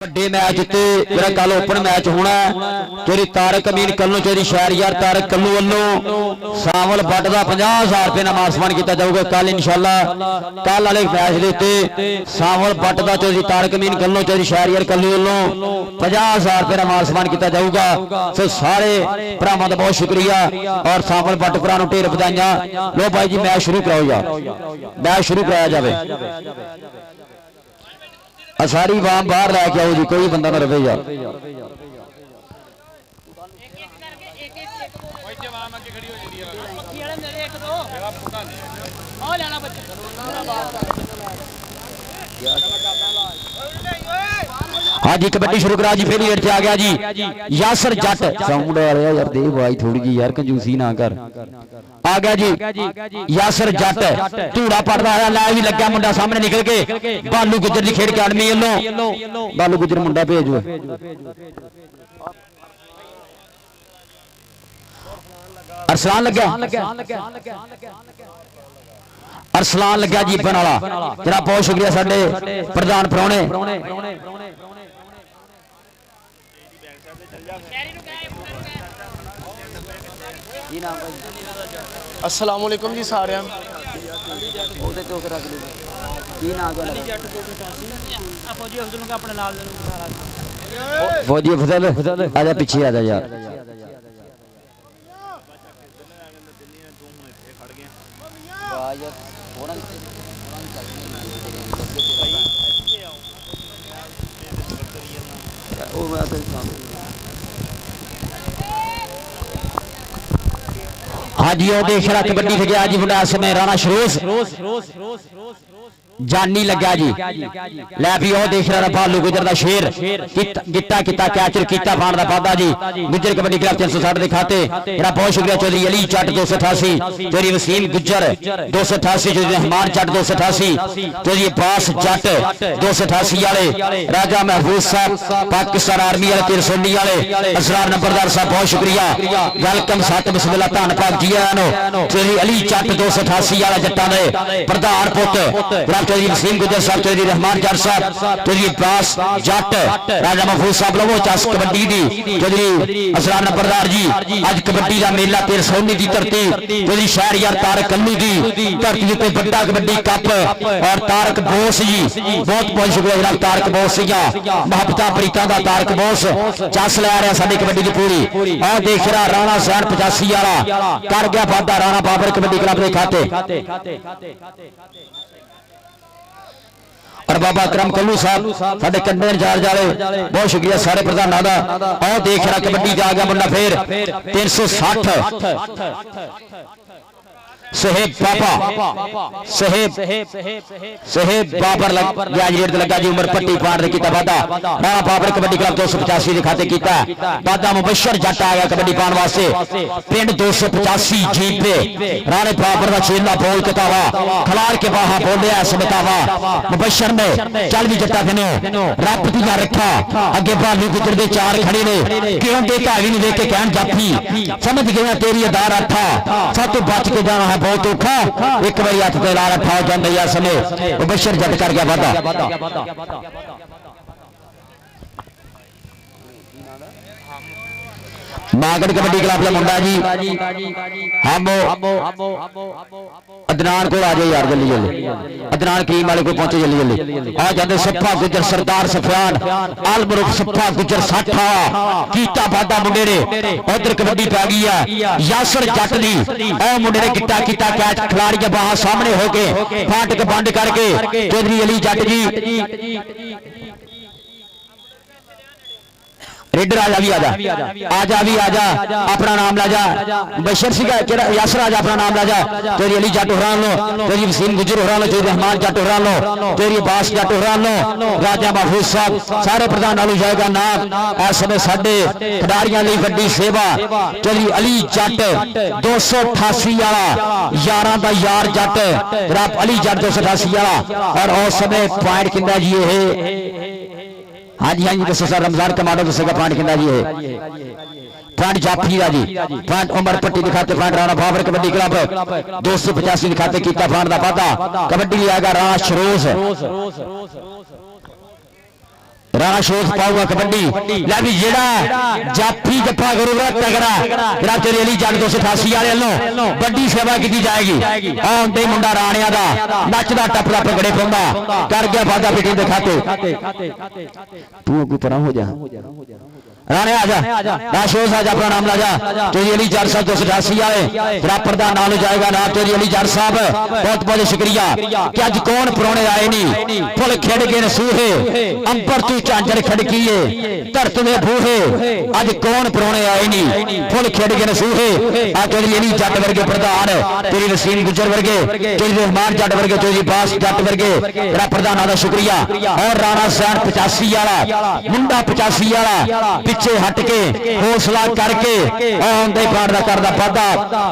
ਵੱਡੇ ਮੈਚ ਉੱਤੇ ਜਿਹੜਾ ਕੱਲ ਓਪਨ ਮੈਚ ਹੋਣਾ ਚੌਧਰੀ ਤਾਰਕ ਅਮੀਨ ਕੱਲੋਂ ਚੌਧਰੀ ਸ਼ਹਿਰਯਾਰ ਤਾਰਕ ਕੱਲੂ ਵੱਲੋਂ ਸਾਵਲ ਬੱਟ ਦਾ 50,000 ਰੁਪਏ ਨਾਲ ਮਾਨ ਸਨਮਾਨ ਕੀਤਾ ਜਾਊਗਾ ਕੱਲ ਇਨਸ਼ਾਅੱਲਾ। ਕੱਲ ਵਾਲੇ ਮੈਚ ਦੇ ਉੱਤੇ ਸਾਵਲ ਬੱਟ ਦਾ ਚੌਧਰੀ ਤਾਰਕ ਅਮੀਨ ਕੱਲੋਂ ਚੌਧਰੀ ਸ਼ਹਿਰਯਾਰ ਕੱਲੂ ਵੱਲੋਂ 50,000 ਰੁਪਏ ਨਾਲ ਮਾਨ ਸਨਮਾਨ ਕੀਤਾ ਜਾਊਗਾ। ਸੋ ਸਾਰੇ ਭਰਾਵਾਂ ਦਾ ਬਹੁਤ ਸ਼ੁਕਰੀਆ ਔਰ ਸਾਵਲ ਬੱਟ ਭਰਾ ਨੂੰ ਢੇਰ ਵਧਾਈਆਂ। ਲੋ ਭਾਈ ਜੀ ਮੈਚ ਸ਼ੁਰੂ ਕਰਾਓ ਯਾਰ, ਮੈਚ ਸ਼ੁਰੂ ਕਰਾਇਆ ਜਾਵੇ। सारी वाम बाहर लैके आओ जी, कोई बंदा ना रवे यार। हाँ जी कबड्डी शुरू करा जी, फिर गेट आ गया जी यासर जट साउंड आ रहा यार, दे आवाज थोड़ी जी यार, कंजूसी ना कर। आ गया जी यासर जट धूड़ा पड़ता है, लै भी लग्या मुंडा सामने निकल के बालू गुजर की खेड अकाडमी वालों, बालू गुजर मुंडा भेजो। अरसलान लग्या, अरसलान लग्या जीपन वाला जरा, बहुत शुक्रिया साडे प्रधान प्राहुणे। अस्सलाम वालेकुम जी सारिਆਂ ਨੂੰ। ਉਹਦੇ ਚੋਕ ਰੱਖ ਲਓ ਕੀ ਨਾਮ ਹੈ फौजी अफजल का अपने नाल फौजी अफजल आजा पीछे आजा यार। वाह ਯਾਰ ਹੋਰਾਂ ਦੀ ਉਹ ਮੈਂ ਤੇ हाँ जी वो देख रहा कबड्डी से गया जी मुंडा समय राणा शरोज जानी लग्या जी लै भी वो देख रहा भालू गुजर दा शेर गिट्टा किता कैचर कीता फाण दा पादा जी गुजर कबड्डी क्लब 360 दे खाते मेरा बहुत शुक्रिया चौधरी अली चट 288 चौधरी वसीम गुजर 288 चौधरी रहमान चट 288 चौधरी अब्बास जट 288 वाले राजा महफूज साहब पाकिस्तान आर्मी वाले तिरसोनी वाले असरार नंबरदार साहब बहुत शुक्रिया वेलकम सत बिस्मिल्लाह धन भाग जी चौधरी अली चट 288 वाला जट्टां दे प्रधान पुत चौधरी वसीम गुजर साहब चौधरी रहमान जट साहब चौधरी अब्बास जट राजा महफूज साहब लोगो चस कबड्डी दी चौधरी असरार नंबरदार जी आज कबड्डी का मेला तिरसोनी की धरती चौधरी शहरयार तारक कल्लू की धरती पे बड़ा कबड्डी कप और तारक बोस जी बहुत बहुत शुक्रिया जनाब तारक बोस सिंह मोहब्बत प्रीतां दा तारक बोस चस लै रहा साडी कबड्डी की पूरी और देख रहा राणा सैन 85 वाला कर गया वादा राणा बाबर कबड्डी क्लब के खाते और बाबा अकरम कल्लू साहब साडे कंडे इंचार्ज वाले बहुत शुक्रिया सारे प्रधानों का और देख रहा कबड्डी आ गया मुंडा फिर 360 सहेब बाबा सहेब बाबर लगा जी उमर पट्टी पार किया वादा राणा बाबर कबड्डी क्लब 285 के खाते किया वादा मुबशर जट आ गया कबड्डी पाने वास्ते पिंड 285 जीत पे राणे बाबर का चेला बोल कतावा खलार के बाहा बोलिया समतावा मुबशर ने चल भी जट्टा फिनो रब दिया रखा अगे भालू गुजर दे चार खड़े ने क्यों दे धावी ने देख के कहन जाफी समझ गया तेरी अदार अठा सब तो बच के जाना है बहुत औखा एक बार हथ ते लाल अठा हो जाता यार समय मुबशर जट कर गया वादा मागड़ कबड्डी क्लब का मुंडा जी हम अदनान को आ जाए यार जल्दी जल्दी अदनान करीम वाले को पहुंचे जल्दी जल्दी आ जाते सफा गुजर सरदार सफियान आल मुरुख सफा गुजर साठा कीता बादा मुंडे ने उधर कबड्डी पै गई है यासर जट दी ए मुंडे ने किता किता कैच खिलाड़ी के बाहर सामने होके फाटक बंद करके चौधरी अली जट जी रेडर आजा भी आजा अपना नाम ला जा बशर सिंह यासर आजा अपना नाम ला जा तेरी अली जट हुरान लो तेरी वसीम गुजर हुरान लो तेरी रहमान जट हुरान लो तेरी अब्बास जट हुरान लो राजा महफूज साहब सारे प्रधान नालू जाएगा नाम इस समय साडे खिडारियां लई वड्डी सेवा तेरी अली जट 288 वाला यारां दा यार जट रब अली जट 288 वाला और उस समय पॉइंट किंदा जी ये हाँ जी दसो सर रमजान कमांडो दसेगा पॉइंट कितना जी है पॉइंट जाफी का जी पॉइंट उमर पट्टी दिखाते पॉइंट राणा बाबर कबड्डी क्लब 285 दिखाते कीता पॉइंट का वादा कबड्डी आएगा राणा शरोज राणा शोध पाऊगा कबड्डी लै भी जेड़ा जाफी जफा करूगा तगड़ा जरा तेरी अली जट 288 वाले लो बड़ी सेवा की जाएगी आंदे मुंडा राणिया दा नचदा टपदा पगड़े पाउंदा कर गया वादा बेटी दे खाते तू अगू परा हो जा राणे आजा राशोज आजा अपना नाम ला जा तेरी अली जट साहब 288 वाले जरा प्रधान नाल जाएगा ना तेरी अली जट साहब बहुत बहुत शुक्रिया कि अज कौन पुराने आए नहीं फुल खेड़ गए नसूहे अंबर तू झांझर खड़कीए धरत दे बूहे अज कौन पुराने आए नहीं फुल खेड़ गए नसूहे आ तेरी अली जट वर्गे प्रधान तेरी वसीम गुजर वर्गे तेरी रहमान जट वर्गे तेरी बास जट वर्गे जरा प्रधान दा शुक्रिया और राणा सैन 85 वाला मुंडा 85 वाला पिछे हट के हौसला करके आंदे पार दा करदा वादा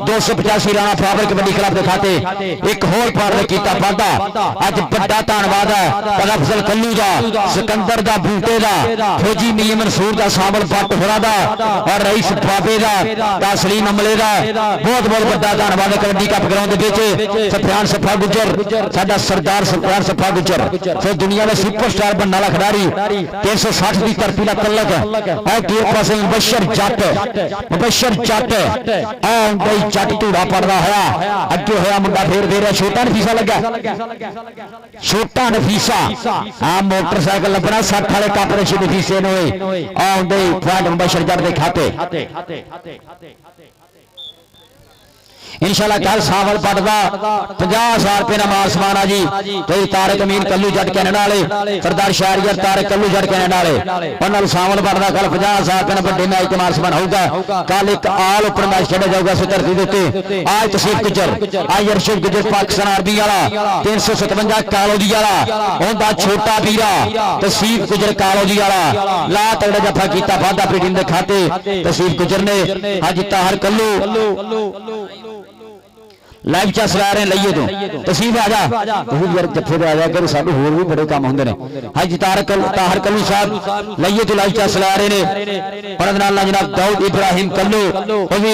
285 राणा बाबर कबड्डी क्लब के खाते एक होर पार कीता वादा अज बड़ा धन्नवाद है अफजल कल्लू दा सिकंदर दा बूटे दा फौजी मियां मंसूर दा सामल भट्ट होरा दा और रईस बाबे दा सलीम अमले दा बहुत बहुत बड़ा धन्नवाद है कबड्डी कप ग्राउंड दे विच सफियान सफा गुजर साडा सरदार सफियान सफा गुजर फिर दुनिया दा सुपरस्टार बनने वाला खिडारी 360 दी धरती दा तलक दो पासे मुबशर जट गई जट धूड़ा पड़ता होया अगे होया मुंडा फेर दे रहा छोटा नफीसा लगा छोटा नफीसा हाँ मोटरसाइकिल लभना 60 वाले कप के नफीसे ने आंदे पॉइंट मुबशर जट के खाते इंशाल्लाह कल सावल पट का 50,000 रुपये नाम समाना जी। तो तारक अमीन कल्लू जट कैनेडा वाले सरदार शहरियर तारक कल्लू जट कैनेडा वाले उन्होंने सावल पट का कल 50,000 रुपये बड़े मैच का मान समान होगा। कल एक आल ओपन मैच खेड़ा जाऊगा इस धरती के उत्ते। आज तसीफ गुजर आज अर्शद गुजर पाकिस्तान आर्मी वाला 357 कालोजी वाला उनका छोटा पीरा तसीफ गुजर कालोजी वाला ला तगड़ा जफा किया वादा अपनी टीम के खाते। तसीफ गुजर ने आज ताहर कल्लू लाइव चस ला रहे लईए तो तसीफ आ जा यार जफे आ जा कर साडे होर भी बड़े काम होंदे ने। हां जी ताहर कल्लू साहब लईए तो लाइव चस ला रहे ने और नाल जनाब दाऊद इब्राहिम कल्लू वो भी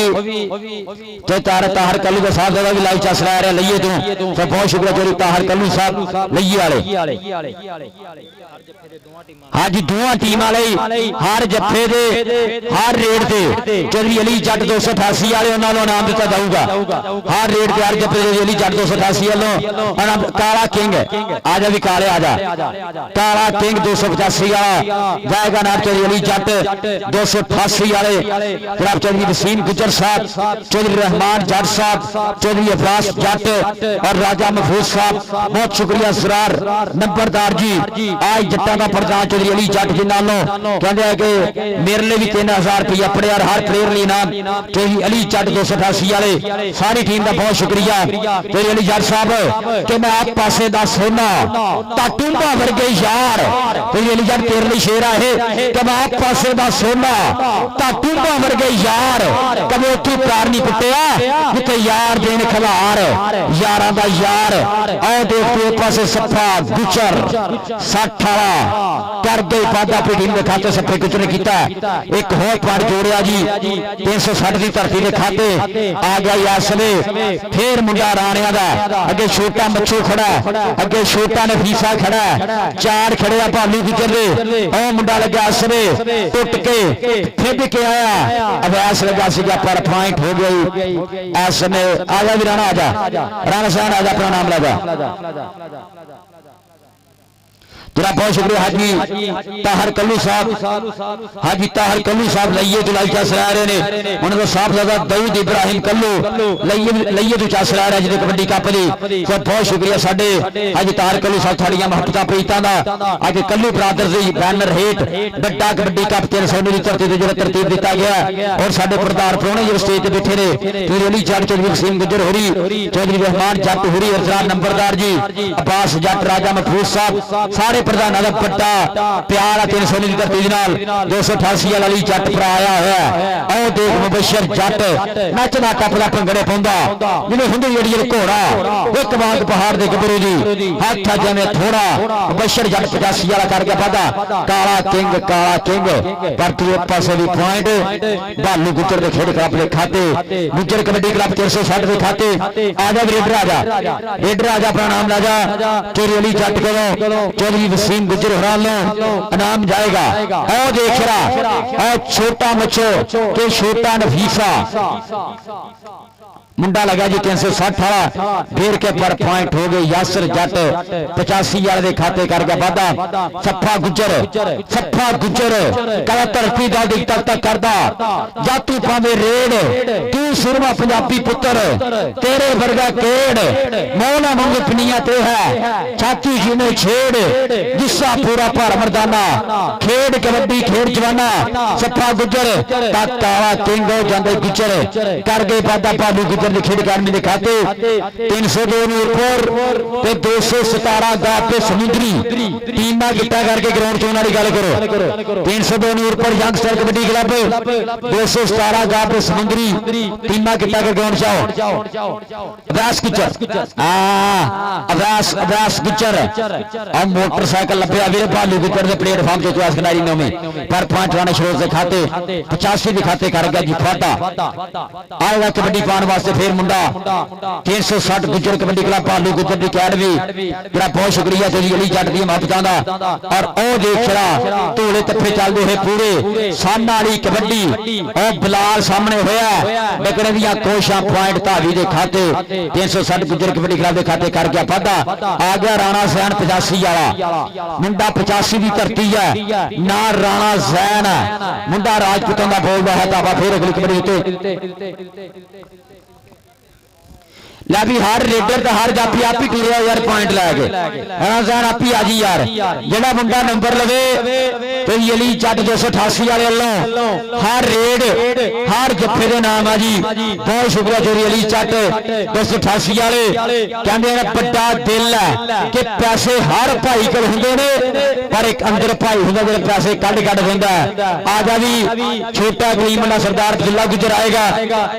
ते ताहर कल्लू के साथ भी लाइव चस ला रहे लईए तो बहुत शुक्रिया जोरी ताहर कल्लू साहब लईए वाले। हाँ जी दोवां टीम वाले हर जफे दे हर रेट ते चौधरी अली जट 288 वाले उन्हां नूं इनाम दिता जाऊगा। हर रेट ते हर जफे दे अली जट 288 वालों इनाम काला किंग आ जा भी काले आ जा काला किंग 285 वाला जाएगा नाम चौधरी अली जट 288 वाले जनाब चौधरी वसीम गुजर साहब चौधरी रहमान जट साहब चौधरी अफरास जट और राजा महफूज साहब बहुत शुक्रिया सरार नंबरदार जी। आज जट्टा का प्रधान चौधरी अली जट जी नालों कहते हैं कि मेरे लिए भी 3000 रुपया पड़े और हर प्लेयर लिए इनाम चौधरी अली जट 288 वाले सारी टीम का बहुत शुक्रिया चौधरी अली जट साहब कि मैं आप पासे दा सोना टाटूंबा वर्गे यार चौधरी अली जट तेरे लिए शेर है कि मैं आप पासे दा सोना टाटूंबा वर्गे यार कभी उत्थे प्यार नहीं पुट्टिया जिथे यार देन खलार यारां दा यार आओ देखते पासे सफा गुचर 60 वाला कर गई वादा अपनी टीम के खाते सफे गुजर ने किया एक होर पॉइंट जोड़िया जी 360 की धरती के खाते आ गया यासले फिर मुंडा राणिया का अगे छोटा मच्छू खड़ा अगे छोटा नफीसा खड़ा चार खड़े भालू गुजर ओ मुंडा लगा असरे टुट के फिर के आया अब ऐस लगा सीगा पर पॉइंट हो गई ऐस में आजा भी राणा आजा राणा साहब आजा अपना नाम लगा जरा बहुत शुक्रिया हाजी ताहर कल्लू साहब हाजी ताहर कल्लू साहब लईए तो लाई चस ला रहे ने उन्होंने साहब दादा दाऊद इब्राहिम कल्लू लईए तो चस ला रहा जिहदे कबड्डी कप दी तो बहुत शुक्रिया साडे हाजी ताहर कल्लू साहब थोड़ियां मुहब्बतां प्रीतां दा अज कल्लू ब्रादर्स दी बैनर हेठ बड़ा कबड्डी कप 300 की धरती ते जिहड़ा तरतीब दिता गया और साडे प्रधान प्रोणे जो स्टेज ते बैठे ने चौधरी अली जट चौधरी वसीम गुजर होरी चौधरी रहमान जट होरी और नंबरदार जी अब्बास जट राजा महफूज साहब सारे प्रधान का बड़ा प्यार 300 की धरती 288 वाला अली जट पर आया हुआ आओ देख मुबशर जट नचदा टपदा भंगड़े पाउंदा जिन्हें हुंदी जेड़ी घोड़ा एक वांग पहाड़ दे गबरू जी हाथ जिवें थोड़ा मुबशर जट 85 वाला करके वादा काला किंग पर तू एक पासे भी पॉइंट भालू गुजर के खेड क्लब के खाते गुजर कबड्डी क्लब 360 के खाते आजा रेडर आजा अपना नाम राजा चौधरी अली जट को चौधरी वसीम गुजर इनाम जाएगा और देख रहा और छोटा मच्छो के छोटा नफीसा मुंडा लगा जी 360 वाला फिर के पर पॉइंट हो गए यासर जट 85 वाले खाते करके वादा सफा गुजर कला धरती का दिख तक करदा जातू पावे रेड तू सुरमा पंजाबी पुत्र तेरे वर्गा केड़ मौला मंग पनिया ते है छाती जी ने छेड़ जिस्सा पूरा भर मरदाना खेड कबड्डी खेड जवाना सफा गुजर काला किंग हो जाते गुजर कर गए वादा भालू गुजर खेड अकादमी के खाते 302 ऊपर 217 गा पे समुद्री टीम गिट्टा करके ग्राउंड चोन वाली गल करो 302 ऊपर यंगस्टर कबड्डी क्लब 217 गा पे समुद्री टीम गिट्टा के ग्राउंड जाओ अब्बास गुजर और मोटरसाइकिल लभ्या वीर भालू गुजर के प्लेटफार्म से चौस खिलाड़ी नौवीं पर 5 वाले शोर से खाते 85 भी खाते कर गया जी फाटा आएगा कबड्डी पाने वास्ते फिर मुंडा 360 गुजर कबड्डी क्लब भालू गुजर की अकेडमी बड़ा बहुत शुक्रिया चौधरी अली जट दी मुहब्बतां दा और ओ देख रहा धोले तप्पे चलते हुए पूरे साना वाली कबड्डी और बिलाल सामने होया बकरे दियां कोशिशां पॉइंट धावी के खाते 360 गुजर कबड्डी क्लब के खाते कर गया वादा आ गया राणा सैन 85 वाला मुंडा 85 की धरती है ना राणा सैन मुंडा राजपूतों का बोलता है दावा फिर अगली कबड्डी लै भी हर रेडर तो हर जाफी आप ही टूरिया यार पॉइंट लैके हसन आप ही आ जी यार जेड़ा मुंडा नंबर लवे तो अली जट 288 वाले वालों हर रेड हर जफे के नाम आ जी बहुत शुक्रिया चोरी अली जट 288 वाले कहते बड़ा दिल है कि पैसे हर भाई को होंगे ने पर एक अंदर भाई होंगे जो पैसे कढ़ देंदा आ जा भी छोटा करीम सरदार अब्दुल्ला गुजर आएगा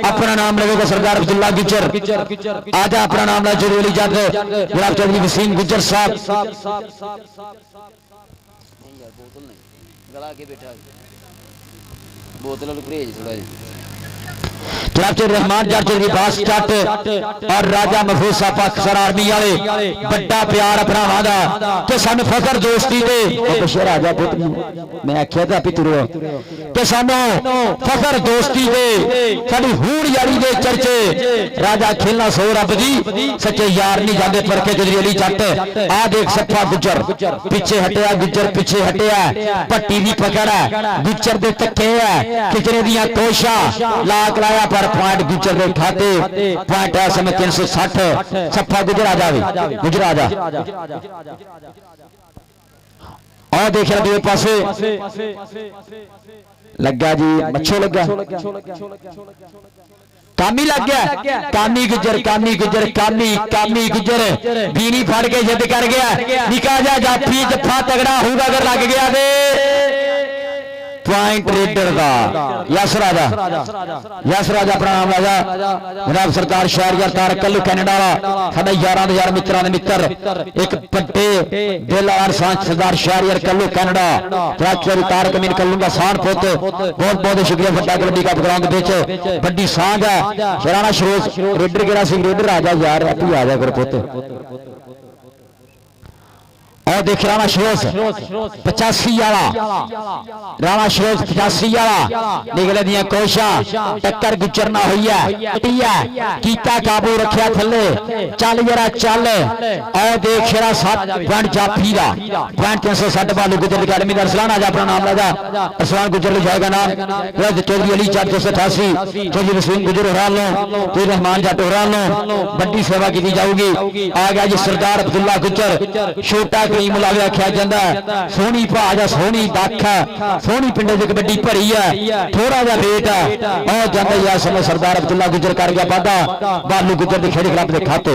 अपना नाम लगेगा सरदार अब्दुल्ला गुजर आजा अपना नाम ला जरूरी जट गुलाब चौधरी वसीम गुजर साहब नहीं यार बोतल नहीं गला के बैठा बोतल वाला परहेज थोड़ा जनाब रहमान जट चौधरी बास जट और राजा महफूज साहब पाकिस्तान आर्मी वाले बड़ा प्यार भरावां दा ते सानू फखर दोस्ती दे बशर आ जा पुत्र मैं आख्या था पितरो ते सानू फखर दोस्ती दे साडी हूड़ यारी दे चर्चे राजा खेलना सो रब दी सच्चे यार नहीं जाते परखे चौधरी अली जट आ देख सफा गुजर पीछे हटिया गुजर पीछे हटिया पट्टी दी पकड़ है गुजर दे तक्के है किचरे दियां कोशा लाख लाया पर पॉइंट गुजर के खाते पॉइंट है समय 360 सफा गुजर आ जावे गुजर आ जा और देख रहा दूसरे पासे लगा जी मच्छो लगा कामी लग गया कामी गुजर कामी गुजर कामी गुजर बीनी फड़ के जिद कर गया निका जा जाफी जफा तगड़ा होगा अगर लग गया दे पॉइंट रेडर का यस राजा अपना नाम राजा जनाब सरकार शहरियार तारक कल्लू कैनेडा वाला साडा यारां दे यार मित्रां दे मित्र एक बड़े दिल वाला इंसान सरदार शहरियार कल्लू कैनेडा जनाब तारक अमीन कल्लू का सान पुत बहुत बहुत शुक्रिया बड़ा कबड्डी का ग्राउंड विच बड़ी सांझ है शराना शरोज रेडर केड़ा सी रेडर राजा यार आप ही आ जा कर पुत और देख राणा शरोज 85 वाला राणा शरोज 85 वाला निकले दिया कोशा टक्कर गुजरना हुई है कीता काबू रखिया थले चल जरा चल और देख शेरा 7 पॉइंट जाफी दा पॉइंट 360 बालू गुजर अकेडमी दा अरसलान आज अपना नाम लगा अरसलान गुजर जाएगा नाम चौधरी अली जट 288 चौधरी वसीम गुजर हरालो चौधरी रहमान जट हरालो बड़ी सेवा की जाऊगी आ गया जी सरदार अब्दुल्ला गुजर छोटा करीम लावे आख्या जांदा सोहनी भाजा सोहनी दख सोहनी पिंड च कबड्डी भरी है थोड़ा जा रेट है और जांदा यार समय सरदार अब्दुल्ला गुजर कर गया वादा बालू गुजर के खेड़ क्लब के खाते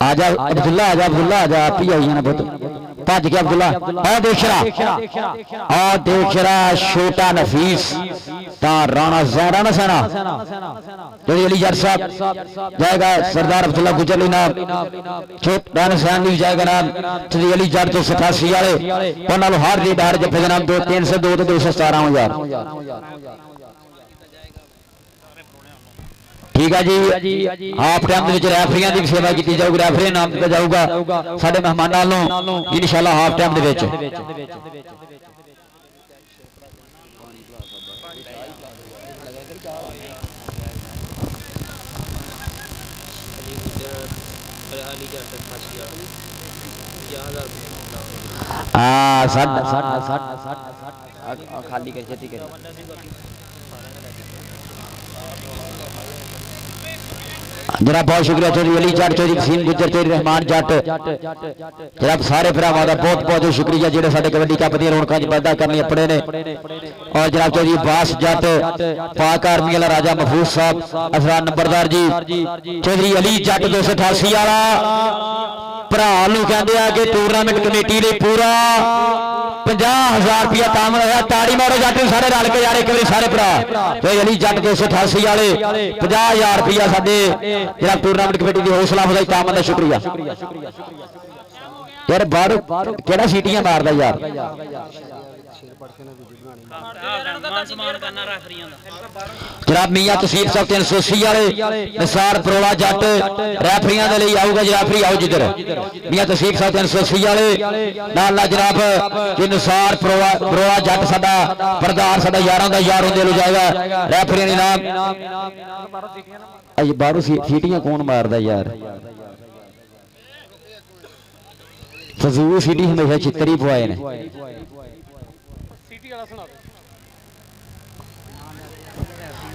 आजा अब्दुल्ला आजा आप ही आई ना बहुत भज गया अब्दुल्ला और देख रहा छोटा नफीस ता राणा सेना चौधरी अली जट साहब जाएगा सरदार अब्दुल्ला गुजर नाम छोटा निशान भी जाएगा नाम चौधरी अली जट 288 वाले उन्होंने हर रेट हर जफे का नाम 302 तो 217,000 ठीक है जी हाफ टाइम रैफरियां की सेवा की जाऊगी रैफरी नाम दिता जाऊगा साडे मेहमानां नालों इंशाअल्लाह हाफ टाइम दे विच खाली कर छेती कर जरा बहुत शुक्रिया चौधरी अली जट चौधरी वसीम गुजर चौधरी रहमान जट जनाब सारे भरावां दा बहुत बहुत शुक्रिया जिहड़े साडे कबड्डी कप दी रौनकां च वाधा करने अपने ने और जनाब चौधरी बास जट पाक आर्मी वाला राजा महफूज साहब अफरान नंबरदार जी चौधरी अली जट 288 वाला भरा नूं कहंदे आ कि टूरनामेंट कमेटी ने पूरा 50,000 रुपया तामन होया ताड़ी मारो जट सारे रल के यार एक बार सारे भरा तो अली जट 288 वाले 50,000 रुपया साडे जेड़ा टूरनामेंट कमेटी दी हौसला अफजाई तामन दा शुक्रिया यार बाहर केड़ा सीटियां मारदा यार जनाब मियां तसीर साहब 380 वाले निसार परोला जट रैफरियां दे लई आऊगा रैफरी आओ जिधर मियां तसीर साहब 380 वाले नाल जनाब कि निसार परोला जट साडा प्रधान साडा यारां दा यार होंदे लो जाएगा रैफरियां दे नाम अज बाहरों सीटियां कौन मारदा यार फजूल सीटी हमेशा चित्तरी पवाए ने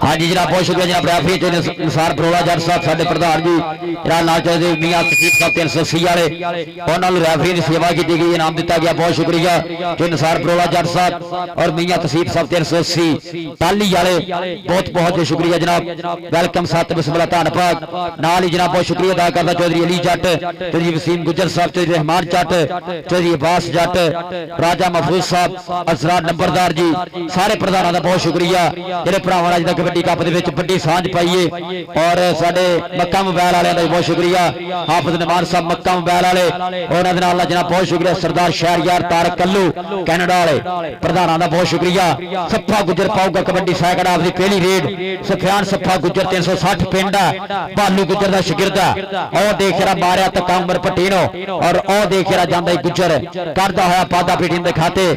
हाँ जी जनाब बहुत शुक्रिया जनाब रेफरी जो निसार बरोड़ा जट साहब साडे प्रधान जी जनाब नाल चौधरी मियां तसीफ साहब 380 वाले उन्होंने रेफरी की सेवा की गई इनाम दिता गया बहुत शुक्रिया जो निसार बरोड़ा जट साहब और मियां तसीफ साहब 380 ताली वाले बहुत बहुत शुक्रिया जनाब वेलकम साथ बिस्मिल्लाह धन्नवाद नाल ही जनाब बहुत शुक्रिया अदा करता चौधरी अली जट चौधरी वसीम गुजर साहब चौधरी रहमान जट चौधरी अब्बास जट राजा महफूज साहब असरार नंबरदार जी सारे प्रधानों का बहुत शुक्रिया जेडे भरावां अज तक कबड्डी कप दे विच बड़ी सांझ पाई है और साडे मक्का मोबाइल वाले का बहुत शुक्रिया हाफिज नमान साहब मक्का मोबाइल वाले उन्होंने नाल जनाब बहुत शुक्रिया सरदार शहरयार तारक कल्लू कैनेडा वाले प्रधानों का बहुत शुक्रिया सफा गुजर पाऊगा कबड्डी सैकड़ा अपनी पहली रेड सफियान सफा गुजर 360 पिंड है भालू गुजर का शिगिरद है और देख रहा मारिया तक्का उमर पटीनो और देख रहा जांदा गुजर करता होया पादा पीटीन के खाते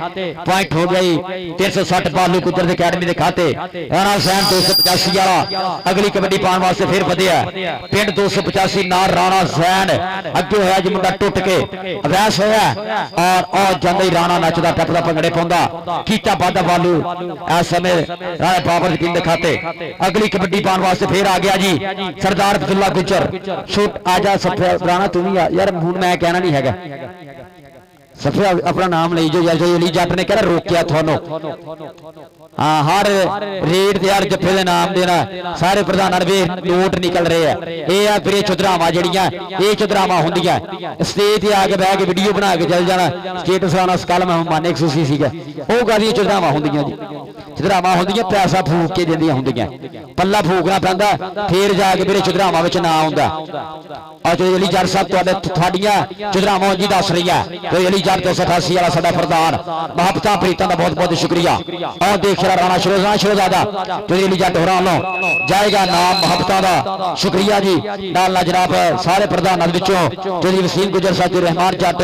पॉइंट हो गई 360 भालू गुजर के अकेडमी के खाते राणा सैन 285 वाला अगली कबड्डी पाने वास्ते फिर वधिया पिंड 285 नार राणा सैन अगे होया जी मुंडा टुट के अवैस होया और जांदा ही राणा नचदा टपदा भंगड़े पाउंदा कीता वादा भालू इस समय राणा पावर टीम के खाते अगली कबड्डी पाने वास्ते फिर आ गया जी सरदार अब्दुल्ला गुजर शूट आजा सफिया राणा तू भी यार हुण मैं कहना नहीं हैगा सफिया अपना नाम ले जो यार जो अली जट ने कह रोकिया थानू हाँ हर रेड यार जफे के नाम देना सारे प्रधान नोट निकल रहे हैं ये फिर चुधरावां जड़ियां ये चुधरावां होंदियां स्टेज ते आके बह के वीडियो बना के चल जाना स्टेटस आना कल मेहमान 180 सीगा वो गादियां चुधरावां होंदियां जी चुधरावां होंदियां पैसा फूक के दिंदियां होंदियां पल्ला फूकना पैंदा फिर जाके मेरे चुधरावां विच नाम आउंदा और जो अली जट साहब तुहाडियां चुधरावां जी दस रही है जो अली जट 288 वाला साडा प्रधान महबता प्रीतां दा बहुत बहुत शुक्रिया और देख राणा शरोजादा जो अली जट होरां वालों जाएगा नाम महबता दा शुक्रिया जी नाल जनाब सारे प्रधानां विचों चौधरी वसीम गुजर साहब जी रहमान जट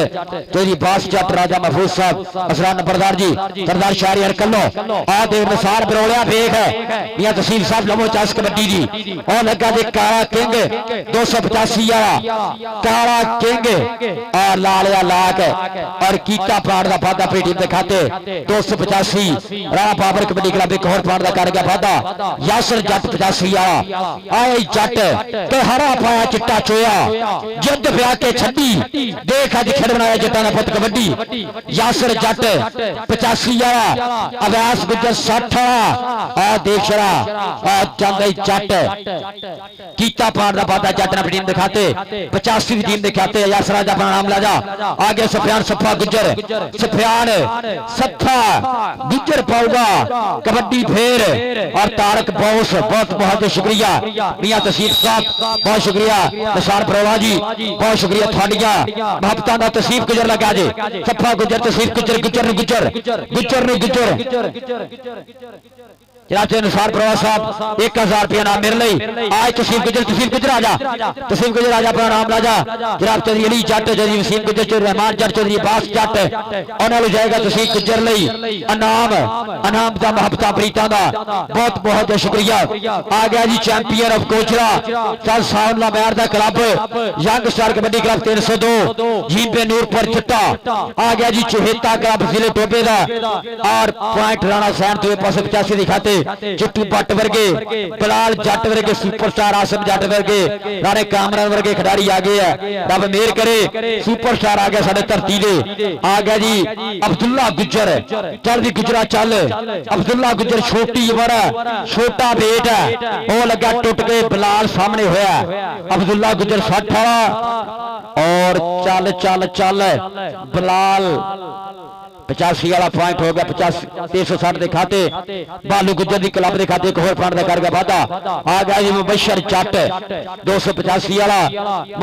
चौधरी बास जट राजा महफूज साहब असरार नंबरदार जी सरदार शहरयार कल्लो आ देव निसार बरोलिया वेख है मियां तहसील साहब लमो चास कबड्डी दी और लगा जी काला किंग 285 वाला काला किंग और लालिया लाक और कीता पाड़ का वादा पेटी के खाते 285 राणा पावर कबड्डी क्लब एक और पाड़ का कर गया वादा यासर जट 85 वाला आए जट ते हरा पाया चिट्टा चोया जिद ब्याह के छड्डी देख अज खेड़ बनाया जट्टां दा पुत कबड्डी यासर जट 85 वाला अवैस गुजर 60 वाला आ देख रहा जांदा जट कीता पाड़ का वादा जट ने टीम दिखाते 85 टीम दिखाते यासर राजा अपना नाम ला जा आगे सफियान सफा गुजर सफियान सफा गुजर पाऊगा कबड्डी फेर और तारक बॉस बहुत बहुत शुक्रिया मियां तहसील साहब बहुत शुक्रिया निसार बरोड़ा जी बहुत शुक्रिया थाडियां महबतां दा तहसील गुजर लगा जे सफा गुजर तहसील गुजर गुजर गुजर गुजर गुजर जनाब निसार बरोड़ा साहब 1000 रुपया नाम मेरे लिए आज तहसील गुजर आजा तहसील गुजर आजा अपना नाम लाजा जनाब चौधरी अली जट चौधरी वसीम गुजर चौधरी रहमान जट चौधरी अब्बास जट उन्होंने जाएगा तहसील गुजर लई इनाम दा महबता प्रीतां दा बहुत बहुत शुक्रिया आ गया जी चैंपियन ऑफ कोचरा चल सावला मैर दा club young star kabaddi club 302 जीपे नूरपुर चिट्टा आ गया जी चहेता क्लब जिले टोबे दा और पॉइंट राणा सैन 285 दिखाते चिट्टू भट्ट वर्गे बिलाल जट वर्गे सुपरस्टार आसम जट वर्गे राणे कामरान वर्गे खिडारी आ गए हैं रब मेहर करे सुपरस्टार आ गया साडे धरती दे आ गया जी अब्दुल्ला गुजर चल भी गुजरा चल अब्दुल्ला गुजर छोटी उम्र छोटा वेट है वो लगा टुट के बिलाल सामने होया अब्दुल्ला गुजर 60 वाला और चल चल चल बिलाल 85 वाला पॉइंट हो गया 360 के खाते बालू गुजर की क्लब के खाते एक होर पॉइंट कर गया वादा आ गया जी मुबशर जट 285 वाला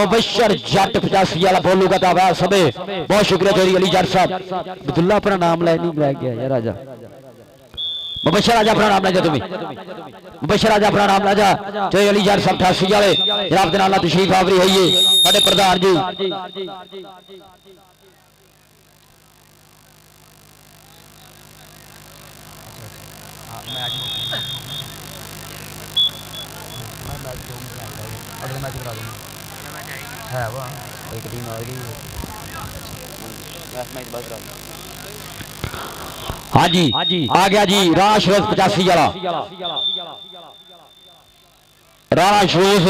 मुबशर जट 85 वाला बोलूगा तो आवाज सबे बहुत शुक्रिया चौधरी अली जट साहब अब्दुल्ला अपना नाम ले नहीं रह गया यार राजा मुबशर आजा अपना नाम ला जा तुम्हें मुबशर आजा अपना नाम ला जा चौधरी अली जट साहब 88 वाले जनाब दे नाल तशरीफ आवरी होई है साडे प्रधान जी मैच करा दूंगा है वो एक टीम और गई मैच बस करा हाँ जी आ गया जी राणा शरोज 85 वाला राणा शरोज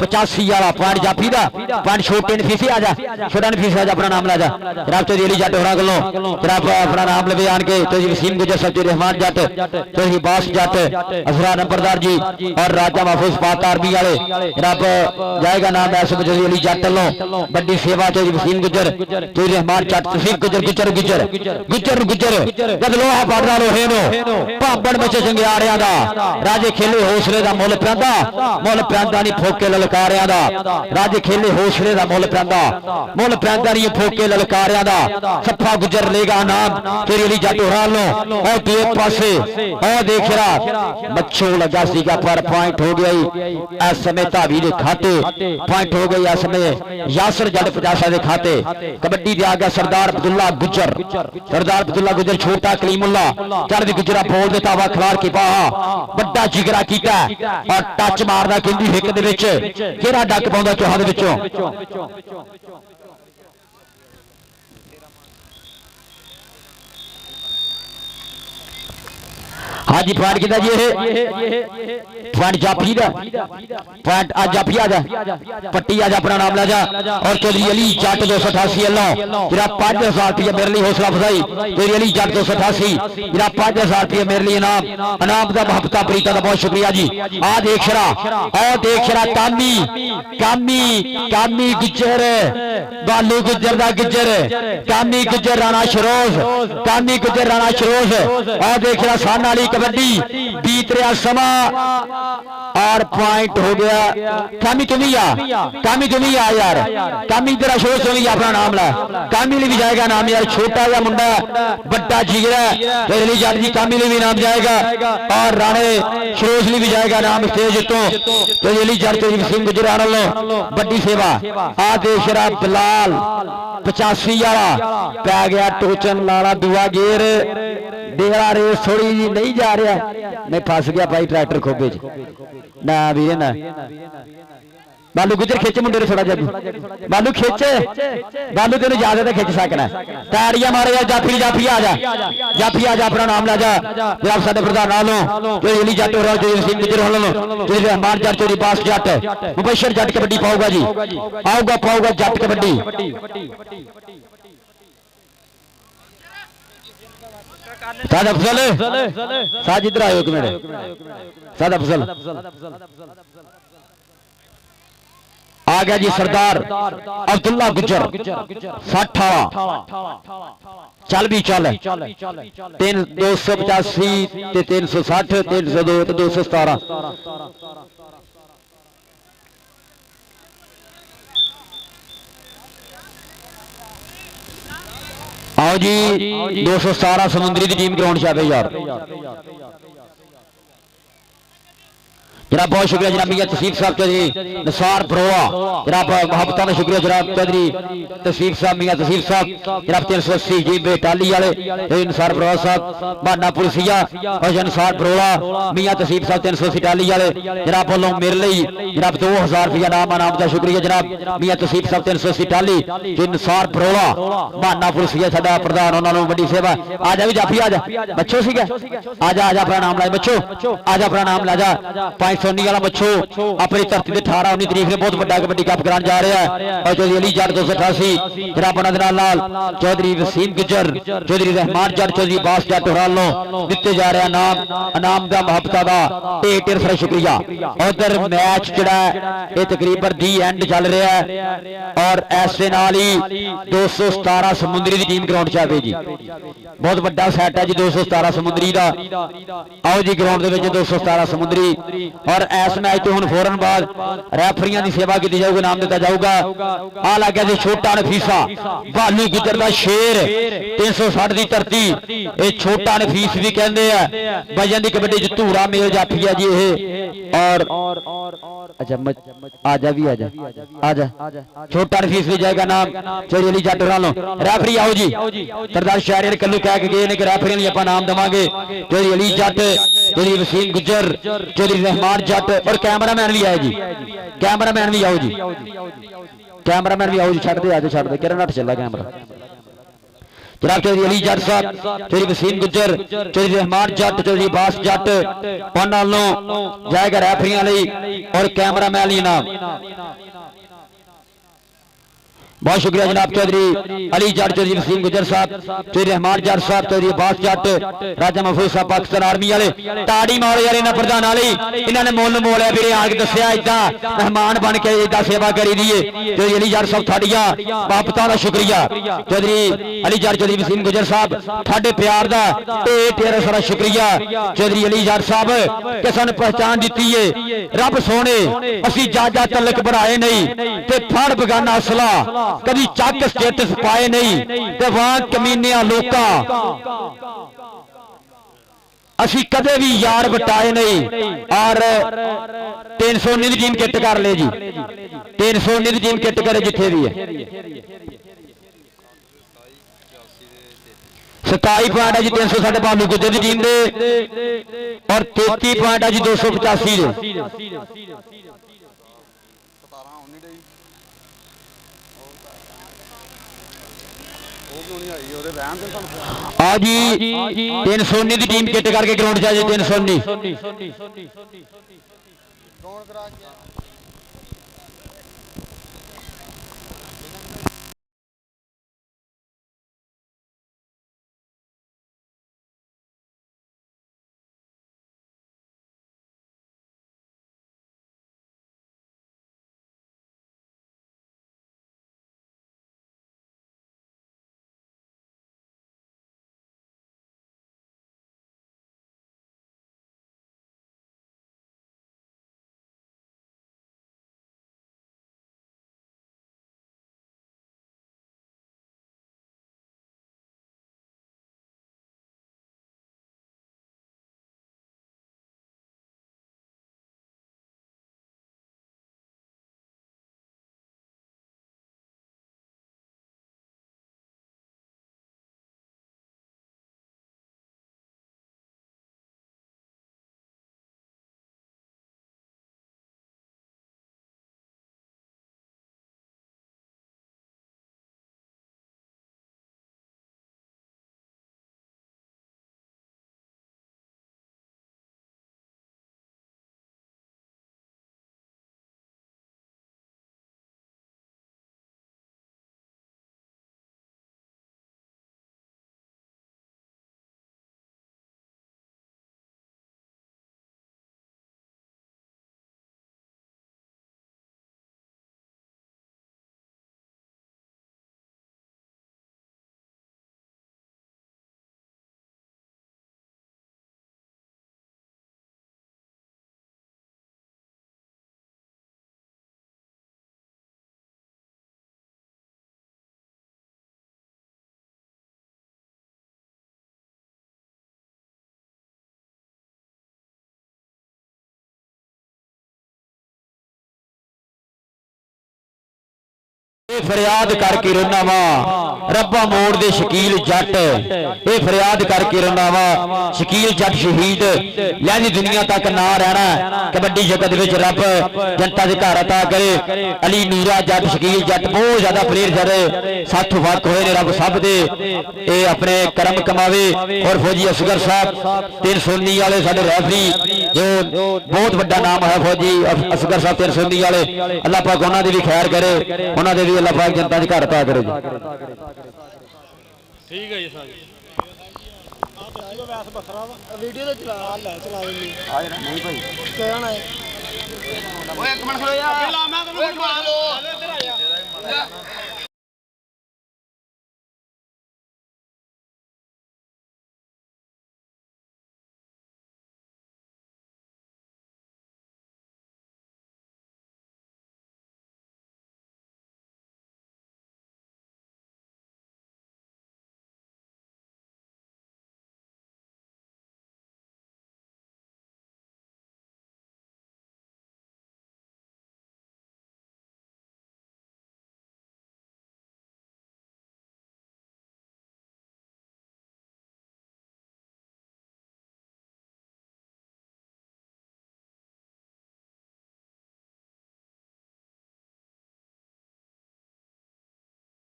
85 वाला पॉइंट जाफी दा पॉइंट छोटे नफीसी आ जा छोटा नफीसी आजा अपना नाम ला जा जनाब चौधरी अली जट होना गलो जनाब अपना नाम ले आन के चौधरी वसीम गुजर साहब चौधरी रहमान जट चौधरी बास जट असरा नंबरदार जी और राजा महफूज पाक आर्मी वाले जनाब जाएगा नाम ऐसे चौधरी अली जट लो बड़ी सेवा चौधरी वसीम गुजर चौधरी रहमान जट तसीफ गुजर गुजर गुजर गुजर गुजर जब लोहा पड़दा लोहे नो भाबड़ में चंगियारियां दा राजे खेले हौसले दा मुल पैंदा मुल पैंदा नहीं फोके ललकारियां दा राजे खेले हौसले दा मुल पैंदा नहीं फोके ललकारियां दा सफा गुजर लेगा नाम तेरी अली जट होरा लो और दे पासे और देख रहा मच्छो लगा सीगा पर पॉइंट हो गया इस समय धावी दे खाते पॉइंट हो गई इस समय यासर जट 50 दे खाते कबड्डी दे आ गया सरदार अब्दुल्ला गुजर छोटा कलीमुल्ला चढ़ गुजरा बोल देता वा खिलाड़ की बाहा बड़ा जिगरा कीता और टच मारदा किंदी हिक दे विच केड़ा डक पाउंदा चौहां दे विचों हाँ जी पॉइंट कितना जी पॉइंट जाफी दा पॉइंट आज जाफी आजा पट्टी आज अपना नाम ला जा और चौधरी अली जट 288 अल्लाह तेरा 5000 रुपया मेरे लिए हौसला अफजाई चौधरी अली जट 288 तेरा 5000 रुपया मेरे लिए इनाम दा मोहब्बता प्रीता दा बहुत शुक्रिया जी आ देख शरा कामी गुजर बालू गुजर दा गुजर कामी गुजर राणा शरोज आ देख रहा सन वाली कबड्डी बीत रहा समा और पॉइंट हो गया कामी तुम्ही आ यार कामी तेरा शोर सुनी अपना नाम ला कामी भी जाएगा नाम यार छोटा या मुंडा बड़ा जिगरा अली जट जी कामी भी नाम जाएगा और राणे शरोज भी जाएगा नाम स्टेज तो अली जट सिंह गुजरान लो बड़ी सेवा आ देश रा बिलाल 85 वाला पै गया टोचन लाला दुआ गेर डेरा रेस थोड़ी जी नहीं जा रहा मैं फस गया भाई ट्रैक्टर खोबे ना वीरे ना बालू गुजर खिच मुंडे थोड़ा जब बालू खिच बालू तेन इजाजत है खिच सकना ताड़ियां मारे यार जाफी आ जा अपना नाम ला जा आप साडे प्रधान नालों जो अली जट हो रहा जो सिंह गुजर हो लो जो रहमान जट चोरी बास जट मुबशर जट कबड्डी पाऊगा जी पाऊगा जट कबड्डी साद अफजल साज इधर आयो एक मिनट साद अफजल आ गया जी सरदार अब्दुल्ला गुजर 60 चल भी चल 285 360 302 217 आओ जी 217 समुद्री की टीम ग्राउंड से यार जनाब बहुत शुक्रिया जनाब मियां तसीफ साहब चौधरी निसार बरोआ जनाब मोहब्बत का शुक्रिया जनाब चौधरी तसीफ साहब मियां तसीफ साहब जनाब 380 जी बेटाली वाले निसार बरोआ साहब बहाना पुलिसिया और निसार बरोआ मियां तसीफ साहब 380 टाली वाले जनाब वालों मेरे लिए जनाब 2000 रुपया नाम का शुक्रिया जनाब मियां तसीफ साहब 380 टाली निसार बरोआ बहाना पुलिसिया साडा प्रधान उन्होंने बड़ी सेवा आ जा भी जाफी आ जा बच्चो सीगा आ जा अपना नाम ला बच्चो आ जा अपना नाम ला जा सोनी वाला मच्छो अपनी धरती के 18-19 तरीक ने बहुत बड़ा कबड्डी कप कराने जा रहा है और चौधरी अली जट 288 चौधरी वसीम गुजर चौधरी रहमान जट चौधरी बास जट होरालो दिते जा रहा नाम का मोहब्बता का ढेर सारा शुक्रिया। उधर मैच जड़ा ये तकरीबन दी एंड चल रहा है और ऐसे नाल ही 217 समुद्री की टीम ग्राउंड च आवे जी बहुत बड़ा सैट है जी 217 समुद्री का आओ जी ग्राउंड के 217 समुद्री और इस मैच तो हुण फौरन बाद रैफरियां की सेवा की जाऊगी नाम दिता जाऊगा आ लग गया जी छोटा नफीसा भालू गुजर का शेर 360 की धरती ये छोटा नफीस भी कहते हैं वजन की कबड्डी च धूरा मेल जाफी है जी ये और अच्छा आजा भी आजा छोटा नफीस भी जाएगा नाम चौधरी अली जट वालों रैफरी आओ जी सरदार शहरी कल्लू कह के गए ने कि रैफरी आप नाम देवांगे चौधरी अली जट चौधरी वसीम गुजर चौधरी रहमान जट और कैमरामैन भी आए जी कैमरामैन भी आओ जी कैमरामैन भी आओ जी छड़ दे किरण हट चला कैमरा जनाब चौधरी अली जट साहब, चौधरी वसीम गुज्जर, चौधरी रहमान जट, चौधरी अब्बास जट उन्होंने जाएगा रैफरियां लई और कैमरामैन ली नाम। बहुत शुक्रिया जनाब चौधरी अली जट, चौधरी वसीम गुज्जर साहब, चौधरी रहमान जट साहब, चौधरी अब्बास जट, राजा महफूज साहब पाकिस्तान आर्मी वाले। ताड़ी मारो यार इन्होंने प्रधान वाली, इन्होंने मुल मोलिया भी आके दसिया इदा मेहमान बन के इदा सेवा करी दी है। चौधरी अली जट साहब थाड़िया बापता का शुक्रिया। चौधरी अली जट, चौधरी वसीम गुज्जर साहब थाडे प्यार का ढेर सारा शुक्रिया। चौधरी अली जट साहब कि सानू पहचान दी है रब सोने, असी जाजा तलक बढ़ाए नहीं ते फड़ बगाना असला कभी चक स्टेटस पाए नहीं ते वहां कमीनिया लोका असी कदे भी यार बटाए नहीं। और 300 निध टीम किट कर ले जी, 300 निध टीम किट करे जिथे भी है। 27 पॉइंट है जी 300 साढ़े भालू गुज्जर की टीम दे और 33 पॉइंट है जी 285 दे। आज 300 की टीम किट करके ग्राउंड चाहिए 300 फरियाद करके रोना वा रब्बा मोड़ दे शकील जट, ये फरियाद करके रोना वा शकील जट शहीद लैंदी दुनिया तक ना रहना। कबड्डी जगत विच रब जनता के घर अता करे। अली नूरा जट शकील जट बहुत ज्यादा प्लेयर जरे सठ वक होए ने, रब सब दे ये अपने करम कमावे। और फौजी असगर साहब 319 वाले साडे रेफरी जो बहुत बड़ा नाम है फौजी असगर साहब 319 वाले, अल्लाह पाक उन्हां दी भी खैर करे, उन्हां दे भी अल्लाह पाक जनता के घर अता करे जी। ठीक है जी सर वीडियो तो चला चला देंगे नहीं भाई क्या है ओए एक मिनट खड़ो यार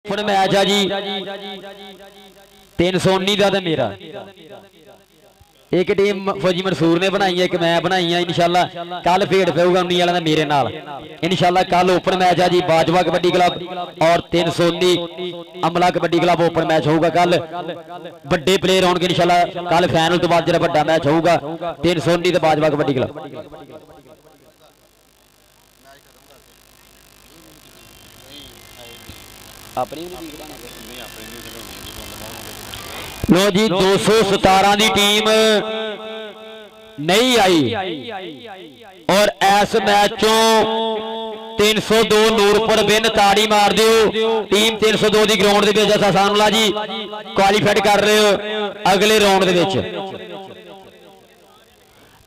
मैच है जी 319 ਦਾ ਤੇ ਮੇਰਾ। एक टीम फौजी मंसूर ने बनाई है, एक मैं बनाई है। इंशाल्लाह कल भेड़ पेगा 19 वाला मेरे नाल। इंशाल्लाह कल ओपन मैच है जी बाजवा कबड्डी क्लब और 319 अमला कबड्डी क्लब ओपन मैच होगा। कल बड़े प्लेयर होंगे इंशाल्लाह। कल फाइनल तो बाद जो बड़ा मैच होगा 319 तो बाजवा कबड्डी क्लब। लो जी 217 की टीम नहीं आई और इस मैचों 302 नूरपुर बिन ताड़ी मार दियो। टीम 302 की ग्राउंड दे विच सानूला जी क्वालीफाइड कर रहे हो अगले राउंड दे विच।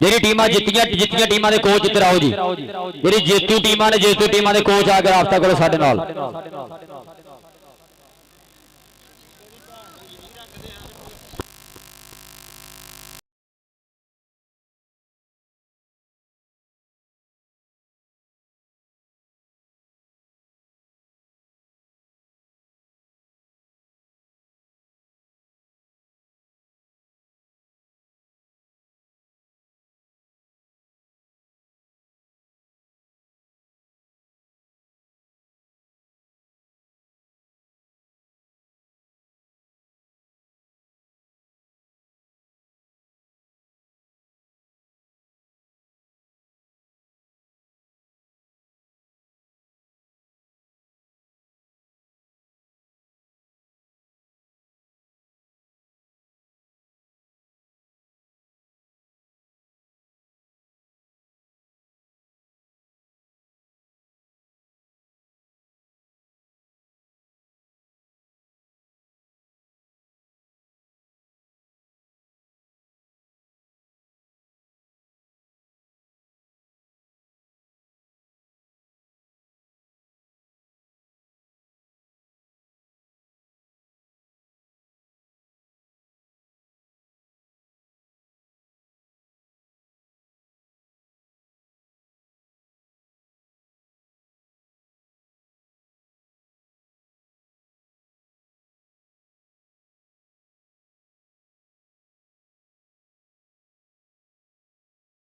ਜਿਹੜੀ ਟੀਮਾਂ ਜਿੱਤੀਆਂ ਟੀਮਾਂ ਦੇ ਕੋਚ ਇੱਧਰ ਆਓ ਜੀ। ਜਿਹੜੀ ਜੇਤੂ ਟੀਮਾਂ ਨੇ ਜੇਤੂ ਟੀਮਾਂ ਦੇ ਕੋਚ ਆ ਕੇ ਰਾਬਤਾ ਕਰੋ ਸਾਡੇ ਨਾਲ।